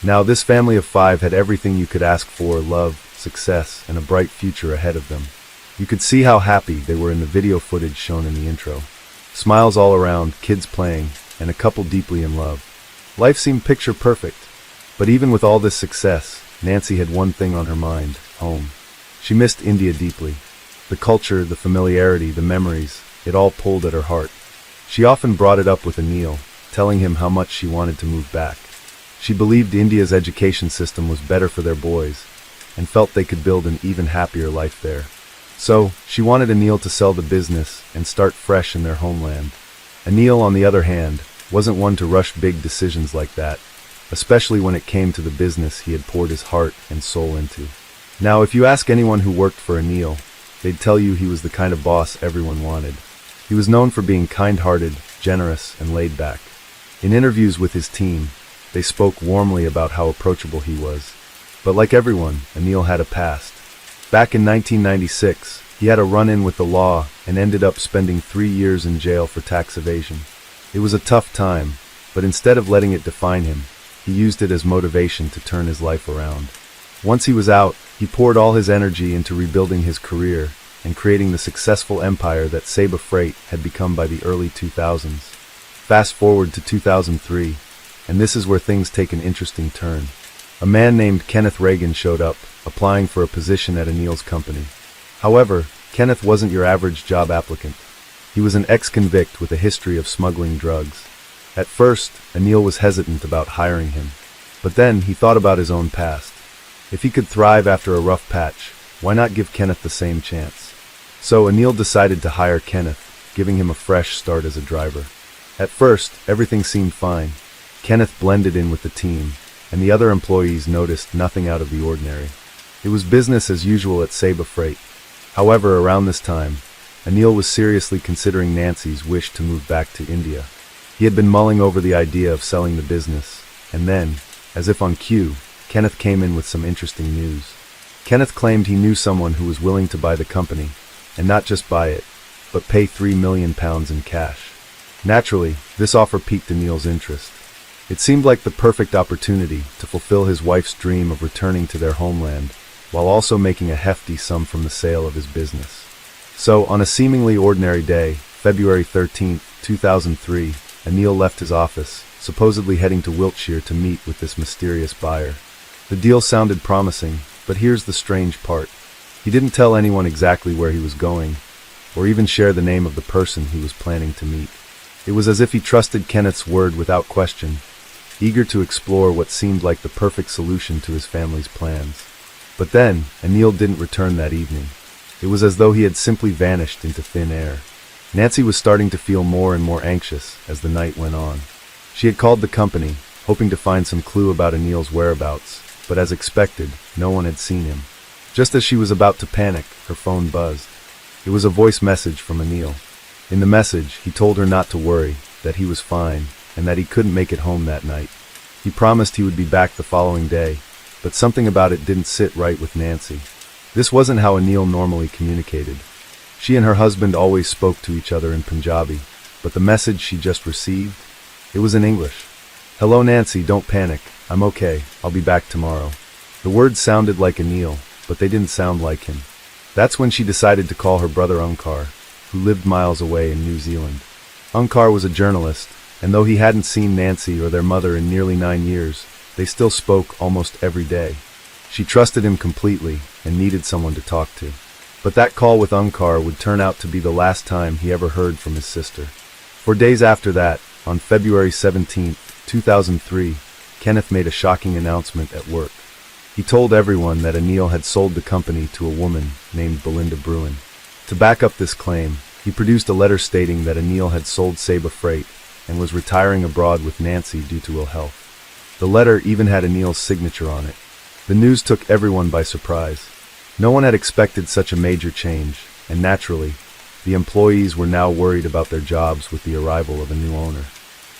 Now, this family of 5 had everything you could ask for: love, success, and a bright future ahead of them. You could see how happy they were in the video footage shown in the intro. Smiles all around, kids playing, and a couple deeply in love. Life seemed picture perfect. But even with all this success, Nancy had one thing on her mind: home. She missed India deeply. The culture, the familiarity, the memories, it all pulled at her heart. She often brought it up with Anil, telling him how much she wanted to move back. She believed India's education system was better for their boys, and felt they could build an even happier life there. So, she wanted Anil to sell the business and start fresh in their homeland. Anil, on the other hand, wasn't one to rush big decisions like that, especially when it came to the business he had poured his heart and soul into. Now, if you ask anyone who worked for Anil, they'd tell you he was the kind of boss everyone wanted. He was known for being kind-hearted, generous, and laid back. In interviews with his team, they spoke warmly about how approachable he was. But like everyone, Anil had a past. Back in 1996, he had a run-in with the law and ended up spending 3 years in jail for tax evasion. It was a tough time, but instead of letting it define him, he used it as motivation to turn his life around. Once he was out, he poured all his energy into rebuilding his career and creating the successful empire that Saba Freight had become by the early 2000s. Fast forward to 2003, and this is where things take an interesting turn. A man named Kenneth Reagan showed up, applying for a position at Anil's company. However, Kenneth wasn't your average job applicant. He was an ex-convict with a history of smuggling drugs. At first, Anil was hesitant about hiring him, but then he thought about his own past. If he could thrive after a rough patch, why not give Kenneth the same chance? So Anil decided to hire Kenneth, giving him a fresh start as a driver. At first, everything seemed fine. Kenneth blended in with the team, and the other employees noticed nothing out of the ordinary. It was business as usual at Saba Freight. However, around this time, Anil was seriously considering Nancy's wish to move back to India. He had been mulling over the idea of selling the business, and then, as if on cue, Kenneth came in with some interesting news. Kenneth claimed he knew someone who was willing to buy the company, and not just buy it, but pay £3 million in cash. Naturally, this offer piqued Anil's interest. It seemed like the perfect opportunity to fulfill his wife's dream of returning to their homeland, while also making a hefty sum from the sale of his business. So, on a seemingly ordinary day, February 13, 2003, Anil left his office, supposedly heading to Wiltshire to meet with this mysterious buyer. The deal sounded promising, but here's the strange part. He didn't tell anyone exactly where he was going, or even share the name of the person he was planning to meet. It was as if he trusted Kenneth's word without question, eager to explore what seemed like the perfect solution to his family's plans. But then, Anil didn't return that evening. It was as though he had simply vanished into thin air. Nancy was starting to feel more and more anxious as the night went on. She had called the company, hoping to find some clue about Anil's whereabouts, but as expected, no one had seen him. Just as she was about to panic, her phone buzzed. It was a voice message from Anil. In the message, he told her not to worry, that he was fine, and that he couldn't make it home that night. He promised he would be back the following day, but something about it didn't sit right with Nancy. This wasn't how Anil normally communicated. She and her husband always spoke to each other in Punjabi, but the message she just received, it was in English. "Hello Nancy, don't panic. I'm okay, I'll be back tomorrow. The words sounded like Anil, but they didn't sound like him. That's when she decided to call her brother Unkar, who lived miles away in New Zealand. Unkar was a journalist, and though he hadn't seen Nancy or their mother in nearly 9 years, they still spoke almost every day. She trusted him completely and needed someone to talk to. But that call with Unkar would turn out to be the last time he ever heard from his sister. For days after that, on February 17, 2003, Kenneth made a shocking announcement at work. He told everyone that Anil had sold the company to a woman named Belinda Bruin. To back up this claim, he produced a letter stating that Anil had sold Saba Freight and was retiring abroad with Nancy due to ill health. The letter even had Anil's signature on it. The news took everyone by surprise. No one had expected such a major change, and naturally, the employees were now worried about their jobs with the arrival of a new owner.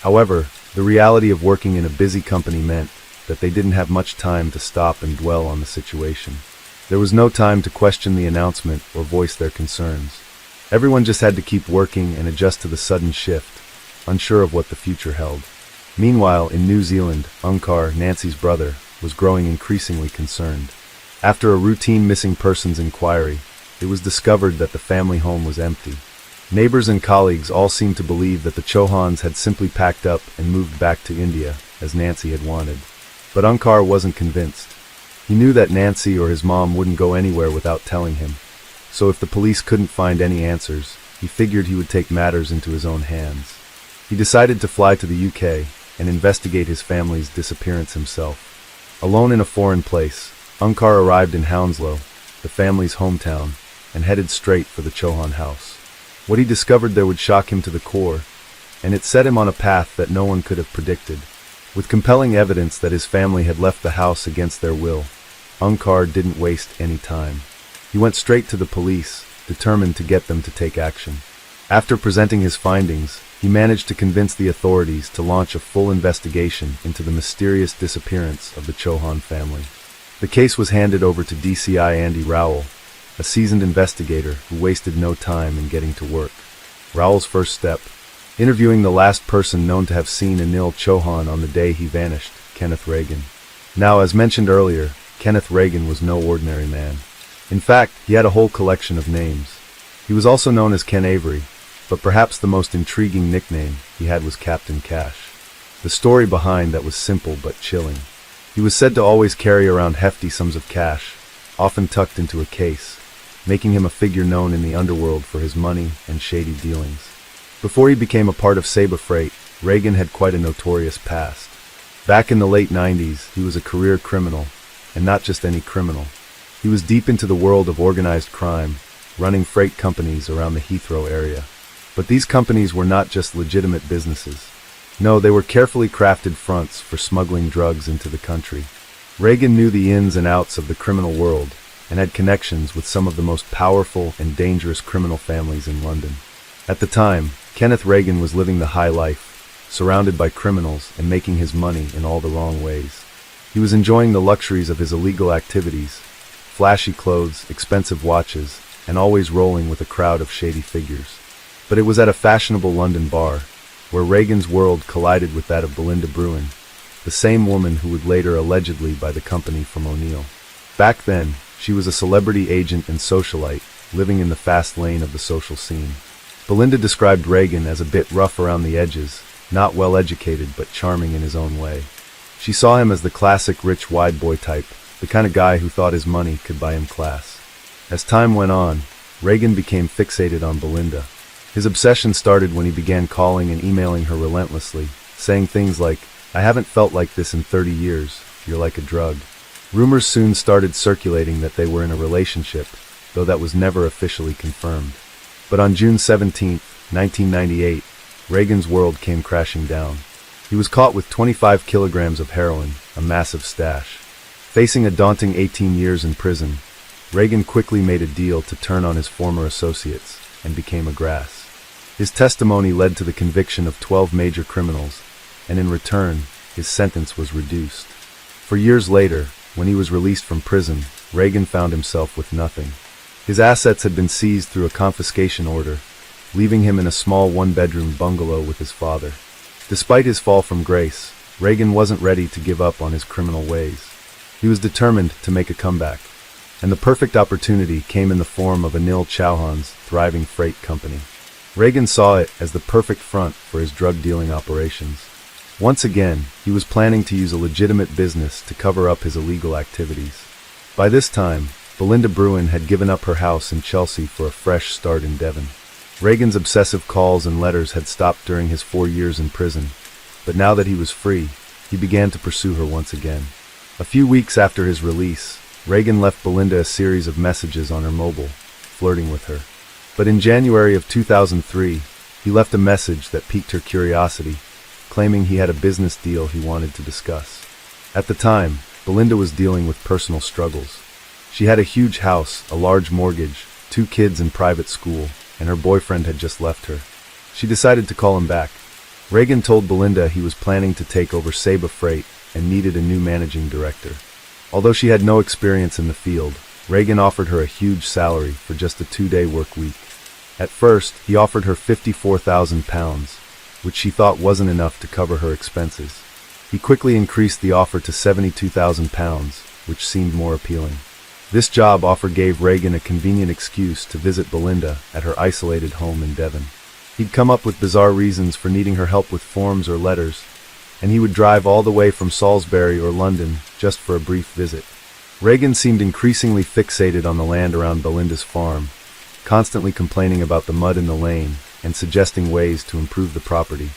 However, the reality of working in a busy company meant that they didn't have much time to stop and dwell on the situation. There was no time to question the announcement or voice their concerns. Everyone just had to keep working and adjust to the sudden shift, unsure of what the future held. Meanwhile, in New Zealand, Unkar, Nancy's brother, was growing increasingly concerned. After a routine missing persons inquiry, it was discovered that the family home was empty. Neighbors and colleagues all seemed to believe that the Chauhans had simply packed up and moved back to India, as Nancy had wanted. But Unkar wasn't convinced. He knew that Nancy or his mom wouldn't go anywhere without telling him, so if the police couldn't find any answers, he figured he would take matters into his own hands. He decided to fly to the UK and investigate his family's disappearance himself. Alone in a foreign place, Unkar arrived in Hounslow, the family's hometown, and headed straight for the Chauhan house. What he discovered there would shock him to the core, and it set him on a path that no one could have predicted. With compelling evidence that his family had left the house against their will, Unkar didn't waste any time. He went straight to the police, determined to get them to take action. After presenting his findings, he managed to convince the authorities to launch a full investigation into the mysterious disappearance of the Chauhan family. The case was handed over to DCI Andy Rowell, a seasoned investigator who wasted no time in getting to work. Rowell's first step: interviewing the last person known to have seen Anil Chauhan on the day he vanished, Kenneth Reagan. Now, as mentioned earlier, Kenneth Reagan was no ordinary man. In fact, he had a whole collection of names. He was also known as Ken Avery, but perhaps the most intriguing nickname he had was Captain Cash. The story behind that was simple but chilling. He was said to always carry around hefty sums of cash, often tucked into a case, making him a figure known in the underworld for his money and shady dealings. Before he became a part of Saba Freight, Reagan had quite a notorious past. Back in the late 90s, he was a career criminal, and not just any criminal. He was deep into the world of organized crime, running freight companies around the Heathrow area. But these companies were not just legitimate businesses. No, they were carefully crafted fronts for smuggling drugs into the country. Reagan knew the ins and outs of the criminal world and had connections with some of the most powerful and dangerous criminal families in London. At the time, Kenneth Reagan was living the high life, surrounded by criminals and making his money in all the wrong ways. He was enjoying the luxuries of his illegal activities, flashy clothes, expensive watches, and always rolling with a crowd of shady figures. But it was at a fashionable London bar, where Reagan's world collided with that of Belinda Bruin, the same woman who would later allegedly buy the company from O'Neill. Back then, she was a celebrity agent and socialite, living in the fast lane of the social scene. Belinda described Reagan as a bit rough around the edges, not well educated but charming in his own way. She saw him as the classic rich wide boy type, the kind of guy who thought his money could buy him class. As time went on, Reagan became fixated on Belinda. His obsession started when he began calling and emailing her relentlessly, saying things like, "I haven't felt like this in 30 years, you're like a drug." Rumors soon started circulating that they were in a relationship, though that was never officially confirmed. But on June 17, 1998, Reagan's world came crashing down. He was caught with 25 kilograms of heroin, a massive stash. Facing a daunting 18 years in prison, Reagan quickly made a deal to turn on his former associates and became a grass. His testimony led to the conviction of 12 major criminals, and in return, his sentence was reduced. For years later, when he was released from prison, Reagan found himself with nothing. His assets had been seized through a confiscation order, leaving him in a small one-bedroom bungalow with his father. Despite his fall from grace, Reagan wasn't ready to give up on his criminal ways. He was determined to make a comeback, and the perfect opportunity came in the form of Anil Chauhan's thriving freight company. Reagan saw it as the perfect front for his drug-dealing operations. Once again, he was planning to use a legitimate business to cover up his illegal activities. By this time, Belinda Bruin had given up her house in Chelsea for a fresh start in Devon. Reagan's obsessive calls and letters had stopped during his 4 years in prison, but now that he was free, he began to pursue her once again. A few weeks after his release, Reagan left Belinda a series of messages on her mobile, flirting with her. But in January of 2003, he left a message that piqued her curiosity, claiming he had a business deal he wanted to discuss. At the time, Belinda was dealing with personal struggles. She had a huge house, a large mortgage, 2 kids in private school, and her boyfriend had just left her. She decided to call him back. Reagan told Belinda he was planning to take over Saba Freight and needed a new managing director. Although she had no experience in the field, Reagan offered her a huge salary for just a 2-day work week. At first, he offered her £54,000, which she thought wasn't enough to cover her expenses. He quickly increased the offer to £72,000, which seemed more appealing. This job offer gave Reagan a convenient excuse to visit Belinda at her isolated home in Devon. He'd come up with bizarre reasons for needing her help with forms or letters, and he would drive all the way from Salisbury or London just for a brief visit. Reagan seemed increasingly fixated on the land around Belinda's farm, constantly complaining about the mud in the lane and suggesting ways to improve the property,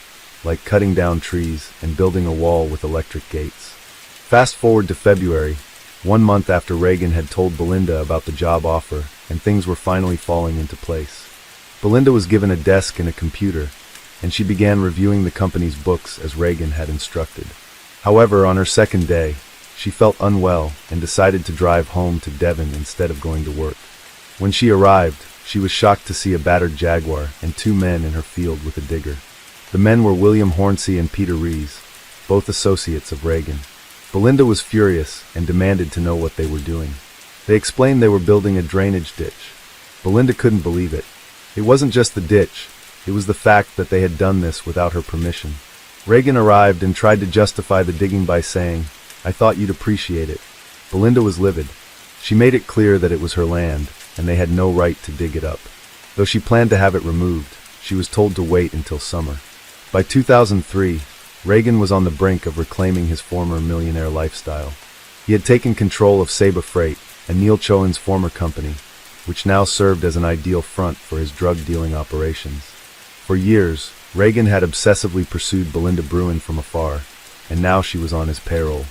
like cutting down trees and building a wall with electric gates. Fast forward to February, 1 month after Reagan had told Belinda about the job offer, and things were finally falling into place. Belinda was given a desk and a computer, and she began reviewing the company's books as Reagan had instructed. However, on her second day, she felt unwell and decided to drive home to Devon instead of going to work. When she arrived, she was shocked to see a battered Jaguar and 2 men in her field with a digger. The men were William Hornsey and Peter Rees, both associates of Reagan. Belinda was furious and demanded to know what they were doing. They explained they were building a drainage ditch. Belinda couldn't believe it. It wasn't just the ditch, it was the fact that they had done this without her permission. Reagan arrived and tried to justify the digging by saying, "I thought you'd appreciate it." Belinda was livid. She made it clear that it was her land, and they had no right to dig it up. Though she planned to have it removed, she was told to wait until summer. By 2003, Reagan was on the brink of reclaiming his former millionaire lifestyle. He had taken control of Saba Freight, Anil Chauhan's former company, which now served as an ideal front for his drug-dealing operations. For years, Reagan had obsessively pursued Belinda Bruin from afar, and now she was on his payroll.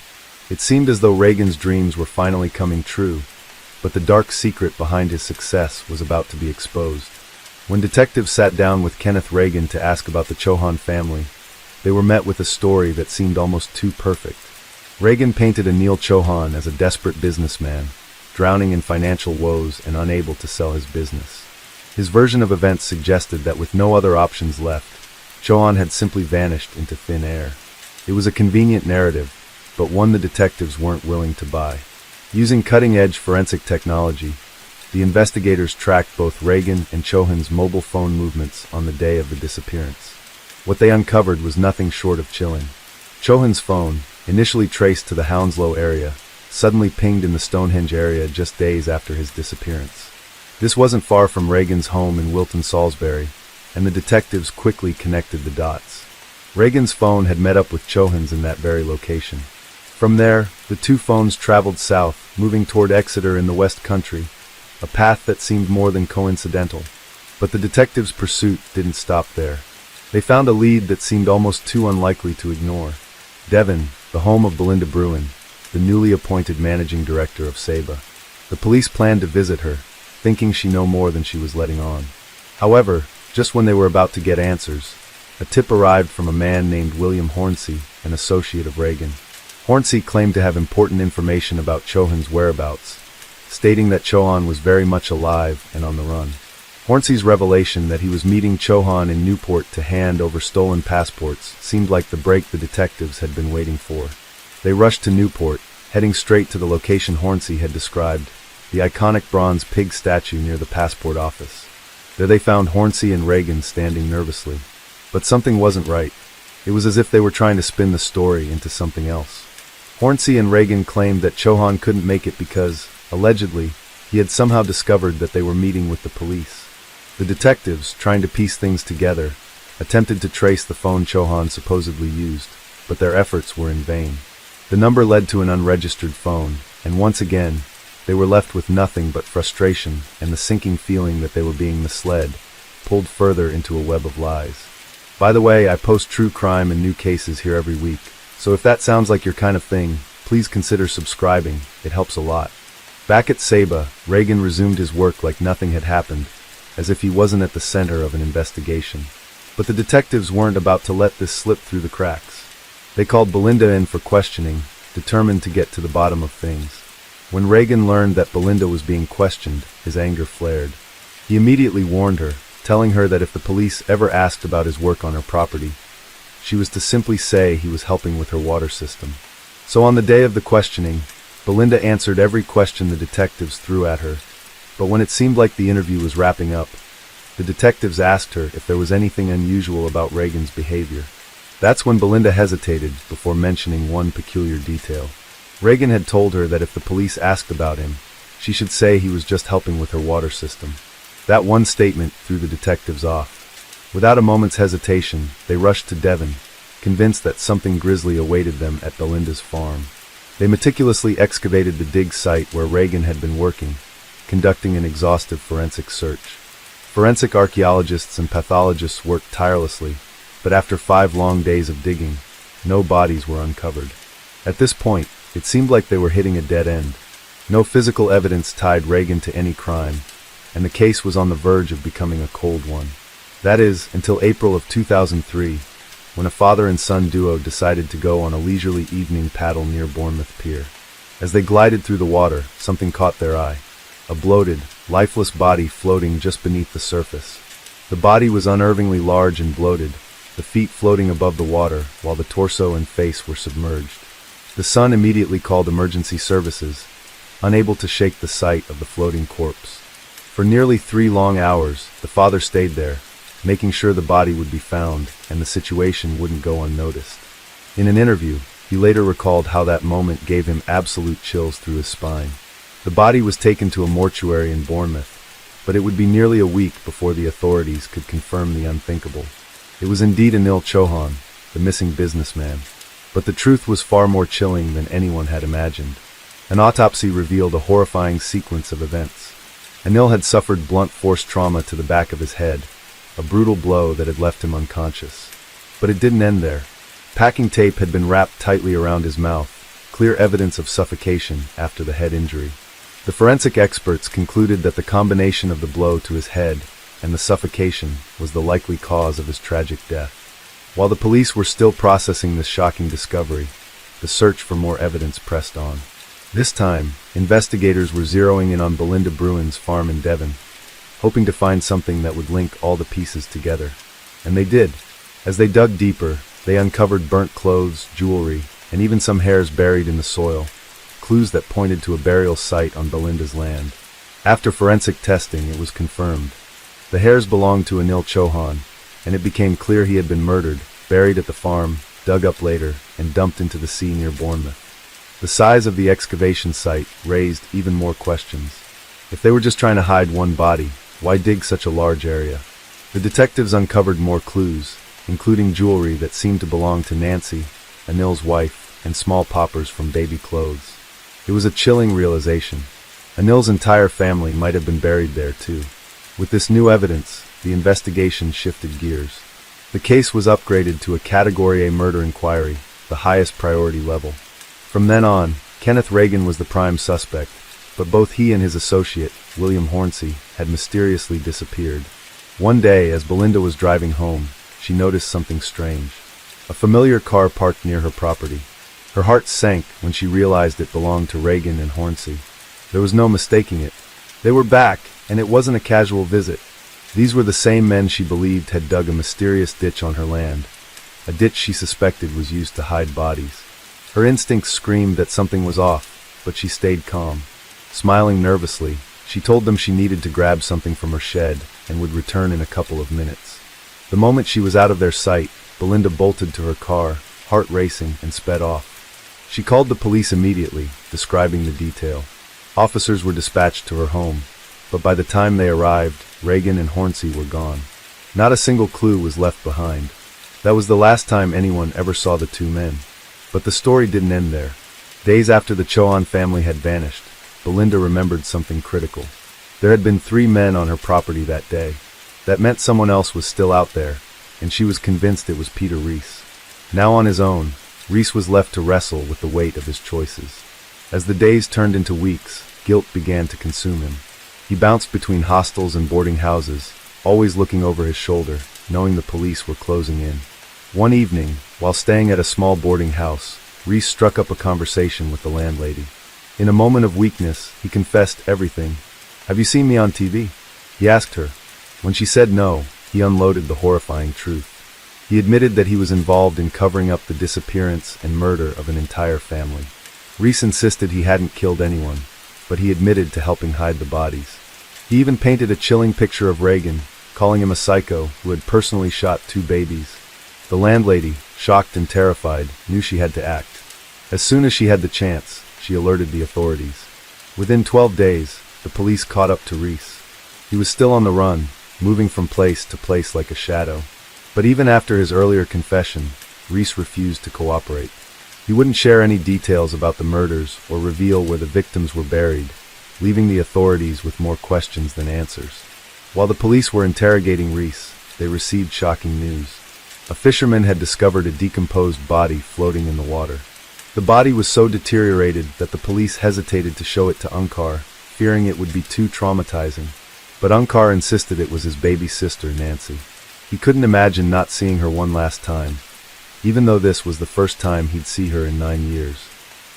It seemed as though Reagan's dreams were finally coming true, but the dark secret behind his success was about to be exposed. When detectives sat down with Kenneth Reagan to ask about the Chauhan family, they were met with a story that seemed almost too perfect. Reagan painted Anil Chauhan as a desperate businessman, drowning in financial woes and unable to sell his business. His version of events suggested that with no other options left, Chauhan had simply vanished into thin air. It was a convenient narrative, but one the detectives weren't willing to buy. Using cutting-edge forensic technology, the investigators tracked both Reagan and Chauhan's mobile phone movements on the day of the disappearance. What they uncovered was nothing short of chilling. Chauhan's phone, initially traced to the Hounslow area, suddenly pinged in the Stonehenge area just days after his disappearance. This wasn't far from Reagan's home in Wilton, Salisbury, and the detectives quickly connected the dots. Reagan's phone had met up with Chauhan's in that very location. From there, the 2 phones traveled south, moving toward Exeter in the West Country, a path that seemed more than coincidental. But the detectives' pursuit didn't stop there. They found a lead that seemed almost too unlikely to ignore. Devon, the home of Belinda Bruin, the newly appointed managing director of Saba. The police planned to visit her, thinking she knew more than she was letting on. However, just when they were about to get answers, a tip arrived from a man named William Hornsey, an associate of Reagan. Hornsey claimed to have important information about Chauhan's whereabouts, stating that Chauhan was very much alive and on the run. Hornsey's revelation that he was meeting Chauhan in Newport to hand over stolen passports seemed like the break the detectives had been waiting for. They rushed to Newport, heading straight to the location Hornsey had described, the iconic bronze pig statue near the passport office. There they found Hornsey and Reagan standing nervously. But something wasn't right. It was as if they were trying to spin the story into something else. Hornsey and Reagan claimed that Chauhan couldn't make it because, allegedly, he had somehow discovered that they were meeting with the police. The detectives, trying to piece things together, attempted to trace the phone Chauhan supposedly used, but their efforts were in vain. The number led to an unregistered phone, and once again, they were left with nothing but frustration and the sinking feeling that they were being misled, pulled further into a web of lies. By the way, I post true crime and new cases here every week, so if that sounds like your kind of thing, please consider subscribing. It helps a lot. Back at Saba, Reagan resumed his work like nothing had happened, as if he wasn't at the center of an investigation. But the detectives weren't about to let this slip through the cracks. They called Belinda in for questioning, determined to get to the bottom of things. When Reagan learned that Belinda was being questioned, his anger flared. He immediately warned her, telling her that if the police ever asked about his work on her property, she was to simply say he was helping with her water system. So on the day of the questioning, Belinda answered every question the detectives threw at her, but when it seemed like the interview was wrapping up, the detectives asked her if there was anything unusual about Reagan's behavior. That's when Belinda hesitated before mentioning one peculiar detail. Reagan had told her that if the police asked about him, she should say he was just helping with her water system. That one statement threw the detectives off. Without a moment's hesitation, they rushed to Devon, convinced that something grisly awaited them at Belinda's farm. They meticulously excavated the dig site where Reagan had been working, conducting an exhaustive forensic search. Forensic archaeologists and pathologists worked tirelessly, but after 5 long days of digging, no bodies were uncovered. At this point, it seemed like they were hitting a dead end. No physical evidence tied Reagan to any crime, and the case was on the verge of becoming a cold one. That is, until April of 2003, when a father and son duo decided to go on a leisurely evening paddle near Bournemouth Pier. As they glided through the water, something caught their eye. A bloated, lifeless body floating just beneath the surface. The body was unnervingly large and bloated, the feet floating above the water while the torso and face were submerged. The son immediately called emergency services, unable to shake the sight of the floating corpse. For nearly 3 long hours, the father stayed there, making sure the body would be found and the situation wouldn't go unnoticed. In an interview, he later recalled how that moment gave him absolute chills through his spine. The body was taken to a mortuary in Bournemouth, but it would be nearly a week before the authorities could confirm the unthinkable. It was indeed Anil Chauhan, the missing businessman. But the truth was far more chilling than anyone had imagined. An autopsy revealed a horrifying sequence of events. Anil had suffered blunt force trauma to the back of his head, a brutal blow that had left him unconscious. But it didn't end there. Packing tape had been wrapped tightly around his mouth, clear evidence of suffocation after the head injury. The forensic experts concluded that the combination of the blow to his head and the suffocation was the likely cause of his tragic death. While the police were still processing this shocking discovery, the search for more evidence pressed on. This time, investigators were zeroing in on Belinda Bruin's farm in Devon, hoping to find something that would link all the pieces together. And they did. As they dug deeper, they uncovered burnt clothes, jewelry, and even some hairs buried in the soil, clues that pointed to a burial site on Belinda's land. After forensic testing, it was confirmed. The hairs belonged to Anil Chauhan, and it became clear he had been murdered, buried at the farm, dug up later, and dumped into the sea near Bournemouth. The size of the excavation site raised even more questions. If they were just trying to hide one body, why dig such a large area? The detectives uncovered more clues, including jewelry that seemed to belong to Nancy, Anil's wife, and small poppers from baby clothes. It was a chilling realization. Anil's entire family might have been buried there too. With this new evidence, the investigation shifted gears. The case was upgraded to a Category A murder inquiry, the highest priority level. From then on, Kenneth Reagan was the prime suspect, but both he and his associate, William Hornsey, had mysteriously disappeared. One day, as Belinda was driving home, she noticed something strange. A familiar car parked near her property. Her heart sank when she realized it belonged to Reagan and Hornsey. There was no mistaking it. They were back, and it wasn't a casual visit. These were the same men she believed had dug a mysterious ditch on her land, a ditch she suspected was used to hide bodies. Her instincts screamed that something was off, but she stayed calm. Smiling nervously, she told them she needed to grab something from her shed and would return in a couple of minutes. The moment she was out of their sight, Belinda bolted to her car, heart racing, and sped off. She called the police immediately, describing the detail. Officers were dispatched to her home, but by the time they arrived, Reagan and Hornsey were gone. Not a single clue was left behind. That was the last time anyone ever saw the two men. But the story didn't end there. Days after the Chohan family had vanished, Belinda remembered something critical. There had been 3 men on her property that day. That meant someone else was still out there, and she was convinced it was Peter Reese. Now on his own, Reese was left to wrestle with the weight of his choices. As the days turned into weeks, guilt began to consume him. He bounced between hostels and boarding houses, always looking over his shoulder, knowing the police were closing in. One evening, while staying at a small boarding house, Reese struck up a conversation with the landlady. In a moment of weakness, he confessed everything. "Have you seen me on TV?" he asked her. When she said no, he unloaded the horrifying truth. He admitted that he was involved in covering up the disappearance and murder of an entire family. Reese insisted he hadn't killed anyone, but he admitted to helping hide the bodies. He even painted a chilling picture of Reagan, calling him a psycho who had personally shot 2 babies. The landlady, shocked and terrified, knew she had to act. As soon as she had the chance, she alerted the authorities. Within 12 days, the police caught up to Reese. He was still on the run, moving from place to place like a shadow. But even after his earlier confession, Reese refused to cooperate. He wouldn't share any details about the murders or reveal where the victims were buried, leaving the authorities with more questions than answers. While the police were interrogating Reese, they received shocking news. A fisherman had discovered a decomposed body floating in the water. The body was so deteriorated that the police hesitated to show it to Unkar, fearing it would be too traumatizing. But Unkar insisted it was his baby sister, Nancy. He couldn't imagine not seeing her one last time, even though this was the first time he'd see her in 9 years.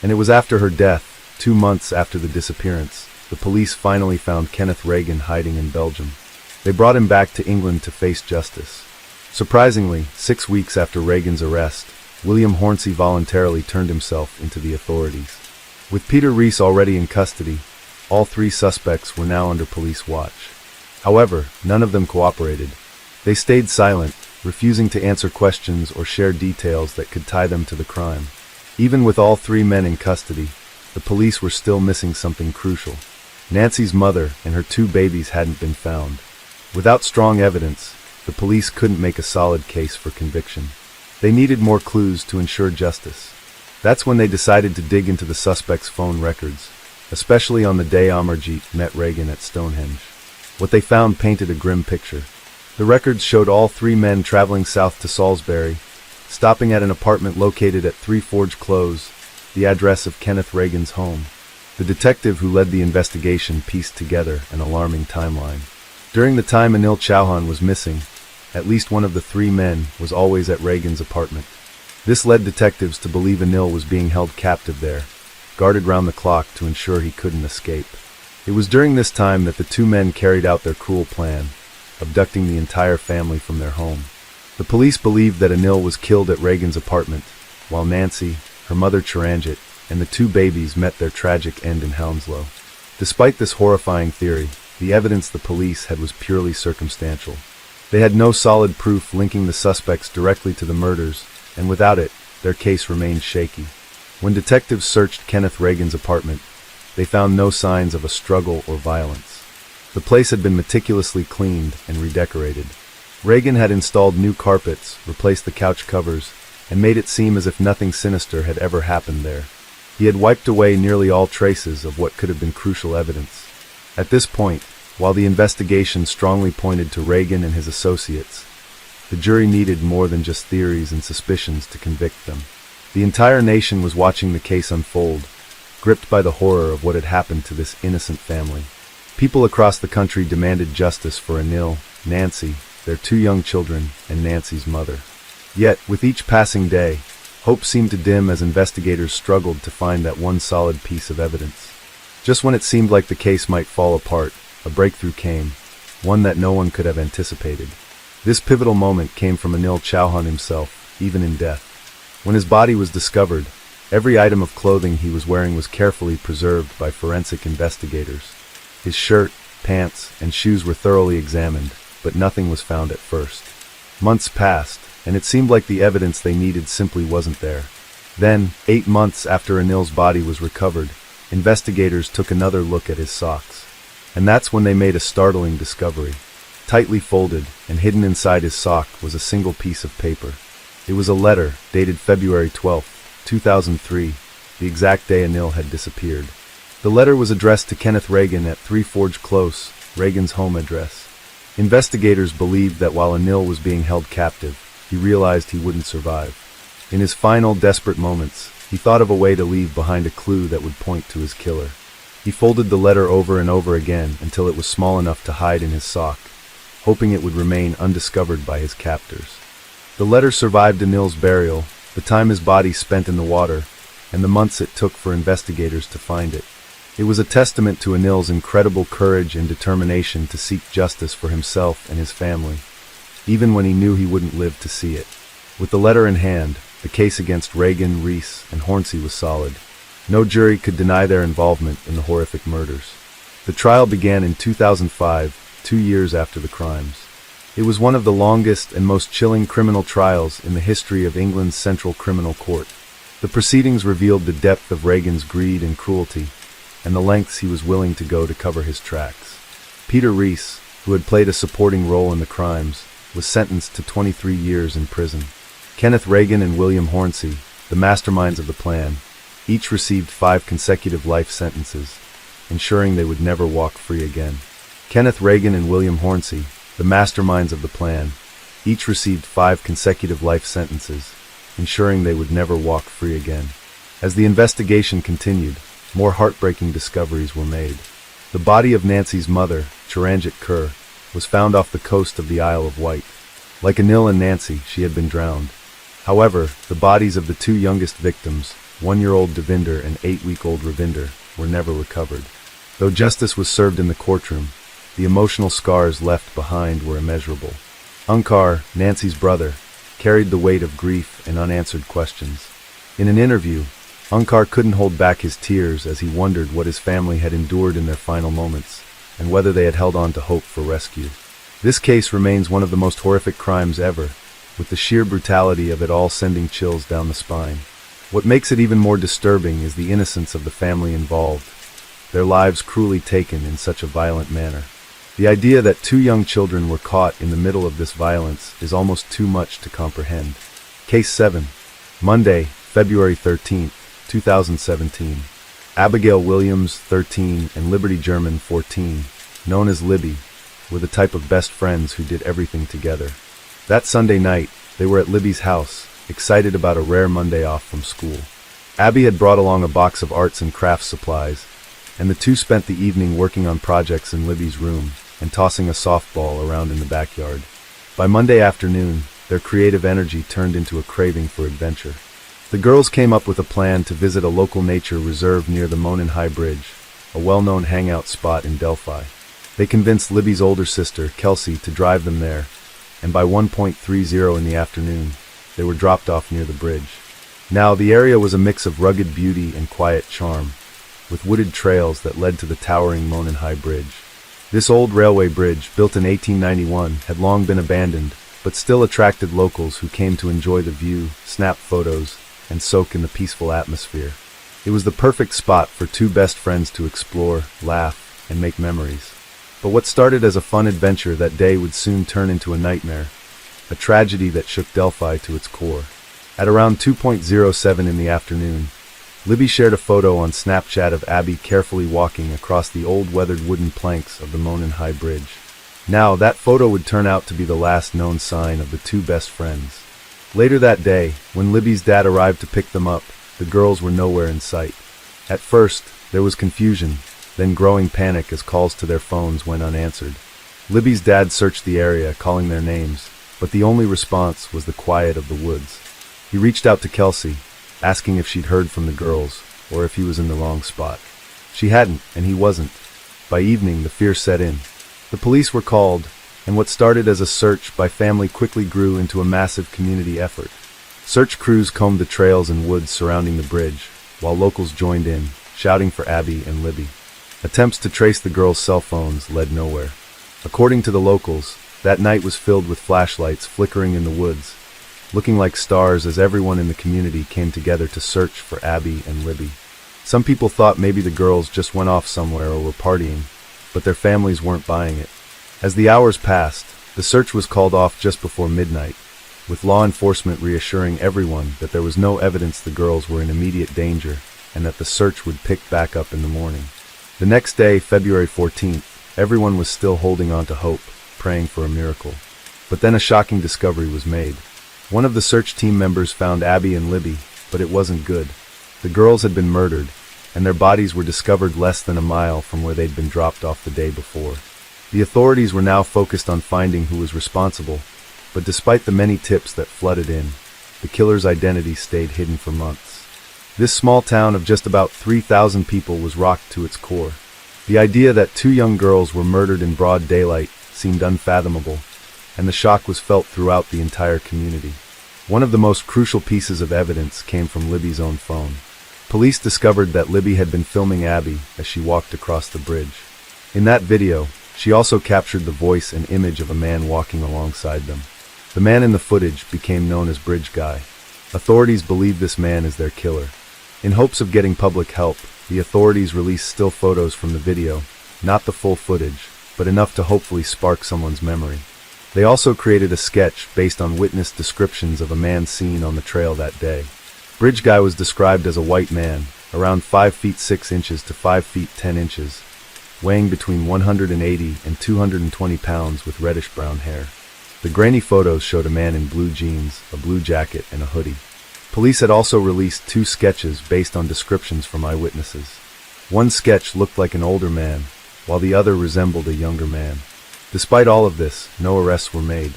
And it was after her death, 2 months after the disappearance, the police finally found Kenneth Reagan hiding in Belgium. They brought him back to England to face justice. Surprisingly, 6 weeks after Reagan's arrest, William Hornsey voluntarily turned himself into the authorities. With Peter Reese already in custody, all 3 suspects were now under police watch. However, none of them cooperated. They stayed silent, refusing to answer questions or share details that could tie them to the crime. Even with all 3 men in custody, the police were still missing something crucial. Nancy's mother and her 2 babies hadn't been found. Without strong evidence, the police couldn't make a solid case for conviction. They needed more clues to ensure justice. That's when they decided to dig into the suspects' phone records, especially on the day Amarjeet met Reagan at Stonehenge. What they found painted a grim picture. The records showed all 3 men traveling south to Salisbury, stopping at an apartment located at 3 Forge Close, the address of Kenneth Reagan's home. The detective who led the investigation pieced together an alarming timeline. During the time Anil Chauhan was missing, at least one of the 3 men was always at Reagan's apartment. This led detectives to believe Anil was being held captive there, guarded round the clock to ensure he couldn't escape. It was during this time that the 2 men carried out their cruel plan, abducting the entire family from their home. The police believed that Anil was killed at Reagan's apartment, while Nancy, her mother Chiranjit, and the 2 babies met their tragic end in Hounslow. Despite this horrifying theory, the evidence the police had was purely circumstantial. They had no solid proof linking the suspects directly to the murders, and without it, their case remained shaky. When detectives searched Kenneth Reagan's apartment, they found no signs of a struggle or violence. The place had been meticulously cleaned and redecorated. Reagan had installed new carpets, replaced the couch covers, and made it seem as if nothing sinister had ever happened there. He had wiped away nearly all traces of what could have been crucial evidence. At this point, while the investigation strongly pointed to Reagan and his associates, the jury needed more than just theories and suspicions to convict them. The entire nation was watching the case unfold, gripped by the horror of what had happened to this innocent family. People across the country demanded justice for Anil, Nancy, their 2 young children, and Nancy's mother. Yet, with each passing day, hope seemed to dim as investigators struggled to find that one solid piece of evidence. Just when it seemed like the case might fall apart, a breakthrough came, one that no one could have anticipated. This pivotal moment came from Anil Chauhan himself, even in death. When his body was discovered, every item of clothing he was wearing was carefully preserved by forensic investigators. His shirt, pants, and shoes were thoroughly examined, but nothing was found at first. Months passed, and it seemed like the evidence they needed simply wasn't there. Then, 8 months after Anil's body was recovered, investigators took another look at his socks. And that's when they made a startling discovery. Tightly folded and hidden inside his sock was a single piece of paper. It was a letter dated February 12, 2003, the exact day Anil had disappeared. The letter was addressed to Kenneth Reagan at 3 Forge Close, Reagan's home address. Investigators believed that while Anil was being held captive, he realized he wouldn't survive. In his final desperate moments, he thought of a way to leave behind a clue that would point to his killer. He folded the letter over and over again until it was small enough to hide in his sock, hoping it would remain undiscovered by his captors. The letter survived Anil's burial, the time his body spent in the water, and the months it took for investigators to find it. It was a testament to Anil's incredible courage and determination to seek justice for himself and his family, even when he knew he wouldn't live to see it. With the letter in hand, the case against Reagan, Reese, and Hornsey was solid. No jury could deny their involvement in the horrific murders. The trial began in 2005, 2 years after the crimes. It was one of the longest and most chilling criminal trials in the history of England's Central Criminal Court. The proceedings revealed the depth of Reagan's greed and cruelty, and the lengths he was willing to go to cover his tracks. Peter Reese, who had played a supporting role in the crimes, was sentenced to 23 years in prison. Kenneth Reagan and William Hornsey, the masterminds of the plan, each received 5 consecutive life sentences, ensuring they would never walk free again. Kenneth Reagan and William Hornsey, the masterminds of the plan, each received 5 consecutive life sentences, ensuring they would never walk free again. As the investigation continued, more heartbreaking discoveries were made. The body of Nancy's mother, Chiranjit Kaur, was found off the coast of the Isle of Wight. Like Anil and Nancy, she had been drowned. However, the bodies of the 2 youngest victims, 1-year-old Devinder and 8-week-old Ravinder, were never recovered. Though justice was served in the courtroom, the emotional scars left behind were immeasurable. Onkar, Nancy's brother, carried the weight of grief and unanswered questions. In an interview, Onkar couldn't hold back his tears as he wondered what his family had endured in their final moments, and whether they had held on to hope for rescue. This case remains one of the most horrific crimes ever, with the sheer brutality of it all sending chills down the spine. What makes it even more disturbing is the innocence of the family involved, their lives cruelly taken in such a violent manner. The idea that 2 young children were caught in the middle of this violence is almost too much to comprehend. Case 7. Monday, February 13, 2017. Abigail Williams, 13, and Liberty German, 14, known as Libby, were the type of best friends who did everything together. That Sunday night, they were at Libby's house, excited about a rare Monday off from school. Abby had brought along a box of arts and crafts supplies, and the two spent the evening working on projects in Libby's room and tossing a softball around in the backyard. By Monday afternoon, their creative energy turned into a craving for adventure. The girls came up with a plan to visit a local nature reserve near the Monon High Bridge, a well-known hangout spot in Delphi. They convinced Libby's older sister, Kelsey, to drive them there, and by 1:30 in the afternoon, they were dropped off near the bridge. Now, the area was a mix of rugged beauty and quiet charm, with wooded trails that led to the towering Monon High Bridge. This old railway bridge, built in 1891, had long been abandoned, but still attracted locals who came to enjoy the view, snap photos, and soak in the peaceful atmosphere. It was the perfect spot for 2 best friends to explore, laugh, and make memories. But what started as a fun adventure that day would soon turn into a nightmare, a tragedy that shook Delphi to its core. At around 2:07 in the afternoon, Libby shared a photo on Snapchat of Abby carefully walking across the old weathered wooden planks of the Monon High Bridge. Now, that photo would turn out to be the last known sign of the 2 best friends. Later that day, when Libby's dad arrived to pick them up, the girls were nowhere in sight. At first, there was confusion, then growing panic as calls to their phones went unanswered. Libby's dad searched the area, calling their names, but the only response was the quiet of the woods. He reached out to Kelsey, asking if she'd heard from the girls, or if he was in the wrong spot. She hadn't, and he wasn't. By evening, the fear set in. The police were called, and what started as a search by family quickly grew into a massive community effort. Search crews combed the trails and woods surrounding the bridge, while locals joined in, shouting for Abby and Libby. Attempts to trace the girls' cell phones led nowhere. According to the locals, That night was filled with flashlights flickering in the woods, looking like stars as everyone in the community came together to search for Abby and Libby. Some people thought maybe the girls just went off somewhere or were partying, but their families weren't buying it. As the hours passed, the search was called off just before midnight, with law enforcement reassuring everyone that there was no evidence the girls were in immediate danger and that the search would pick back up in the morning. The next day, February 14th, everyone was still holding on to hope, praying for a miracle. But then a shocking discovery was made. One of the search team members found Abby and Libby, but it wasn't good. The girls had been murdered, and their bodies were discovered less than a mile from where they'd been dropped off the day before. The authorities were now focused on finding who was responsible, but despite the many tips that flooded in, the killer's identity stayed hidden for months. This small town of just about 3,000 people was rocked to its core. The idea that two young girls were murdered in broad daylight seemed unfathomable, and the shock was felt throughout the entire community. One of the most crucial pieces of evidence came from Libby's own phone. Police discovered that Libby had been filming Abby as she walked across the bridge. In that video, she also captured the voice and image of a man walking alongside them. The man in the footage became known as Bridge Guy. Authorities believe this man is their killer. In hopes of getting public help, the authorities released still photos from the video, not the full footage, but enough to hopefully spark someone's memory. They also created a sketch based on witness descriptions of a man seen on the trail that day. Bridge Guy was described as a white man, around 5 feet 6 inches to 5 feet 10 inches, weighing between 180 and 220 pounds with reddish-brown hair. The grainy photos showed a man in blue jeans, a blue jacket, and a hoodie. Police had also released 2 sketches based on descriptions from eyewitnesses. One sketch looked like an older man, while the other resembled a younger man. Despite all of this, no arrests were made.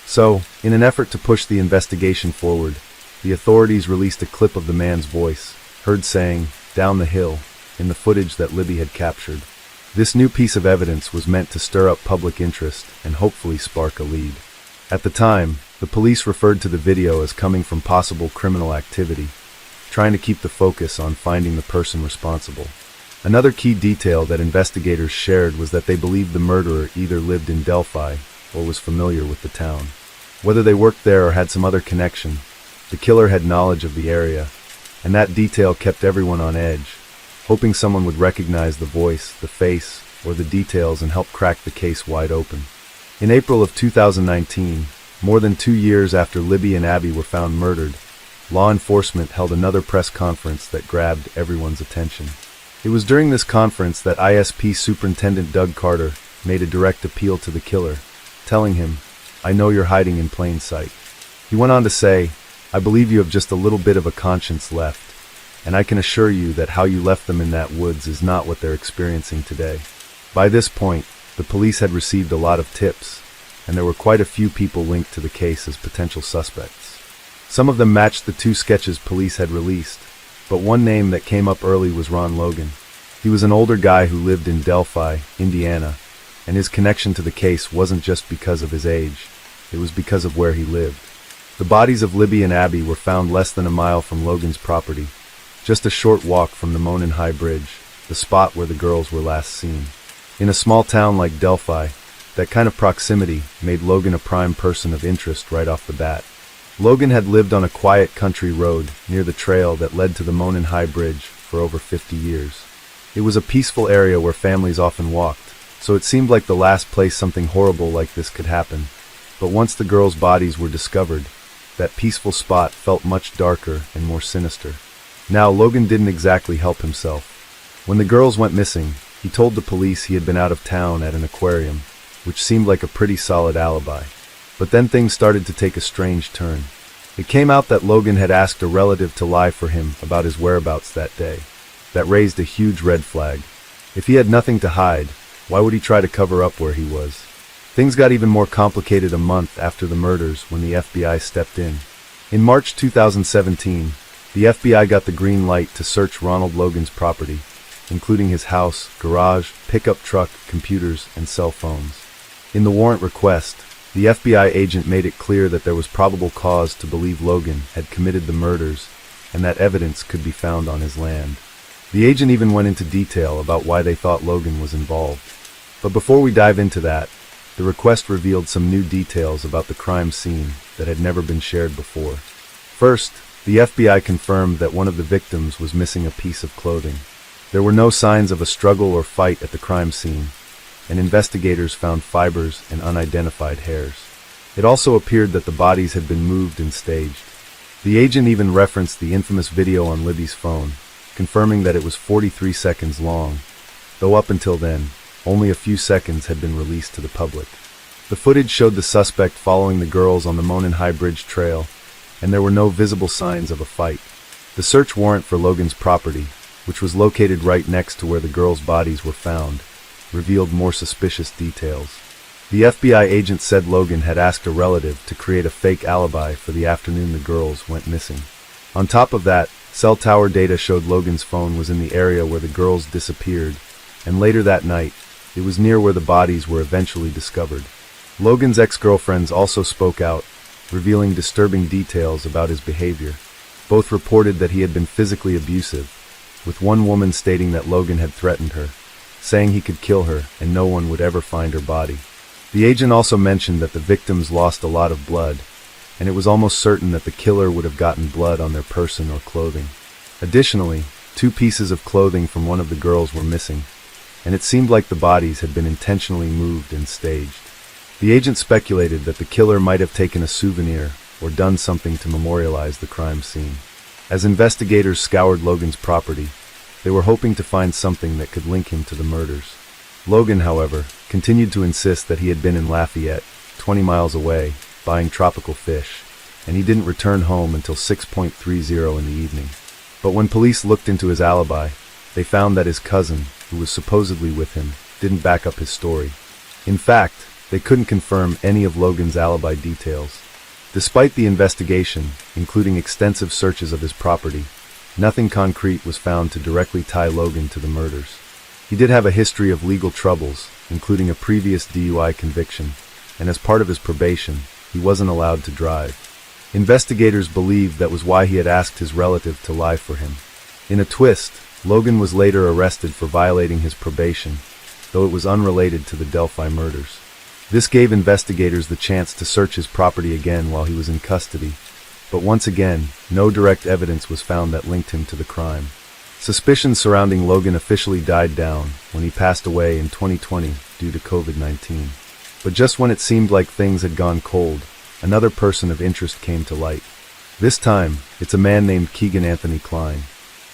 So, in an effort to push the investigation forward, the authorities released a clip of the man's voice, heard saying, "Down the hill," in the footage that Libby had captured. This new piece of evidence was meant to stir up public interest and hopefully spark a lead. At the time, the police referred to the video as coming from possible criminal activity, trying to keep the focus on finding the person responsible. Another key detail that investigators shared was that they believed the murderer either lived in Delphi or was familiar with the town. Whether they worked there or had some other connection, the killer had knowledge of the area, and that detail kept everyone on edge, hoping someone would recognize the voice, the face, or the details and help crack the case wide open. In April of 2019, more than 2 years after Libby and Abby were found murdered, law enforcement held another press conference that grabbed everyone's attention. It was during this conference that ISP Superintendent Doug Carter made a direct appeal to the killer, telling him, "I know you're hiding in plain sight." He went on to say, "I believe you have just a little bit of a conscience left, and I can assure you that how you left them in that woods is not what they're experiencing today." By this point, the police had received a lot of tips, and there were quite a few people linked to the case as potential suspects. Some of them matched the 2 sketches police had released, but one name that came up early was Ron Logan. He was an older guy who lived in Delphi, Indiana, and his connection to the case wasn't just because of his age, it was because of where he lived. The bodies of Libby and Abby were found less than a mile from Logan's property, just a short walk from the Monon High Bridge, the spot where the girls were last seen. In a small town like Delphi, that kind of proximity made Logan a prime person of interest right off the bat. Logan had lived on a quiet country road near the trail that led to the Monon High Bridge for over 50 years. It was a peaceful area where families often walked, so it seemed like the last place something horrible like this could happen. But once the girls' bodies were discovered, that peaceful spot felt much darker and more sinister. Now, Logan didn't exactly help himself. When the girls went missing, he told the police he had been out of town at an aquarium, which seemed like a pretty solid alibi. But then things started to take a strange turn. It came out that Logan had asked a relative to lie for him about his whereabouts that day. That raised a huge red flag. If he had nothing to hide, why would he try to cover up where he was? Things got even more complicated a month after the murders when the FBI stepped in. In March 2017, the FBI got the green light to search Ronald Logan's property, including his house, garage, pickup truck, computers, and cell phones. In the warrant request, the FBI agent made it clear that there was probable cause to believe Logan had committed the murders and that evidence could be found on his land. The agent even went into detail about why they thought Logan was involved. But before we dive into that, the request revealed some new details about the crime scene that had never been shared before. First, the FBI confirmed that one of the victims was missing a piece of clothing. There were no signs of a struggle or fight at the crime scene, and investigators found fibers and unidentified hairs. It also appeared that the bodies had been moved and staged. The agent even referenced the infamous video on Libby's phone, confirming that it was 43 seconds long, though up until then, only a few seconds had been released to the public. The footage showed the suspect following the girls on the Monon High Bridge Trail, and there were no visible signs of a fight. The search warrant for Logan's property, which was located right next to where the girls' bodies were found, revealed more suspicious details. The FBI agent said Logan had asked a relative to create a fake alibi for the afternoon the girls went missing. On top of that, cell tower data showed Logan's phone was in the area where the girls disappeared, and later that night, it was near where the bodies were eventually discovered. Logan's ex-girlfriends also spoke out, revealing disturbing details about his behavior. Both reported that he had been physically abusive, with one woman stating that Logan had threatened her, saying he could kill her and no one would ever find her body. The agent also mentioned that the victims lost a lot of blood, and it was almost certain that the killer would have gotten blood on their person or clothing. Additionally, 2 pieces of clothing from one of the girls were missing, and it seemed like the bodies had been intentionally moved and staged. The agent speculated that the killer might have taken a souvenir or done something to memorialize the crime scene. As investigators scoured Logan's property, they were hoping to find something that could link him to the murders. Logan, however, continued to insist that he had been in Lafayette, 20 miles away, buying tropical fish, and he didn't return home until 6:30 in the evening. But when police looked into his alibi, they found that his cousin, who was supposedly with him, didn't back up his story. In fact, they couldn't confirm any of Logan's alibi details. Despite the investigation, including extensive searches of his property, nothing concrete was found to directly tie Logan to the murders. He did have a history of legal troubles, including a previous DUI conviction, and as part of his probation, he wasn't allowed to drive. Investigators believed that was why he had asked his relative to lie for him. In a twist, Logan was later arrested for violating his probation, though it was unrelated to the Delphi murders. This gave investigators the chance to search his property again while he was in custody, but once again, no direct evidence was found that linked him to the crime. Suspicions surrounding Logan officially died down when he passed away in 2020 due to COVID-19. But just when it seemed like things had gone cold, another person of interest came to light. This time, it's a man named Keegan Anthony Klein.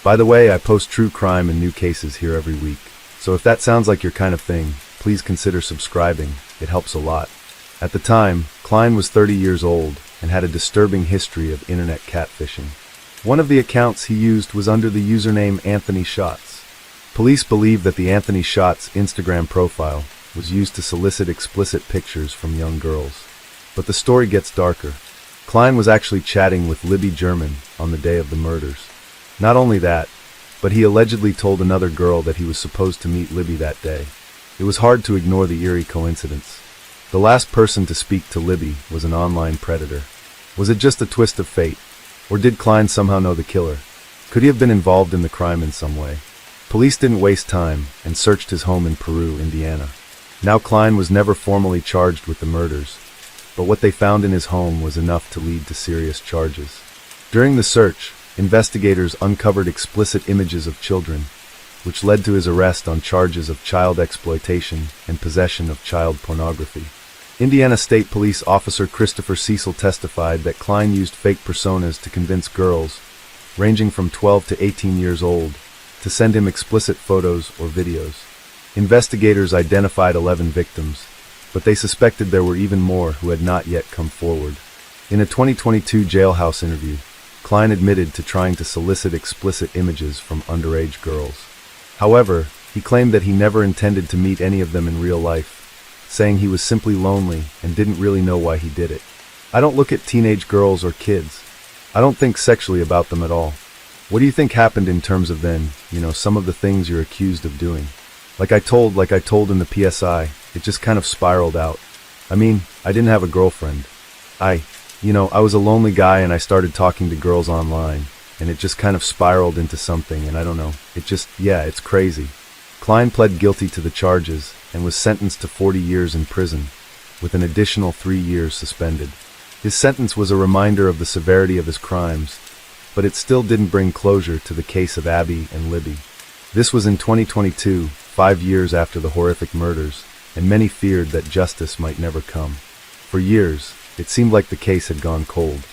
By the way, I post true crime and new cases here every week, so if that sounds like your kind of thing, please consider subscribing. It helps a lot. At the time, Klein was 30 years old and had a disturbing history of internet catfishing. One of the accounts he used was under the username Anthony Shots. Police believe that the Anthony Shots Instagram profile was used to solicit explicit pictures from young girls. But the story gets darker. Klein was actually chatting with Libby German on the day of the murders. Not only that, but he allegedly told another girl that he was supposed to meet Libby that day. It was hard to ignore the eerie coincidence. The last person to speak to Libby was an online predator. Was it just a twist of fate? Or did Klein somehow know the killer? Could he have been involved in the crime in some way? Police didn't waste time and searched his home in Peru, Indiana. Now Klein was never formally charged with the murders, but what they found in his home was enough to lead to serious charges. During the search, investigators uncovered explicit images of children, which led to his arrest on charges of child exploitation and possession of child pornography. Indiana State Police Officer Christopher Cecil testified that Klein used fake personas to convince girls, ranging from 12 to 18 years old, to send him explicit photos or videos. Investigators identified 11 victims, but they suspected there were even more who had not yet come forward. In a 2022 jailhouse interview, Klein admitted to trying to solicit explicit images from underage girls. However, he claimed that he never intended to meet any of them in real life, saying he was simply lonely and didn't really know why he did it. I don't look at teenage girls or kids. I don't think sexually about them at all. What do you think happened in terms of then, some of the things you're accused of doing? Like I told in the PSI, it just kind of spiraled out. I mean, I didn't have a girlfriend. I was a lonely guy and I started talking to girls online, and it just kind of spiraled into something, and I don't know. It's crazy. Klein pled guilty to the charges and was sentenced to 40 years in prison, with an additional 3 years suspended. His sentence was a reminder of the severity of his crimes, but it still didn't bring closure to the case of Abby and Libby. This was in 2022, 5 years after the horrific murders, and many feared that justice might never come. For years, it seemed like the case had gone cold.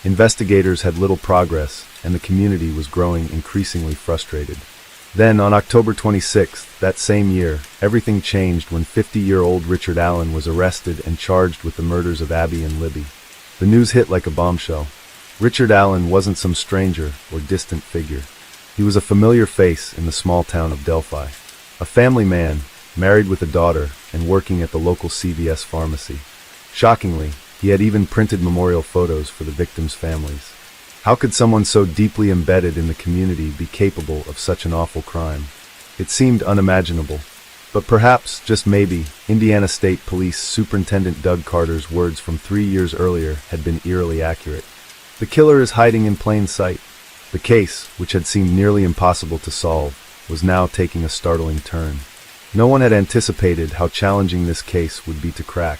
Investigators had little progress, and the community was growing increasingly frustrated. Then, on October 26th, that same year, everything changed when 50-year-old Richard Allen was arrested and charged with the murders of Abby and Libby. The news hit like a bombshell. Richard Allen wasn't some stranger or distant figure. He was a familiar face in the small town of Delphi. A family man, married with a daughter, and working at the local CVS pharmacy. Shockingly, he had even printed memorial photos for the victims' families. How could someone so deeply embedded in the community be capable of such an awful crime? It seemed unimaginable. But perhaps, just maybe, Indiana State Police Superintendent Doug Carter's words from 3 years earlier had been eerily accurate. The killer is hiding in plain sight. The case, which had seemed nearly impossible to solve, was now taking a startling turn. No one had anticipated how challenging this case would be to crack.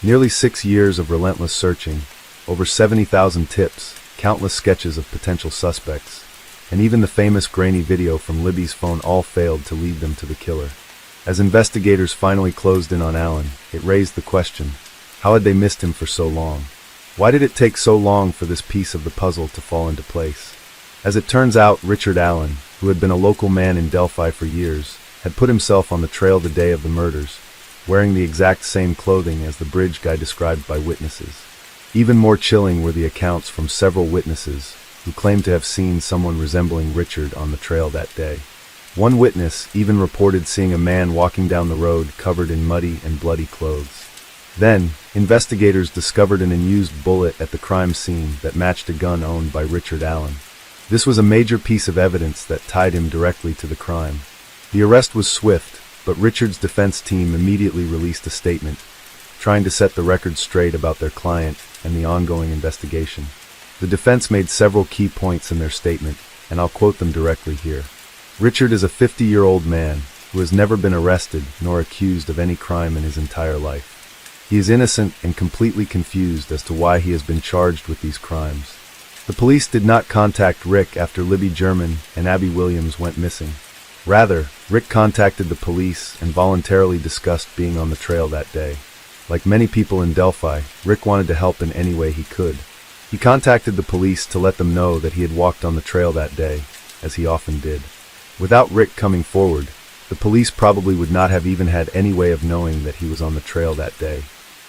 Nearly 6 years of relentless searching, over 70,000 tips, countless sketches of potential suspects, and even the famous grainy video from Libby's phone all failed to lead them to the killer. As investigators finally closed in on Allen, it raised the question, how had they missed him for so long? Why did it take so long for this piece of the puzzle to fall into place? As it turns out, Richard Allen, who had been a local man in Delphi for years, had put himself on the trail the day of the murders, wearing the exact same clothing as the bridge guy described by witnesses. Even more chilling were the accounts from several witnesses who claimed to have seen someone resembling Richard on the trail that day. One witness even reported seeing a man walking down the road covered in muddy and bloody clothes. Then, investigators discovered an unused bullet at the crime scene that matched a gun owned by Richard Allen. This was a major piece of evidence that tied him directly to the crime. The arrest was swift, but Richard's defense team immediately released a statement, trying to set the record straight about their client and the ongoing investigation. The defense made several key points in their statement, and I'll quote them directly here. Richard is a 50-year-old man who has never been arrested nor accused of any crime in his entire life. He is innocent and completely confused as to why he has been charged with these crimes. The police did not contact Rick after Libby German and Abby Williams went missing. Rather, Rick contacted the police and voluntarily discussed being on the trail that day. Like many people in Delphi, Rick wanted to help in any way he could. He contacted the police to let them know that he had walked on the trail that day, as he often did. Without Rick coming forward, the police probably would not have even had any way of knowing that he was on the trail that day.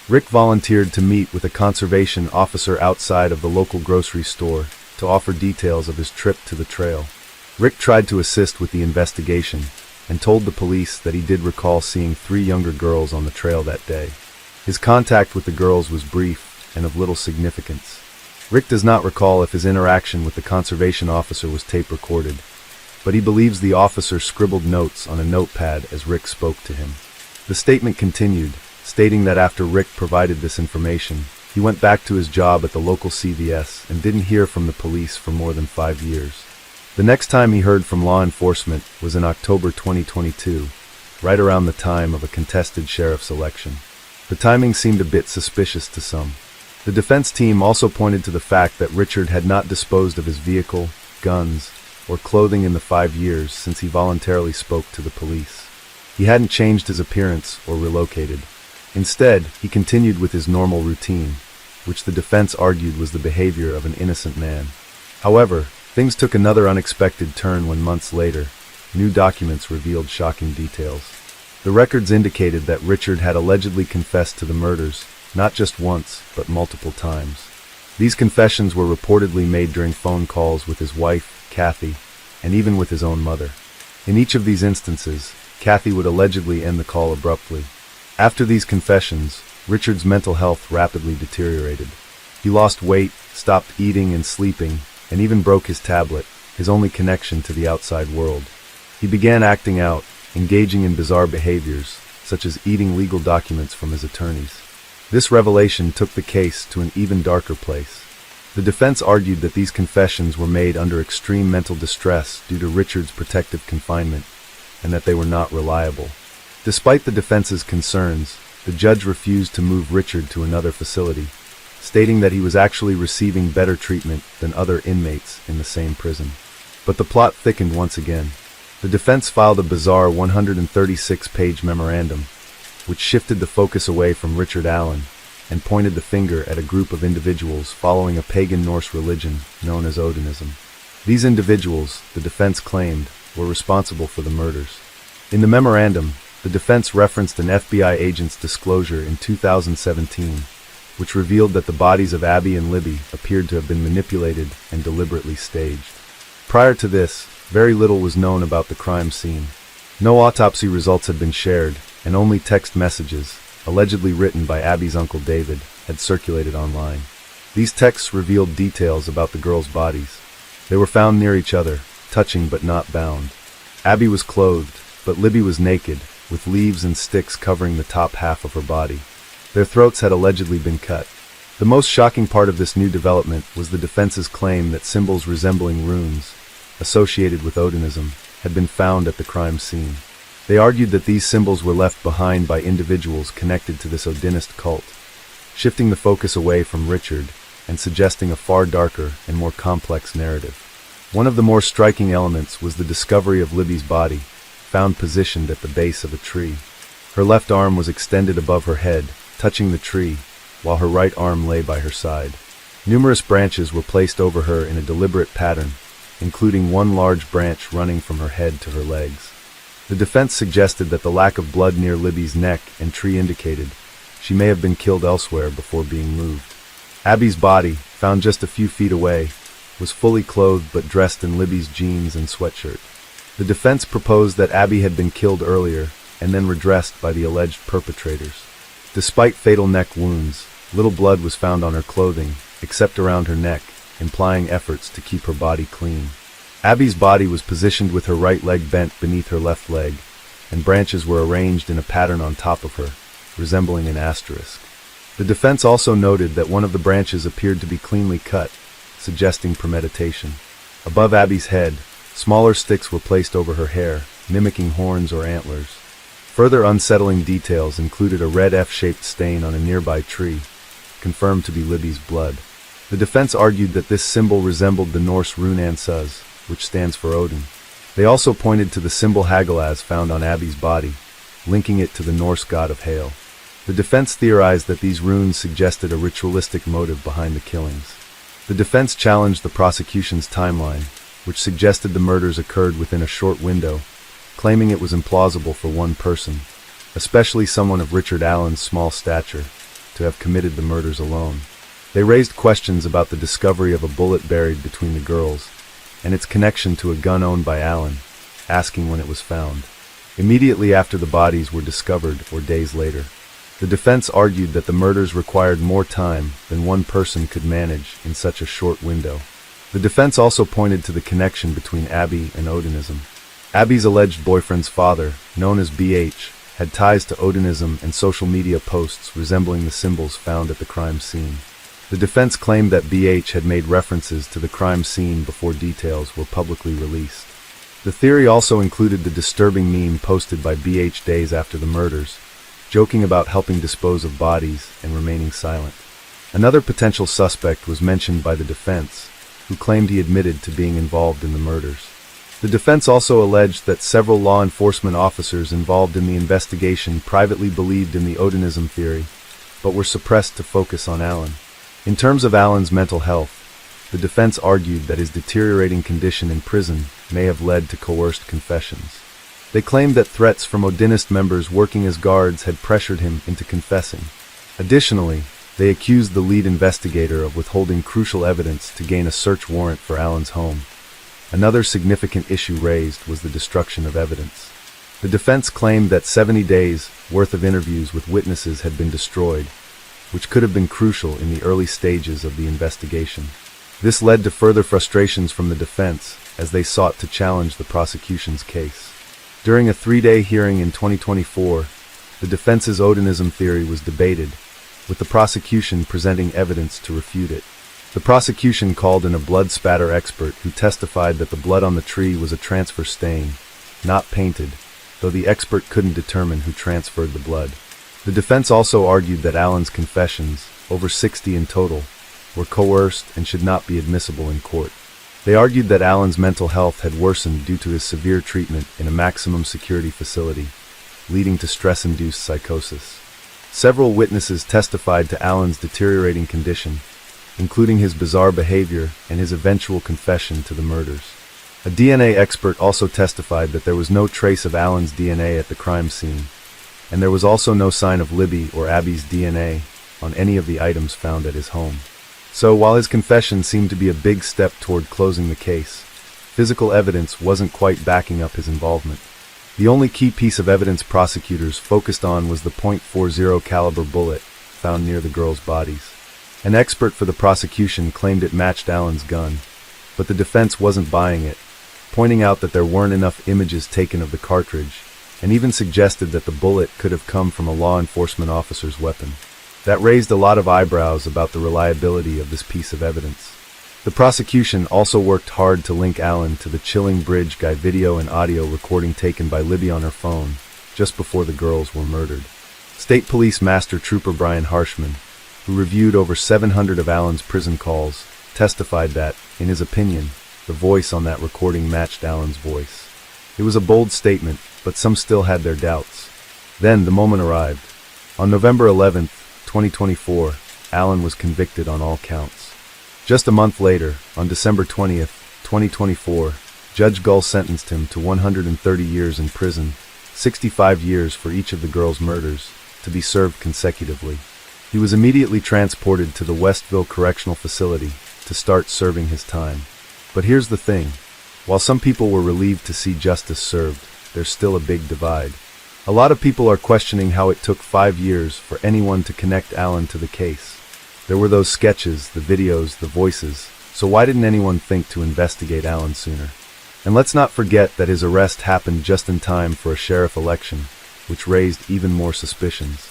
Rick volunteered to meet with a conservation officer outside of the local grocery store to offer details of his trip to the trail. Rick tried to assist with the investigation and told the police that he did recall seeing 3 younger girls on the trail that day. His contact with the girls was brief and of little significance. Rick does not recall if his interaction with the conservation officer was tape recorded, but he believes the officer scribbled notes on a notepad as Rick spoke to him. The statement continued, stating that after Rick provided this information, he went back to his job at the local CVS and didn't hear from the police for more than 5 years. The next time he heard from law enforcement was in October 2022, right around the time of a contested sheriff's election. The timing seemed a bit suspicious to some. The defense team also pointed to the fact that Richard had not disposed of his vehicle, guns, or clothing in the 5 years since he voluntarily spoke to the police. He hadn't changed his appearance or relocated. Instead, he continued with his normal routine, which the defense argued was the behavior of an innocent man. However, things took another unexpected turn when months later, new documents revealed shocking details. The records indicated that Richard had allegedly confessed to the murders, not just once, but multiple times. These confessions were reportedly made during phone calls with his wife, Kathy, and even with his own mother. In each of these instances, Kathy would allegedly end the call abruptly. After these confessions, Richard's mental health rapidly deteriorated. He lost weight, stopped eating and sleeping, and even broke his tablet, his only connection to the outside world. He began acting out, engaging in bizarre behaviors, such as eating legal documents from his attorneys. This revelation took the case to an even darker place. The defense argued that these confessions were made under extreme mental distress due to Richard's protective confinement, and that they were not reliable. Despite the defense's concerns, the judge refused to move Richard to another facility, stating that he was actually receiving better treatment than other inmates in the same prison. But the plot thickened once again. The defense filed a bizarre 136-page memorandum, which shifted the focus away from Richard Allen and pointed the finger at a group of individuals following a pagan Norse religion known as Odinism. These individuals, the defense claimed, were responsible for the murders. In the memorandum, the defense referenced an FBI agent's disclosure in 2017, which revealed that the bodies of Abby and Libby appeared to have been manipulated and deliberately staged. Prior to this, very little was known about the crime scene. No autopsy results had been shared, and only text messages, allegedly written by Abby's uncle David, had circulated online. These texts revealed details about the girls' bodies. They were found near each other, touching but not bound. Abby was clothed, but Libby was naked, with leaves and sticks covering the top half of her body. Their throats had allegedly been cut. The most shocking part of this new development was the defense's claim that symbols resembling runes, associated with Odinism, had been found at the crime scene. They argued that these symbols were left behind by individuals connected to this Odinist cult, shifting the focus away from Richard and suggesting a far darker and more complex narrative. One of the more striking elements was the discovery of Libby's body, found positioned at the base of a tree. Her left arm was extended above her head, touching the tree, while her right arm lay by her side. Numerous branches were placed over her in a deliberate pattern, including one large branch running from her head to her legs. The defense suggested that the lack of blood near Libby's neck and tree indicated she may have been killed elsewhere before being moved. Abby's body, found just a few feet away, was fully clothed but dressed in Libby's jeans and sweatshirt. The defense proposed that Abby had been killed earlier and then redressed by the alleged perpetrators. Despite fatal neck wounds, little blood was found on her clothing, except around her neck, implying efforts to keep her body clean. Abby's body was positioned with her right leg bent beneath her left leg, and branches were arranged in a pattern on top of her, resembling an asterisk. The defense also noted that one of the branches appeared to be cleanly cut, suggesting premeditation. Above Abby's head, smaller sticks were placed over her hair, mimicking horns or antlers. Further unsettling details included a red F-shaped stain on a nearby tree, confirmed to be Libby's blood. The defense argued that this symbol resembled the Norse rune Ansuz, which stands for Odin. They also pointed to the symbol Hagalaz found on Abby's body, linking it to the Norse god of hail. The defense theorized that these runes suggested a ritualistic motive behind the killings. The defense challenged the prosecution's timeline, which suggested the murders occurred within a short window, claiming it was implausible for one person, especially someone of Richard Allen's small stature, to have committed the murders alone. They raised questions about the discovery of a bullet buried between the girls, and its connection to a gun owned by Allen, asking when it was found. Immediately after the bodies were discovered or days later, the defense argued that the murders required more time than one person could manage in such a short window. The defense also pointed to the connection between Abby and Odinism. Abby's alleged boyfriend's father, known as BH, had ties to Odinism and social media posts resembling the symbols found at the crime scene. The defense claimed that BH had made references to the crime scene before details were publicly released. The theory also included the disturbing meme posted by BH days after the murders, joking about helping dispose of bodies and remaining silent. Another potential suspect was mentioned by the defense, who claimed he admitted to being involved in the murders. The defense also alleged that several law enforcement officers involved in the investigation privately believed in the Odinism theory, but were suppressed to focus on Allen. In terms of Allen's mental health, the defense argued that his deteriorating condition in prison may have led to coerced confessions. They claimed that threats from Odinist members working as guards had pressured him into confessing. Additionally, they accused the lead investigator of withholding crucial evidence to gain a search warrant for Allen's home. Another significant issue raised was the destruction of evidence. The defense claimed that 70 days' worth of interviews with witnesses had been destroyed, which could have been crucial in the early stages of the investigation. This led to further frustrations from the defense as they sought to challenge the prosecution's case. During a 3-day hearing in 2024, the defense's Odinism theory was debated, with the prosecution presenting evidence to refute it. The prosecution called in a blood spatter expert who testified that the blood on the tree was a transfer stain, not painted, though the expert couldn't determine who transferred the blood. The defense also argued that Allen's confessions, over 60 in total, were coerced and should not be admissible in court. They argued that Allen's mental health had worsened due to his severe treatment in a maximum security facility, leading to stress-induced psychosis. Several witnesses testified to Allen's deteriorating condition, including his bizarre behavior and his eventual confession to the murders. A DNA expert also testified that there was no trace of Allen's DNA at the crime scene, and there was also no sign of Libby or Abby's DNA on any of the items found at his home. So, while his confession seemed to be a big step toward closing the case, physical evidence wasn't quite backing up his involvement. The only key piece of evidence prosecutors focused on was the .40 caliber bullet found near the girls' bodies. An expert for the prosecution claimed it matched Allen's gun, but the defense wasn't buying it, pointing out that there weren't enough images taken of the cartridge, and even suggested that the bullet could have come from a law enforcement officer's weapon. That raised a lot of eyebrows about the reliability of this piece of evidence. The prosecution also worked hard to link Allen to the chilling bridge guy video and audio recording taken by Libby on her phone just before the girls were murdered. State Police Master Trooper Brian Harshman, who reviewed over 700 of Allen's prison calls, testified that, in his opinion, the voice on that recording matched Allen's voice. It was a bold statement, but some still had their doubts. Then the moment arrived. On November 11th, 2024, Allen was convicted on all counts. Just a month later, on December 20th, 2024, Judge Gull sentenced him to 130 years in prison, 65 years for each of the girls' murders, to be served consecutively. He was immediately transported to the Westville Correctional Facility to start serving his time. But here's the thing. While some people were relieved to see justice served, there's still a big divide. A lot of people are questioning how it took 5 years for anyone to connect Allen to the case. There were those sketches, the videos, the voices, so why didn't anyone think to investigate Allen sooner? And let's not forget that his arrest happened just in time for a sheriff election, which raised even more suspicions.